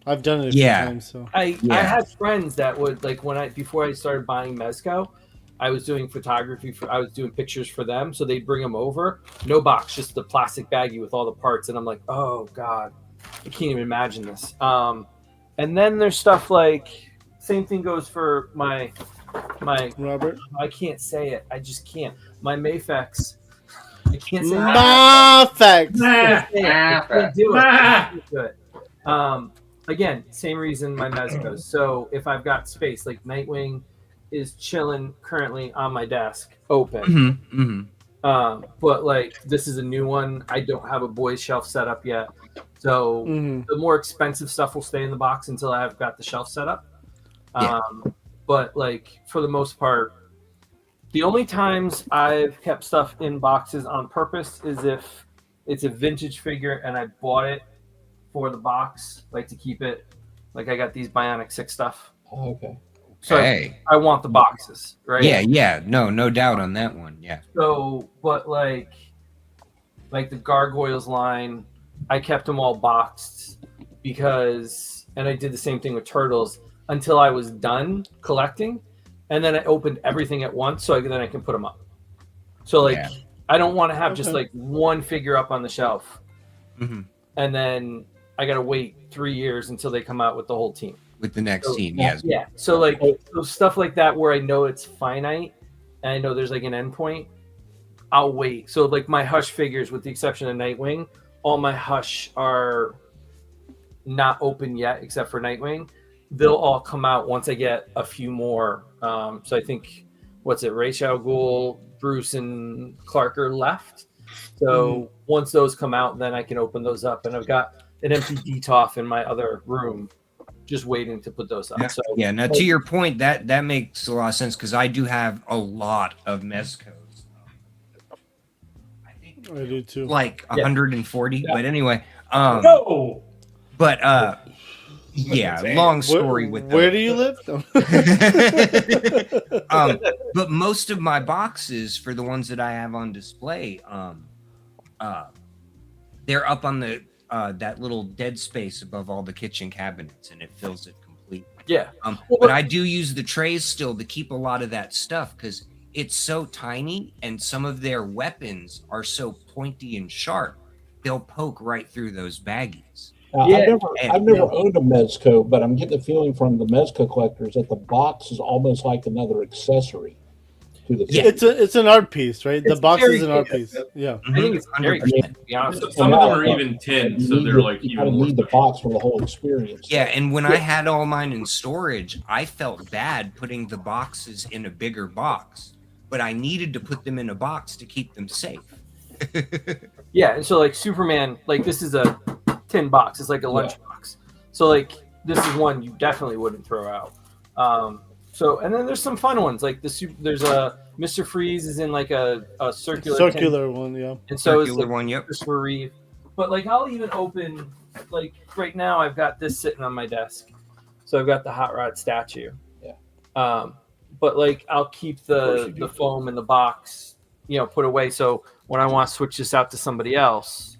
I've done it a few times. So I had friends that would like before I started buying Mezco, I was doing photography I was doing pictures for them, so they'd bring them over, no box, just the plastic baggie with all the parts, and I'm like, oh god, I can't even imagine this. And then there's stuff like same thing goes for my Robert. I can't say it. I just can't. My Mafex. I can't say Mafex. I can't do it. I can't do it. Again, same reason my Mezcos. So if I've got space, like Nightwing is chilling currently on my desk, open. But like this is a new one. I don't have a boys shelf set up yet. So the more expensive stuff will stay in the box until I've got the shelf set up. But like for the most part, the only times I've kept stuff in boxes on purpose is if it's a vintage figure and I bought it for the box, like to keep it. Like I got these Bionic 6 stuff. Okay. So Hey. I want the boxes, right? Yeah. No doubt on that one. Yeah. So, but like the Gargoyles line, I kept them all boxed because, and I did the same thing with Turtles until I was done collecting, and then I opened everything at once, so then I can put them up. So like, I don't want to have just like one figure up on the shelf, and then I gotta wait 3 years until they come out with the whole team. With the next So, team, yes. Yeah. So like so stuff like that where I know it's finite and I know there's like an endpoint, I'll wait. So like my Hush figures, with the exception of Nightwing, all my Hush are not open yet except for Nightwing. They'll all come out once I get a few more. So I think Ra's al Ghul, Bruce, and Clark are left. So once those come out, then I can open those up. And I've got an empty DTOF in my other room, just waiting to put those up. Yeah. So Now to your point, that makes a lot of sense because I do have a lot of Mezcos. I do too. Like 140, but anyway. No. But yeah, long story with where do you live? But most of my boxes, for the ones that I have on display, they're up on the that little dead space above all the kitchen cabinets, and it fills it completely. Yeah. But I do use the trays still to keep a lot of that stuff because it's so tiny, and some of their weapons are so pointy and sharp, they'll poke right through those baggies. I've never owned a Mezco, but I'm getting the feeling from the Mezco collectors that the box is almost like another accessory to the It's an art piece, right? The box is an art piece. Yeah. I think it's very good, to be honest. Some of them are even tin, so they're like you even kind of more. need the box for the whole experience. Yeah, and when I had all mine in storage, I felt bad putting the boxes in a bigger box, but I needed to put them in a box to keep them safe. Yeah, and so like Superman, like this is a tin box. It's like a lunchbox. So like this is one you definitely wouldn't throw out. So and then there's some fun ones like there's a Mr. Freeze is in like a circular tin. One, yeah. And so is Circular the one, yep. Christopher Reeve. But like I'll even open like right now I've got this sitting on my desk. So I've got the Hot Rod statue. Yeah. But like I'll keep the foam in the box, put away. So when I want to switch this out to somebody else,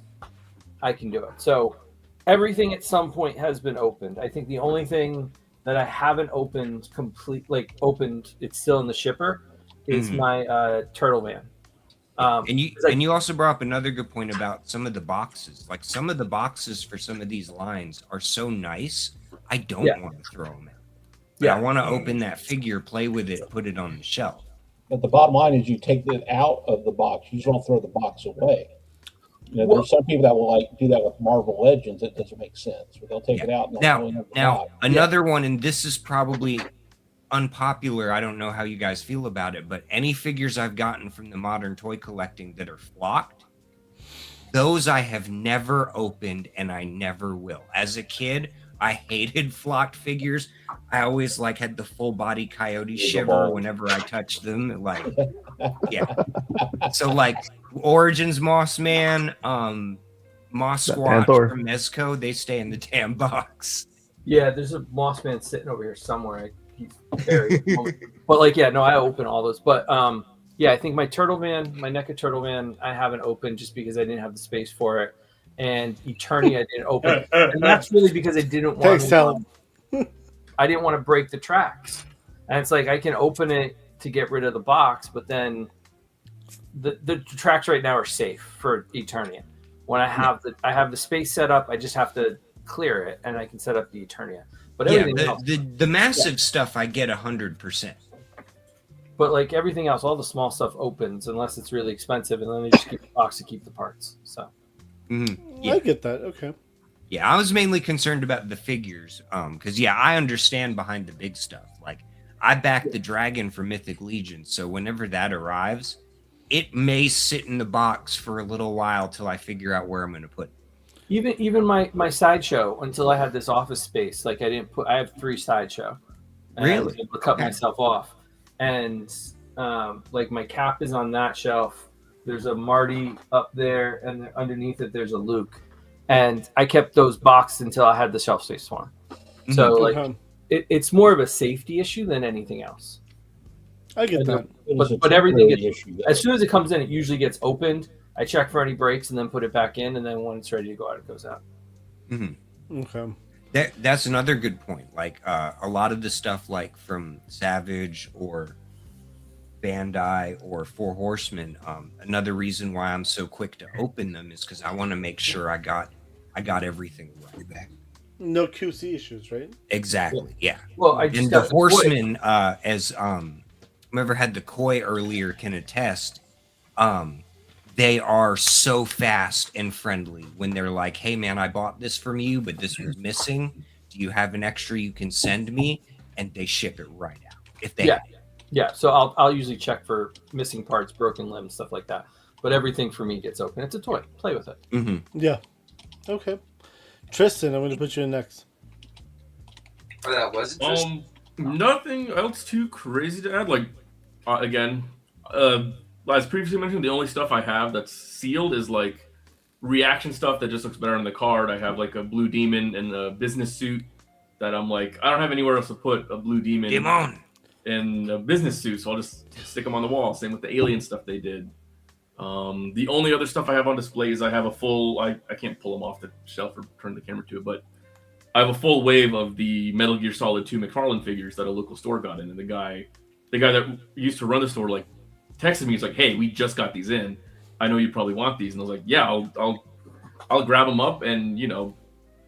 I can do it. So everything at some point has been opened. I think the only thing that I haven't opened it's still in the shipper, is my Turtle Man. And you also brought up another good point about some of the boxes. Like some of the boxes for some of these lines are so nice, I don't want to throw them out. But I want to open that figure, play with it, put it on the shelf. But the bottom line is you take it out of the box. You just don't throw the box away. There's some people that will do that with Marvel Legends. It doesn't make sense. They'll take it out and they'll throw it in the box. Another one, and this is probably unpopular. I don't know how you guys feel about it, but any figures I've gotten from the modern toy collecting that are flocked, those I have never opened and I never will. As a kid, I hated flocked figures. I always had the full body coyote shiver whenever I touched them. So Origins Moss Man, Moss Squatch from Mezco, they stay in the damn box. Yeah, there's a Moss Man sitting over here somewhere. He's buried. But I open all those. But I think my Turtle Man, my NECA Turtle Man, I haven't opened just because I didn't have the space for it. And Eternia I didn't open, and that's really because I didn't want I didn't want to break the tracks. And it's like I can open it to get rid of the box, but then the tracks right now are safe for Eternia. When I have the space set up, I just have to clear it, and I can set up the Eternia. But everything else, the massive stuff I get 100%. But everything else, all the small stuff opens unless it's really expensive, and then they just keep the box to keep the parts. So. I get that. Okay. Yeah, I was mainly concerned about the figures, because I understand behind the big stuff. I back the dragon for Mythic Legion, so whenever that arrives, it may sit in the box for a little while till I figure out where I'm going to put it. Even my sideshow, until I had this office space, I have 3 sideshow. And I was able to cut myself off, and my cap is on that shelf. There's a Marty up there, and underneath it, there's a Luke. and I kept those boxed until I had the shelf space for them. So like, it's more of a safety issue than anything else. I get that. But everything gets, as soon as it comes in, it usually gets opened. I check for any breaks and then put it back in, and then when it's ready to go out, it goes out. Okay. That's another good point. Like a lot of the stuff, like from Savage or Bandai or Four Horsemen. Another reason why I'm so quick to open them is because I want to make sure I got everything right back. No QC issues, right? Exactly. Yeah. Well, I just and the Horsemen, as whoever had the Koi earlier can attest, they are so fast and friendly when they're like, "Hey, man, I bought this from you, but this was missing. Do you have an extra you can send me?" And they ship it right out if they. Yeah. So I'll usually check for missing parts, broken limbs, stuff like that. But everything for me gets open. It's a toy. Play with it. Yeah. Okay. Tristan, I'm going to put you in next. Oh, that wasn't Tristan? Nothing else too crazy to add. Like, again, as previously mentioned, the only stuff I have that's sealed is like reaction stuff that just looks better on the card. I have like a blue demon and a business suit that I'm like, I don't have anywhere else to put a blue demon in a business suit, so I'll just stick them on the wall. Same with the alien stuff they did. The only other stuff I have on display is I have a full, I can't pull them off the shelf or turn the camera to it, but I have a full wave of the Metal Gear Solid 2 McFarlane figures that a local store got in, and the guy that used to run the store like texted me. He's like, "Hey, we just got these in. I know you probably want these." And I was like, "Yeah, I'll grab them up." And you know,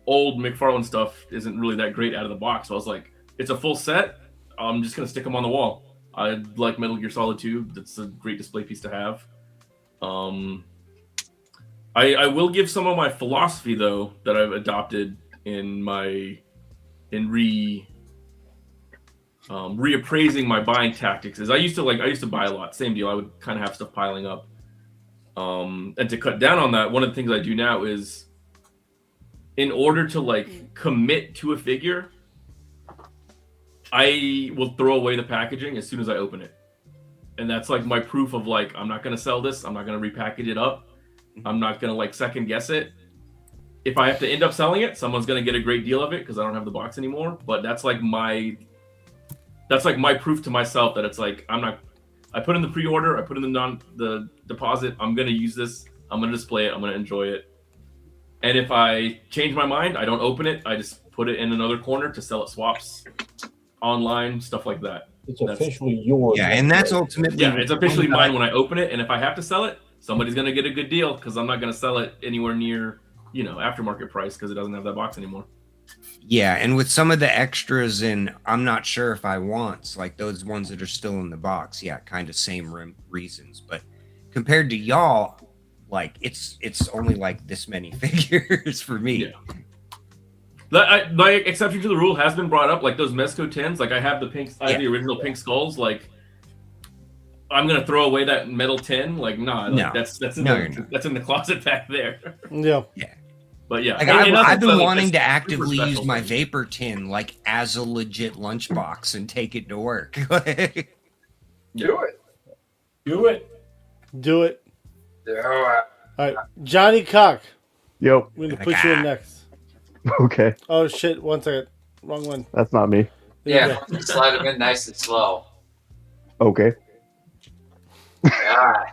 old McFarlane stuff isn't really that great out of the box. So I was like, "It's a full set. I'm just gonna stick them on the wall." I like Metal Gear Solid 2. That's a great display piece to have. I will give some of my philosophy though that I've adopted in reappraising my buying tactics. Is I used to buy a lot. Same deal. I would kind of have stuff piling up. And to cut down on that, one of the things I do now is, in order to like commit to a figure, I will throw away the packaging as soon as I open it. And that's like my proof of like, I'm not going to sell this. I'm not going to repackage it up. I'm not going to like second guess it. If I have to end up selling it, someone's going to get a great deal of it because I don't have the box anymore. But that's like my proof to myself that it's like, I put in the pre-order, I put in the deposit. I'm going to use this. I'm going to display it. I'm going to enjoy it. And if I change my mind, I don't open it. I just put it in another corner to sell at swaps, online, stuff like that. It's officially yours. Yeah, and that's ultimately... Yeah, it's officially mine when I open it. And if I have to sell it, somebody's going to get a good deal because I'm not going to sell it anywhere near, aftermarket price because it doesn't have that box anymore. Yeah, and with some of the extras in, I'm not sure if I want, like those ones that are still in the box, yeah, kind of same reasons. But compared to y'all, like it's only like this many figures for me. Yeah. Like exception to the rule has been brought up, like those Mezco tins. Like I have the pink, I have the original pink skulls. Like I'm gonna throw away that metal tin. Like no. That's in the closet back there. Yeah. But yeah, like I've been wanting to actively use my vapor tin like as a legit lunchbox and take it to work. Do it. Do it. Do it. All right, Johnny Cock. Yo. We're gonna put you in next. Okay. Oh shit! 1 second. Wrong one. That's not me. Yeah, slide them in nice and slow. Okay. God.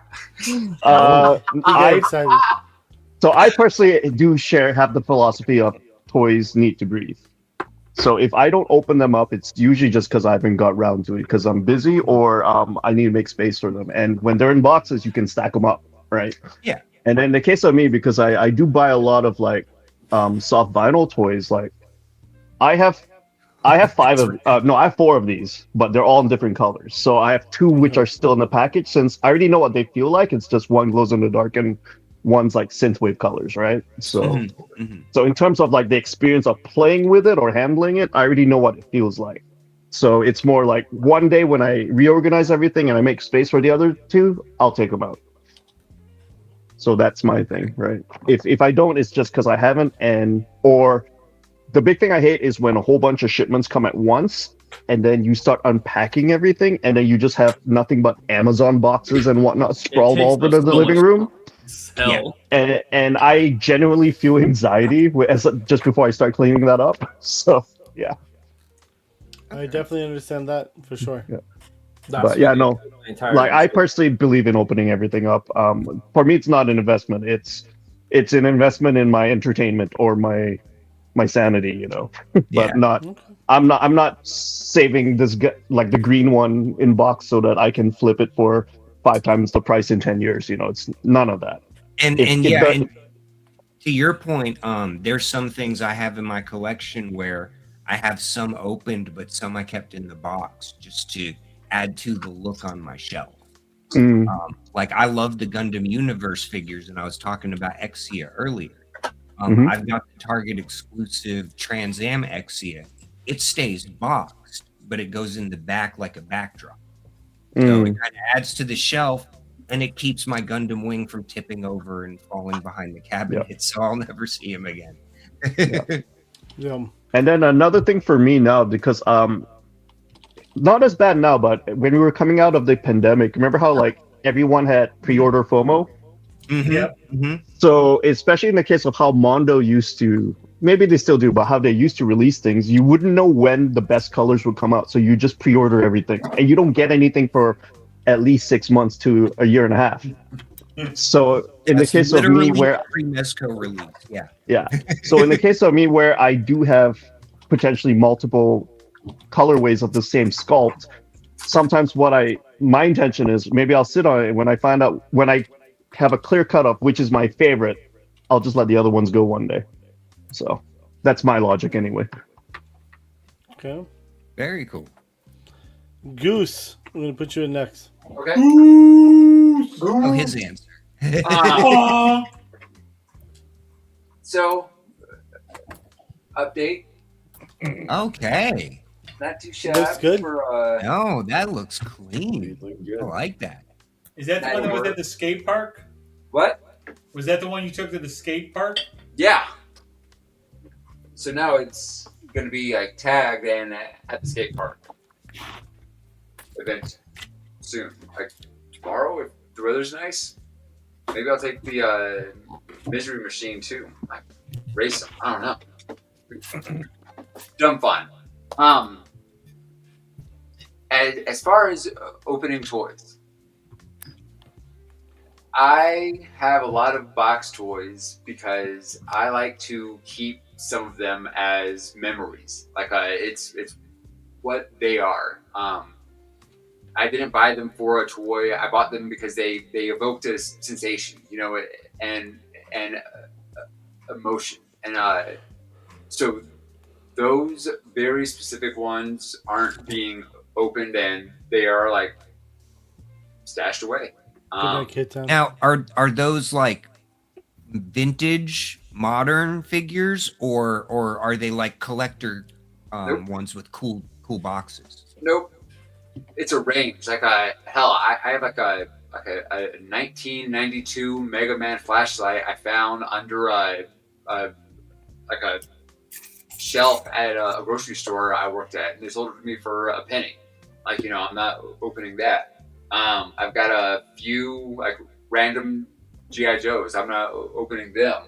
So I personally do have the philosophy of toys need to breathe. So if I don't open them up, it's usually just because I haven't got around to it because I'm busy or I need to make space for them. And when they're in boxes, you can stack them up, right? Yeah. And in the case of me, because I do buy a lot of like soft vinyl toys, like I have 4 of these, but they're all in different colors. So I have 2 which are still in the package since I already know what they feel like. It's just one glows in the dark and one's like synthwave colors, right? So so in terms of like the experience of playing with it or handling it, I already know what it feels like. So it's more like one day when I reorganize everything and I make space for the other 2, I'll take them out. So that's my thing, right? If I don't, it's just because I haven't, or the big thing I hate is when a whole bunch of shipments come at once and then you start unpacking everything and then you just have nothing but Amazon boxes and whatnot sprawled all over the living room. Hell. And I genuinely feel anxiety just before I start cleaning that up. So yeah. I definitely understand that for sure. Yeah. But yeah, no. Like I personally believe in opening everything up. For me, it's not an investment. It's an investment in my entertainment or my sanity, you know. But not. I'm not saving this like the green one in box so that I can flip it for 5 times the price in 10 years. You know, it's none of that. And and to your point, there's some things I have in my collection where I have some opened, but some I kept in the box just to add to the look on my shelf. Like I love the Gundam Universe figures, and I was talking about Exia earlier. I've got the Target exclusive Trans Am Exia. It stays boxed, but it goes in the back like a backdrop. So it kind of adds to the shelf, and it keeps my Gundam wing from tipping over and falling behind the cabinet. So I'll never see him again. Yeah. And then another thing for me now, because not as bad now, but when we were coming out of the pandemic, remember how like everyone had pre-order FOMO? So especially in the case of how Mondo used to, maybe they still do, but how they used to release things, you wouldn't know when the best colors would come out. So you just pre-order everything, and you don't get anything for at least 6 months to a year and a half. So in the case of me where pre-Mesco release, yeah. So in the case of me where I do have potentially multiple colorways of the same sculpt, sometimes my intention is maybe I'll sit on it, and when I have a clear cut of which is my favorite, I'll just let the other ones go one day. So that's my logic anyway. Okay. Very cool. Goose, I'm gonna put you in next. Okay. Oh, his answer. So, update. Okay. Not too shabby. Looks good. No, that looks clean. I like that. Is that the one that was at the skate park? What? Was that the one you took to the skate park? Yeah. So now it's going to be like tagged and at the skate park event soon, like tomorrow if the weather's nice. Maybe I'll take the Misery Machine too. Like race them. I don't know. Dumb fun. As far as opening toys, I have a lot of box toys because I like to keep some of them as memories. Like it's what they are. I didn't buy them for a toy. I bought them because they evoked a sensation, you know, and emotion. And so those very specific ones aren't being opened, and they are like stashed away. Now, are those like vintage modern figures, or are they like collector ones with cool boxes? Nope. It's a range. Like I have like a 1992 Mega Man flashlight I found under a shelf at a grocery store I worked at, and they sold it to me for a penny. Like, you know, I'm not opening that. I've got a few like random GI Joes. I'm not opening them.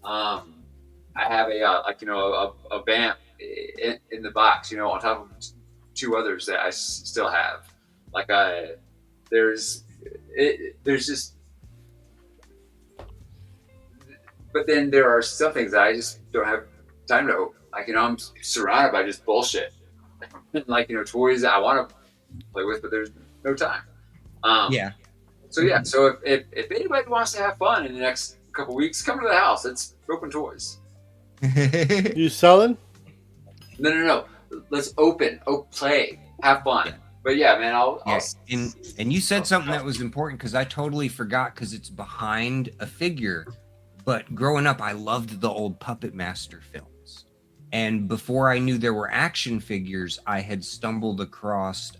I have a vamp in the box, you know, on top of 2 others that I still have. Like there's just, but then there are some things that I just don't have time to open. Like, you know, I'm surrounded by just bullshit. Like, you know, toys that I want to play with, but there's no time. So yeah, so if anybody wants to have fun in the next couple weeks, come to the house. Let's open toys. You selling? No. Let's open, play, have fun. But yeah, man, I'll and you said something that was important because I totally forgot because it's behind a figure. But growing up, I loved the old Puppet Master films. And before I knew there were action figures, I had stumbled across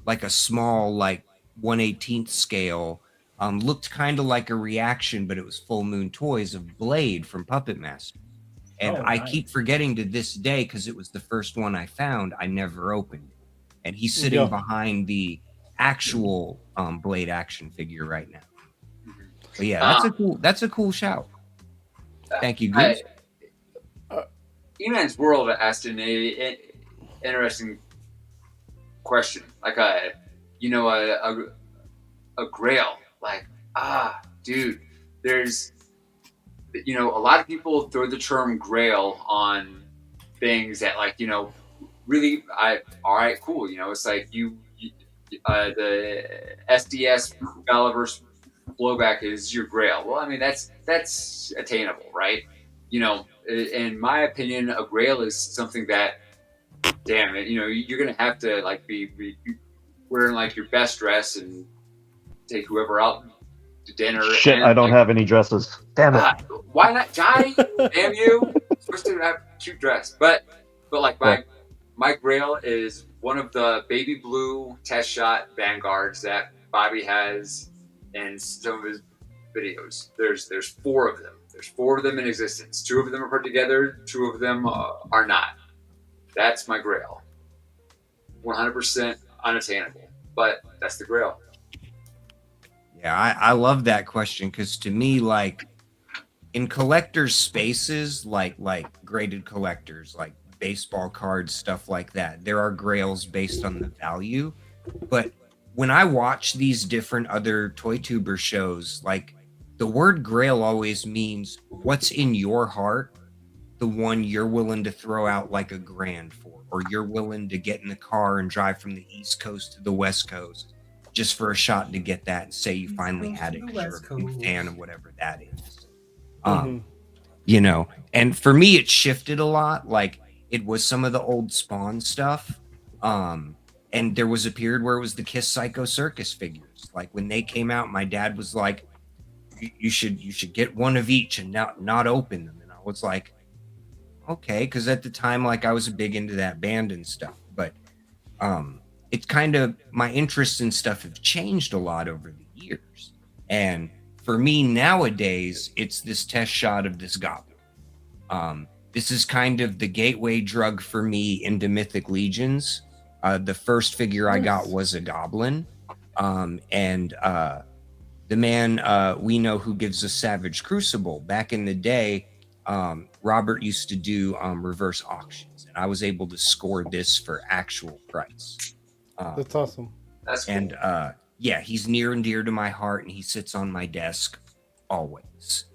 like a small, like 1/18 scale, looked kind of like a reaction, but it was Full Moon Toys of Blade from Puppet Master. And I keep forgetting to this day because it was the first one I found. I never opened it. And he's sitting behind the actual Blade action figure right now. But yeah, that's a cool shout. Thank you, Goose. E-Man's World asked an interesting question, like a grail. Like, dude, there's, a lot of people throw the term grail on things that, like, really, all right, cool. It's like the SDS Gulliver's blowback is your grail. Well, I mean, that's attainable, right? In my opinion, a grail is something that, damn it, you're gonna have to like be wearing like your best dress and take whoever out to dinner. Shit, and, I don't like, have any dresses. Damn it. Why not, Johnny? Damn you! You're supposed to have a cute dress, but like my grail is one of the baby blue test shot Vanguards that Bobby has in some of his videos. There's 4 of them. There's 4 of them in existence. 2 of them are put together. 2 of them are not. That's my grail. 100% unattainable, but that's the grail. Yeah, I love that question because to me, like in collectors' spaces, like graded collectors, like baseball cards, stuff like that, there are grails based on the value. But when I watch these different other toy tuber shows, like the word grail always means what's in your heart, the one you're willing to throw out like $1,000 for, or you're willing to get in the car and drive from the East Coast to the West Coast just for a shot to get that and say you finally had it because you're a big fan of whatever that is. And for me, it shifted a lot. Like it was some of the old Spawn stuff. And there was a period where it was the Kiss Psycho Circus figures. Like when they came out, my dad was like, you should get one of each and not open them. And I was like, okay, because at the time, like I was big into that band and stuff. But it's kind of, my interests in stuff have changed a lot over the years. And for me nowadays, it's this test shot of this goblin. This is kind of the gateway drug for me into Mythic Legions. The first figure I got was a goblin. The man we know who gives us Savage Crucible. Back in the day, Robert used to do reverse auctions, and I was able to score this for actual price. That's awesome. That's cool. And yeah, he's near and dear to my heart, and he sits on my desk always.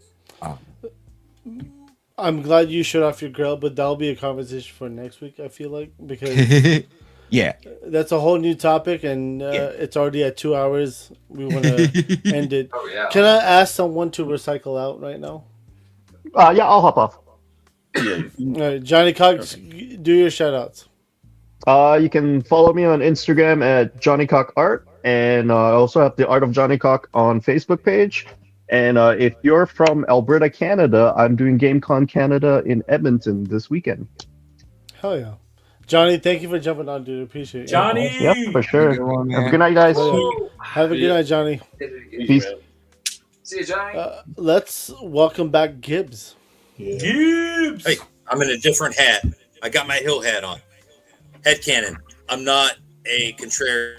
I'm glad you showed off your grill, but that'll be a conversation for next week, I feel like, because yeah, that's a whole new topic, and it's already at 2 hours. We want to end it. Oh, yeah. Can I ask someone to recycle out right now? Yeah, I'll hop off. All right, Johnny Cox, do your shout outs. You can follow me on Instagram at Johnny Cock Art, and I also have the Art of Johnny Cock on Facebook page. And if you're from Alberta, Canada, I'm doing GameCon Canada in Edmonton this weekend. Hell yeah. Johnny, thank you for jumping on, dude. Appreciate it. Johnny! Yep, for sure. Have a good night, guys. Have a good night, Johnny. Peace. See you, Johnny. Let's welcome back Gibbs. Gibbs! Hey, I'm in a different hat. I got my hill hat on. Headcanon. I'm not a contrarian.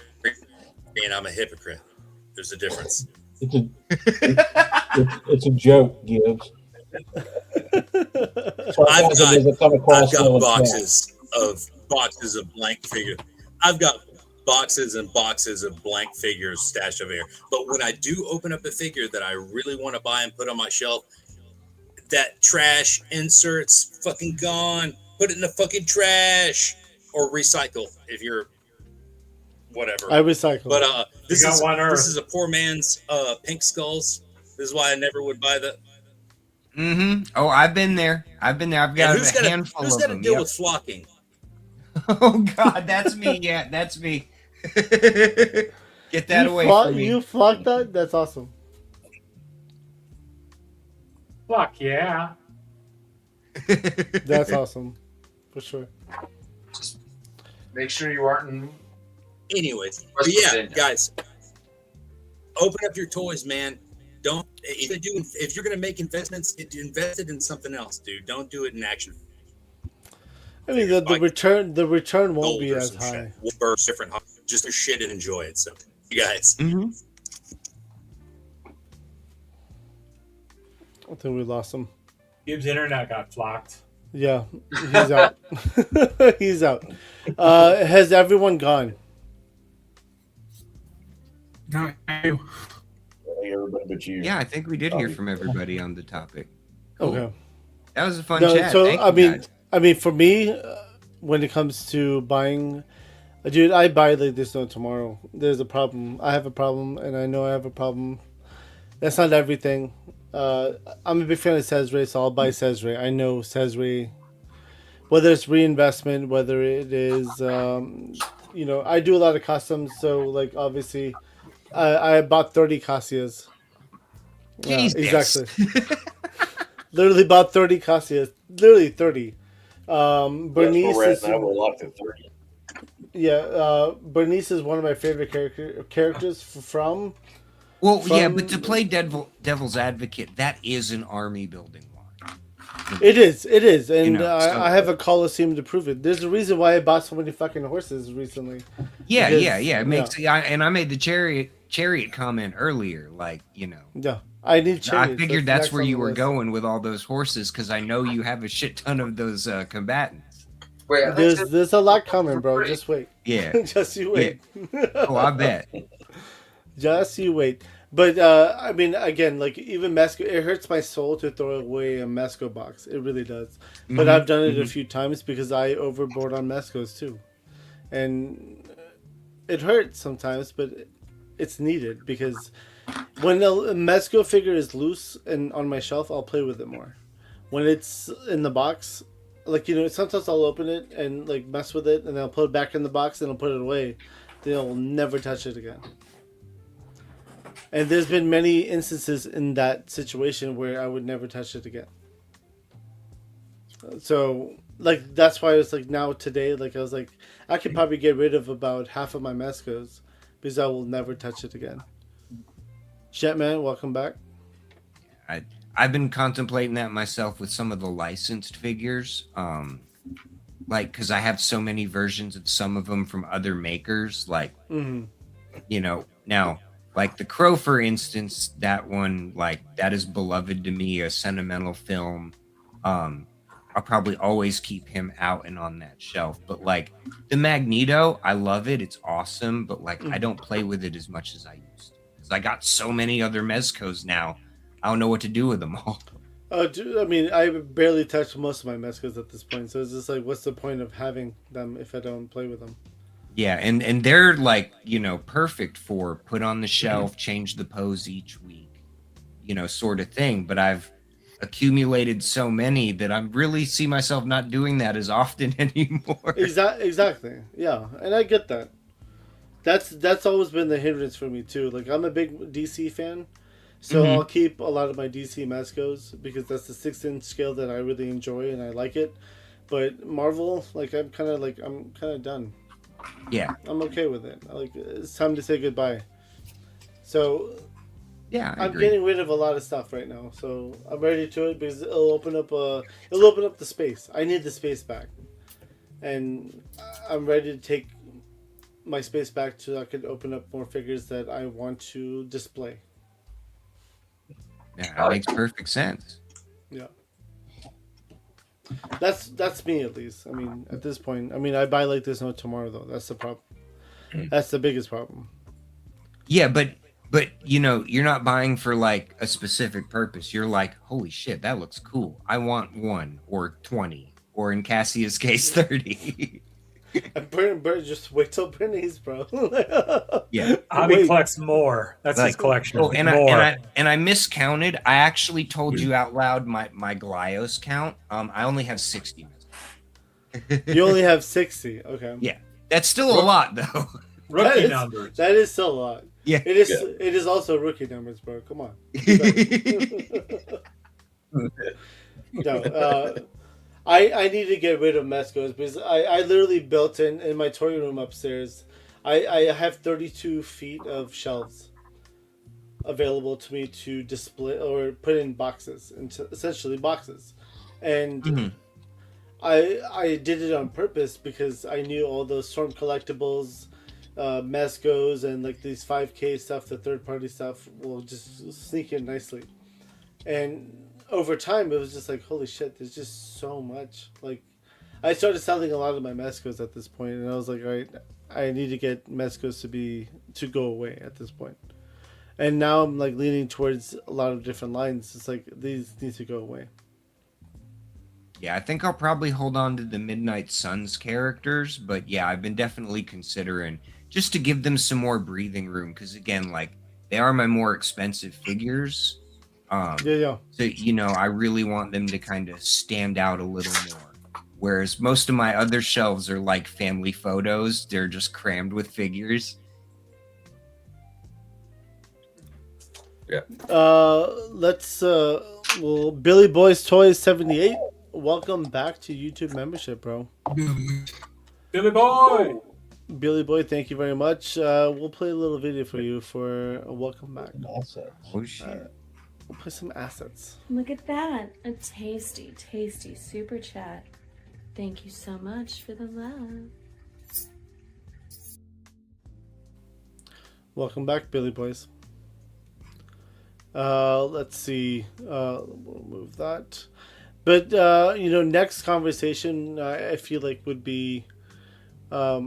I'm a hypocrite. There's a difference. It's a joke, Gibbs. I've got boxes of blank figures. I've got boxes and boxes of blank figures stashed over here. But when I do open up a figure that I really want to buy and put on my shelf, that trash insert's fucking gone. Put it in the fucking trash or recycle if you're whatever. I recycle. But this is a poor man's Pink Skulls. This is why I never would buy the. Mm-hmm. Oh, I've been there. I've got a handful who's of got them. to deal with flocking? Oh God, that's me. Yeah, that's me. Get that away from me. You flocked that? That's awesome. Fuck yeah. That's awesome. For sure. Just make sure you aren't in. Anyways, but yeah, guys, open up your toys, man. Don't if you're gonna make investments, invest it in something else, dude. Don't do it in action. I mean, the return won't be as high. We'll burst different, just shit and enjoy it. So, you guys. Mm-hmm. I think we lost him. Gibbs' internet got blocked. Yeah, he's out. He's out. Has everyone gone? No, Everybody but you. Yeah, I think we did hear from everybody on the topic. Cool. Okay. That was a fun No, chat. so Thank you, guys. I mean, for me, when it comes to buying, dude, I buy like this no tomorrow. There's a problem. I have a problem, and I know I have a problem. That's not everything. I'm a big fan of Cesare, so I'll buy Cesare. I know Cesare, whether it's reinvestment, whether it is, you know, I do a lot of customs, so like obviously, I bought 30 Cassias. Jesus. Exactly. Literally bought 30 Cassias. Literally 30. Bernice is, now we're locked at 30. yeah, Bernice is one of my favorite characters from. Well, yeah, but to play devil's advocate, that is an army building line. It is, and You know, so- I have a Coliseum to prove it. There's a reason why I bought so many fucking horses recently. Yeah, Because- yeah. It makes and I made the chariot comment earlier, like, you know. Yeah, I need chariots. I figured That's that's where next on you the were list. going with all those horses because I know you have a shit ton of those combatants. Wait, There's a lot coming, bro. Just wait. Yeah. Just you wait. Oh, I bet. Just you wait. But I mean, again, like even Mesco, it hurts my soul to throw away a Mesco box. It really does. But Mhm, I've done it a mhm. few times because I overboard on Mescos too, and it hurts sometimes, but it's needed because when a Mesco figure is loose and on my shelf, I'll play with it more. When it's in the box, like, you know, sometimes I'll open it and like mess with it, and I'll put it back in the box and I'll put it away. Then I'll never touch it again. And there's been many instances in that situation where I would never touch it again. So, like, that's why it's like now today, like, I was like, I could probably get rid of about half of my Mescos because I will never touch it again. Jetman, welcome back. I've been contemplating that myself with some of the licensed figures. Like, because I have so many versions of some of them from other makers. Like, Mm-hmm. you know, now, like the Crow, for instance, that one, like, that is beloved to me, a sentimental film. I'll probably always keep him out and on that shelf. But like the Magneto, I love it. It's awesome. But like, I don't play with it as much as I used to. Because I got so many other Mezcos now. I don't know what to do with them all. Dude, I mean, I barely touched most of my Mescos at this point. So it's just like, what's the point of having them if I don't play with them? Yeah, and they're like, you know, perfect for put on the shelf, change the pose each week, you know, sort of thing. But I've accumulated so many that I really see myself not doing that as often anymore. Exactly. Yeah, and I get that. That's always been the hindrance for me too. Like, I'm a big DC fan, so Mhm. I'll keep a lot of my DC Mescos because that's the 6-inch scale that I really enjoy and I like it. But Marvel, like, I'm kind of done. Yeah. I'm okay with it. Like, it's time to say goodbye. So yeah, I I'm agree. getting rid of a lot of stuff right now. So I'm ready to it because it'll open up the space. I need the space back, and I'm ready to take my space back so I can open up more figures that I want to display. Yeah, that makes perfect sense. Yeah. That's me at least. I mean, at this point, I mean, I buy like this no tomorrow though. That's the problem. That's the biggest problem. Yeah, but you know, you're not buying for like a specific purpose. You're like, holy shit, that looks cool. I want 1 or 20 or in Cassia's case 30. Burn, just wait till Bernice, bro. Yeah. Hobby collects more. That's his collection. Oh, and More. I miscounted. I actually told you out loud my Glyos count. I only have 60. You only have 60. Okay. Yeah, that's still a lot though. Rookie numbers. That is still a lot. Yeah. It is. Yeah. It is also rookie numbers, bro. Come on. No. I need to get rid of Mescos because I literally built in my toy room upstairs. I have 32 feet of shelves available to me to display or put in boxes, essentially boxes, and I did it on purpose because I knew all those Storm collectibles, Mescos, and like these 5K stuff, the third party stuff will just sneak in nicely, and over time, it was just like, holy shit, there's just so much. Like, I started selling a lot of my Mezcos at this point, and I was like, all right, I need to get Mezcos to go away at this point. And now I'm like leaning towards a lot of different lines. It's like these need to go away. Yeah, I think I'll probably hold on to the Midnight Suns characters, but yeah, I've been definitely considering just to give them some more breathing room, because again, like, they are my more expensive figures. Yeah. So, you know, I really want them to kind of stand out a little more. Whereas most of my other shelves are like family photos. They're just crammed with figures. Yeah. Well, Billy Boy's Toys 78. Welcome back to YouTube membership, bro. Billy Boy! Billy Boy, thank you very much. We'll play a little video for you for a welcome back. Assets. Oh, shit. We'll play some assets. Look at that. A tasty, tasty super chat. Thank you so much for the love. Welcome back, Billy Boys. Let's see. We'll move that. But, next conversation, I feel like would be... what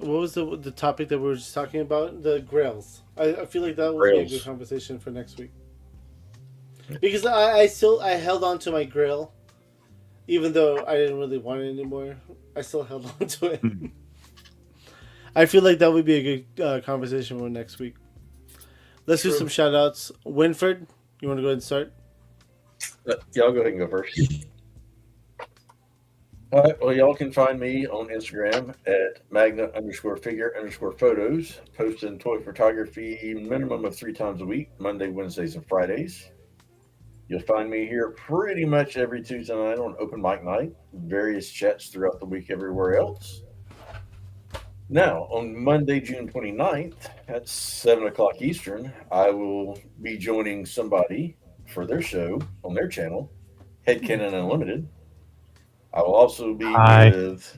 was the topic that we were just talking about? The grails. I feel like that would be a good conversation for next week. Because I held on to my grail, even though I didn't really want it anymore. I still held on to it. I feel like that would be a good conversation for next week. Let's do some shout outs. Winford, you want to go ahead and start? Yeah, I'll go ahead and go first. All right, well, y'all can find me on Instagram at Magna_figure_photos, posting toy photography minimum of 3 times a week, Monday, Wednesdays, and Fridays. You'll find me here pretty much every Tuesday night on open mic night, various chats throughout the week everywhere else. Now, on Monday, June 29th at 7 o'clock Eastern, I will be joining somebody for their show on their channel, Headcanon Unlimited. I will also be with...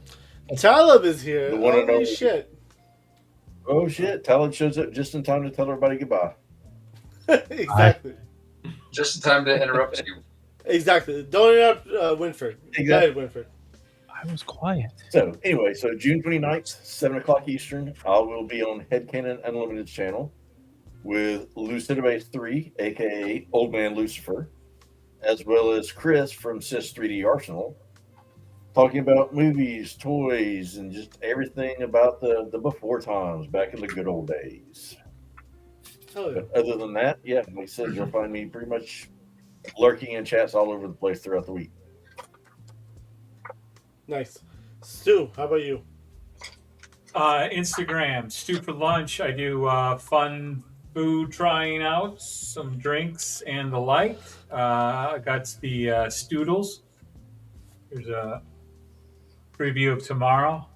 Talib is here. The one and Holy only shit. Oh, shit. Talib shows up just in time to tell everybody goodbye. Exactly. Just in time to interrupt you. Exactly. Don't interrupt Winford. Exactly. Go ahead, Winford. I was quiet. So, anyway, June 29th, 7 o'clock Eastern, I will be on Headcanon Unlimited's channel with Lucidibase 3, a.k.a. Old Man Lucifer, as well as Chris from Sys 3D Arsenal, talking about movies, toys, and just everything about the before times, back in the good old days. Oh, yeah. But other than that, yeah, like I said, you'll find me pretty much lurking in chats all over the place throughout the week. Nice. Stu, how about you? Instagram, Stu for Lunch. I do fun food trying out, some drinks, and the like. I got the Stoodles. Here's a preview of tomorrow.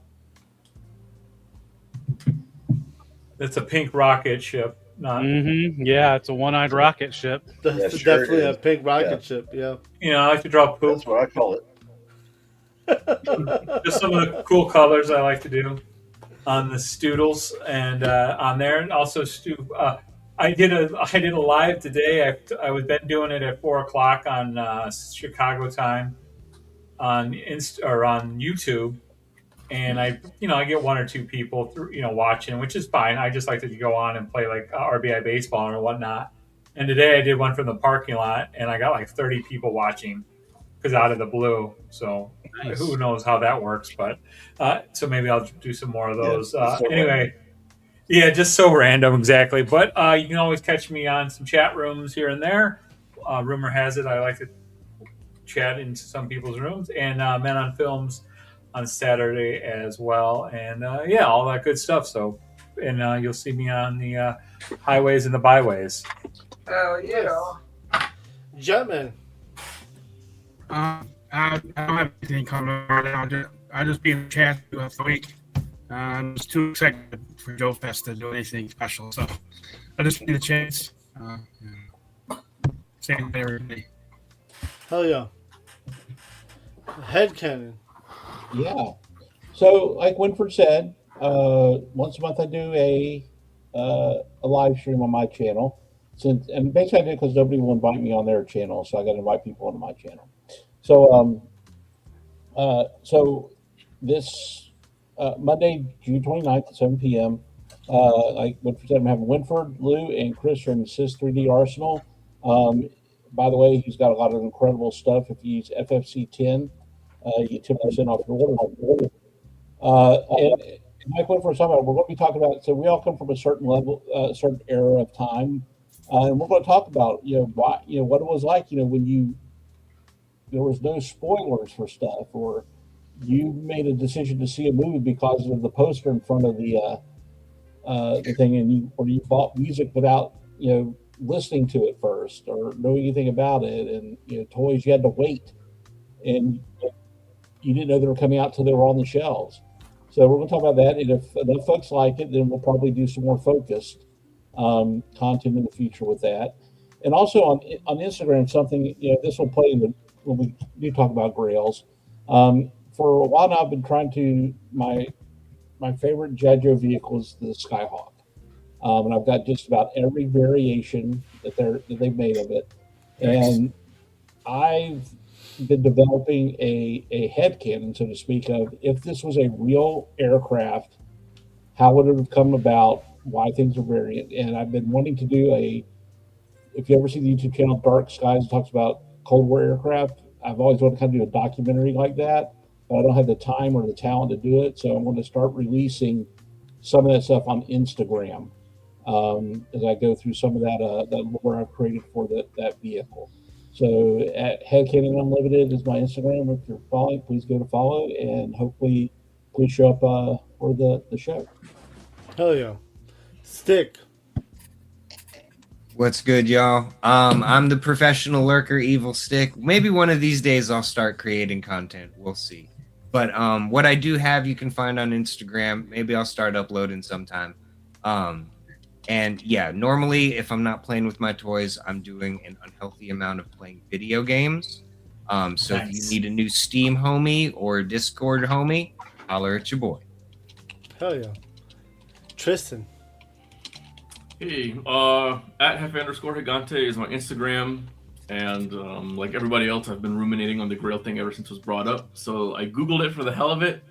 It's a pink rocket ship. Not, Yeah, it's a one-eyed rocket ship. That's sure definitely a is. pink rocket ship, yeah. You know, I like to draw poop. That's what I call it. Just some of the cool colors I like to do on the Stoodles and on there. And also, Stu, I did a live today. I've been doing it at 4 o'clock on Chicago time on on YouTube, and I get 1 or 2 people watching, which is fine. I just like to go on and play like RBI baseball or whatnot. And today I did one from the parking lot, and I got like 30 people watching because out of the blue. So who knows how that works? But so maybe I'll do some more of those. Anyway. Yeah, just so random, exactly. But you can always catch me on some chat rooms here and there. Rumor has it I like to chat in some people's rooms. And Men on Films on Saturday as well. And yeah, all that good stuff. So, and you'll see me on the highways and the byways. Oh, yeah. Jetman. I don't have anything coming right now. I'll just be in the chat throughout the week. I'm just too excited for Joe Fest to do anything special, so I'll just need a chance. Same to everybody. Hell yeah. Headcanon. Yeah. So, like Winford said, once a month I do a live stream on my channel. and basically I did because nobody will invite me on their channel, so I got to invite people onto my channel. So so this Monday, June 29th at 7 p.m. Like Winford said, I'm having Winford, Lou, and Chris from Sys 3D Arsenal. By the way, he's got a lot of incredible stuff. If you use FFC 10, you get 10% off your order. And Mike Winford was talking about, we're going to be talking about, so we all come from a certain level, a certain era of time. And we're going to talk about, what it was like, when there was no spoilers for stuff, or you made a decision to see a movie because of the poster in front of the thing, and you bought music without listening to it first or knowing anything about it, and toys you had to wait, and you didn't know they were coming out till they were on the shelves. So we're going to talk about that, and if enough folks like it, then we'll probably do some more focused content in the future with that. And also on Instagram, something this will play in when we do talk about grails. For a while now, I've been trying to my favorite JoJo vehicle is the Skyhawk, and I've got just about every variation that they've made of it. And I've been developing a headcanon, so to speak, of if this was a real aircraft, how would it have come about? Why things are variant? And I've been wanting to do if you ever see the YouTube channel Dark Skies, it talks about Cold War aircraft. I've always wanted to kind of do a documentary like that, but I don't have the time or the talent to do it. So I'm going to start releasing some of that stuff on Instagram as I go through some of that lore I've created for that vehicle. So at Headcanon Unlimited is my Instagram. If you're following, please go to follow, and hopefully please show up for the show. Hell yeah. Stick. What's good, y'all? I'm the professional lurker, Evil Stick. Maybe one of these days I'll start creating content. We'll see. But what I do have, you can find on Instagram. Maybe I'll start uploading sometime. And yeah, normally if I'm not playing with my toys, I'm doing an unhealthy amount of playing video games. So if you need a new Steam homie or Discord homie, holler at your boy. Hell yeah. Tristan. Hey, at @Hef_Gigante is my Instagram, and like everybody else, I've been ruminating on the Grail thing ever since it was brought up. So I Googled it for the hell of it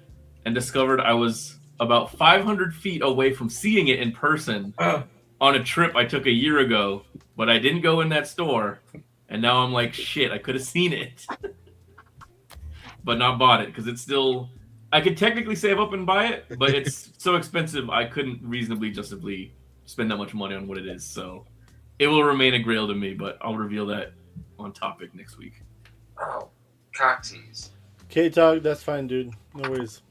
and discovered I was about 500 feet away from seeing it in person on a trip I took a year ago, but I didn't go in that store, and now I'm like, shit, I could have seen it, but not bought it because it's still. I could technically save up and buy it, but it's so expensive I couldn't reasonably justify spend that much money on what it is. So it will remain a Grail to me, but I'll reveal that on topic next week. Oh, cocktease. K-Dog, that's fine, dude. No worries.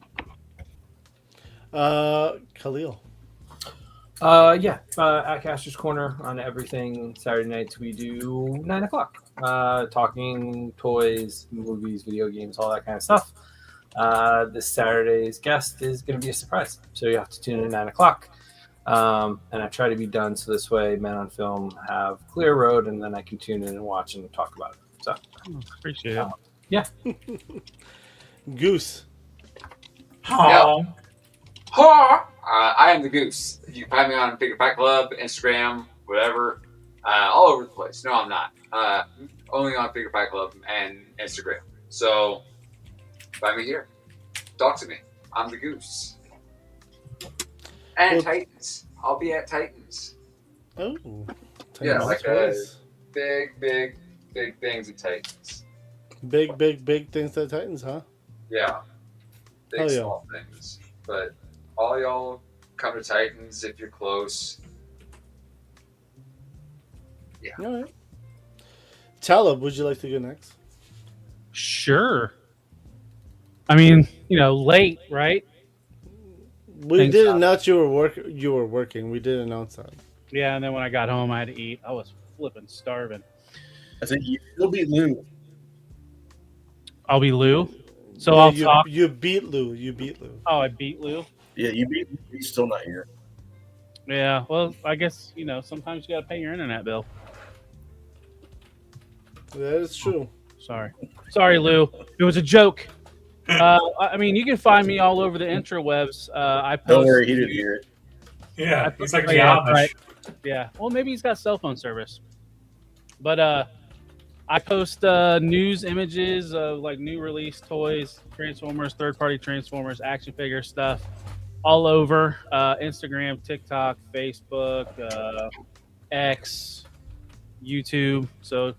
Khalil. At Caster's Corner on everything. Saturday nights we do 9 o'clock. Talking toys, movies, video games, all that kind of stuff. This Saturday's guest is going to be a surprise, so you have to tune in at 9 o'clock. And I try to be done so this way Men on Film have clear road, and then I can tune in and watch and talk about it. So appreciate it. Yeah. Goose. Yeah. I am the Goose. You can find me on Figure Fight Club, Instagram, whatever, all over the place. No, I'm not. Only on Figure Fight Club and Instagram. So find me here. Talk to me. I'm the Goose. And Titans. I'll be at Titans. Oh. Yeah, Titans, like nice. big things at Titans. Big things at Titans, huh? Yeah. Big, Hell yeah. small things. But all y'all come to Titans if you're close. Yeah. All right. Talib, would you like to go next? Sure. I mean, late, right? We Thanks, did Tom. announce you were working. We did announce that. Yeah, and then when I got home, I had to eat. I was flipping starving. I think you'll be Lou. I'll be Lou. So Yeah, I'll you, talk. You beat Lou. You beat Lou. Oh, I beat Lou. Yeah, you beat. He's still not here. Yeah. Well, I guess sometimes you got to pay your internet bill. That is true. Sorry, Lou. It was a joke. I mean, you can find me all over the intrawebs. I post. Don't worry, he didn't hear it. Yeah, he's like the Yeah, Amish. right. Yeah. Well, maybe he's got cell phone service. But I post news images of like new release toys, Transformers, third-party Transformers, action figure stuff all over Instagram, TikTok, Facebook, X, YouTube. So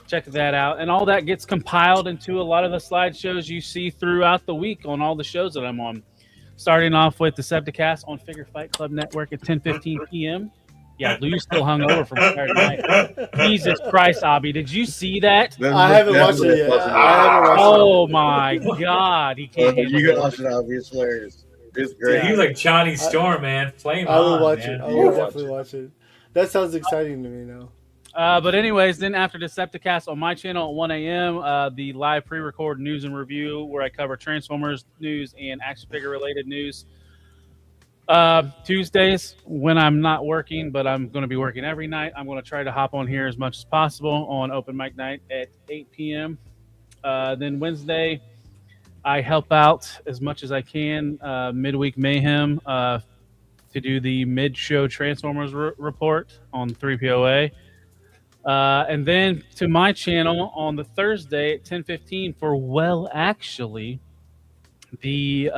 check that out. And all that gets compiled into a lot of the slideshows you see throughout the week on all the shows that I'm on. Starting off with Decepticast on Figure Fight Club Network at 10:15 p.m. Yeah, Lou's still hungover from Saturday night. Jesus Christ, Abby, did you see that? I haven't watched it yet. Oh my God, he can't. You can watch it, Abby. It's hilarious. It's great. You like Johnny Storm, man. Flame I will on, watch man. it. I will definitely watch it. That sounds exciting to me now. But anyways, then after Decepticast on my channel at 1 a.m., the live pre-record news and review where I cover Transformers news and action figure related news. Tuesdays when I'm not working, but I'm going to be working every night, I'm going to try to hop on here as much as possible on open mic night at 8 p.m. Then Wednesday, I help out as much as I can, midweek mayhem, to do the mid-show Transformers report on 3POA. And then to my channel on the Thursday at 10:15 for actually the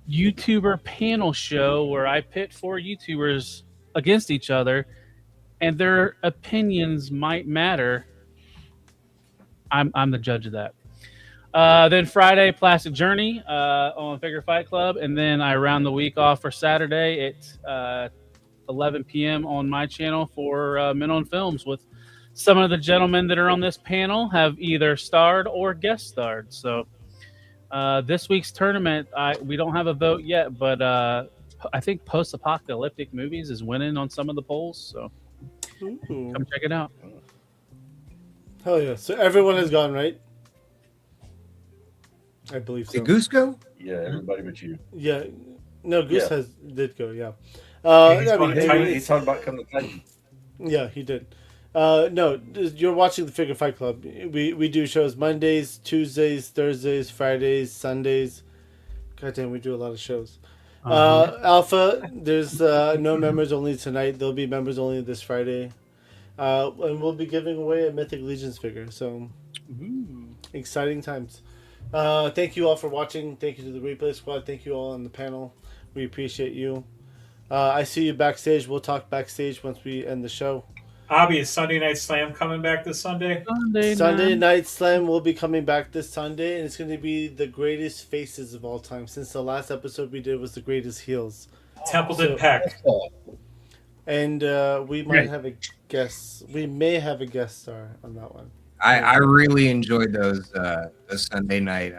YouTuber panel show where I pit 4 YouTubers against each other and their opinions might matter. I'm the judge of that. Then Friday, Plastic Journey on Figure Fight Club, and then I round the week off for Saturday at 11 p.m. on my channel for Men on Films with some of the gentlemen that are on this panel have either starred or guest starred. So this week's tournament, we don't have a vote yet, but I think Post-Apocalyptic Movies is winning on some of the polls. So come check it out. Hell yeah. So everyone has gone, right? I believe so. Did Goose go? Yeah, everybody but you. Yeah. No, Goose Yeah. did go, yeah. He's talking about coming to Titan. Yeah, he did. No, you're watching the Figure Fight Club. We do shows Mondays, Tuesdays, Thursdays, Fridays, Sundays. Goddamn, we do a lot of shows. Alpha, there's no members only tonight. There'll be members only this Friday. And we'll be giving away a Mythic Legions figure. So, exciting times. Thank you all for watching. Thank you to the Replay Squad. Thank you all on the panel. We appreciate you. I see you backstage. We'll talk backstage once we end the show. Abby, is Sunday Night Slam coming back this Sunday? Sunday Night Slam will be coming back this Sunday, and it's going to be the greatest faces of all time. Since the last episode we did was the greatest heels. Templeton Peck. And we might have a guest. We may have a guest star on that one. I really enjoyed those Sunday night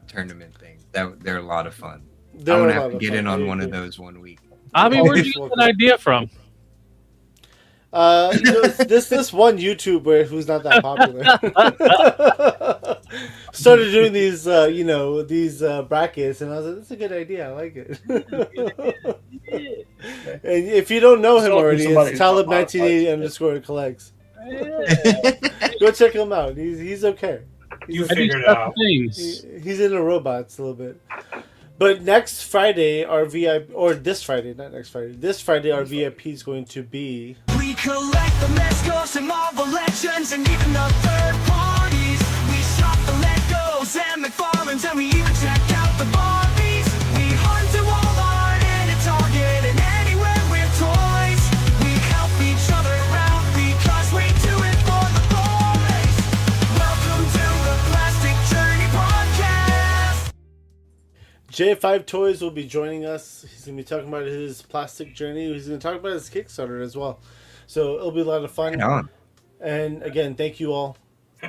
tournament things. They're a lot of fun. I'm gonna have to get in on one of those one week. Abby, where'd you get that idea from? This one YouTuber who's not that popular started doing these these brackets, and I was like, that's a good idea. I like it. And if you don't know him already, it's Talib1980_collects. Go check him out. He's okay. You figured it out. He's into robots a little bit. But next Friday, our VIP, or this Friday, not next Friday, this Friday, our VIP is going to be. We collect the Mezcos and Marvel Legends and even the third parties. We shop the Legos and McFarlane's and we even check out the Barbies. We hunt to Walmart and at Target and anywhere with toys. We help each other out because we do it for the boys. Welcome to the Plastic Journey Podcast. J5 Toys will be joining us. He's going to be talking about his plastic journey. He's going to talk about his Kickstarter as well. So it'll be a lot of fun. Right on. And again, thank you all.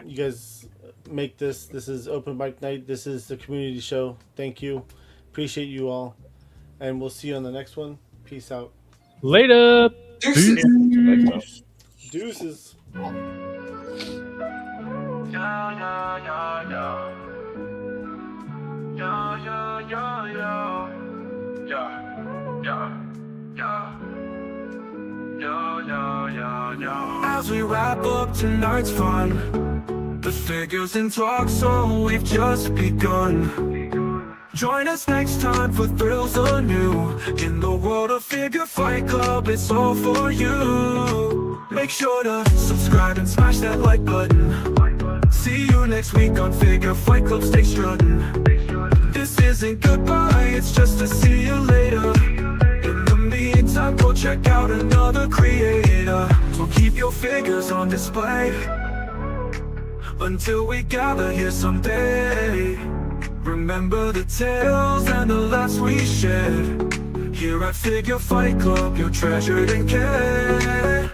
You guys make this. This is Open Mic Night. This is the community show. Thank you. Appreciate you all. And we'll see you on the next one. Peace out. Later. Deuces. Deuces. As we wrap up tonight's fun, the figures in talk, so we've just begun. Join us next time for thrills anew. In the world of Figure Fight Club, it's all for you. Make sure to subscribe and smash that like button. See you next week on Figure Fight Club, stay strutting. This isn't goodbye, it's just to see you later. In the meantime, go check out another creator. So keep your figures on display until we gather here someday. Remember the tales and the laughs we shared. Here at Figure Fight Club, you're treasured and cared.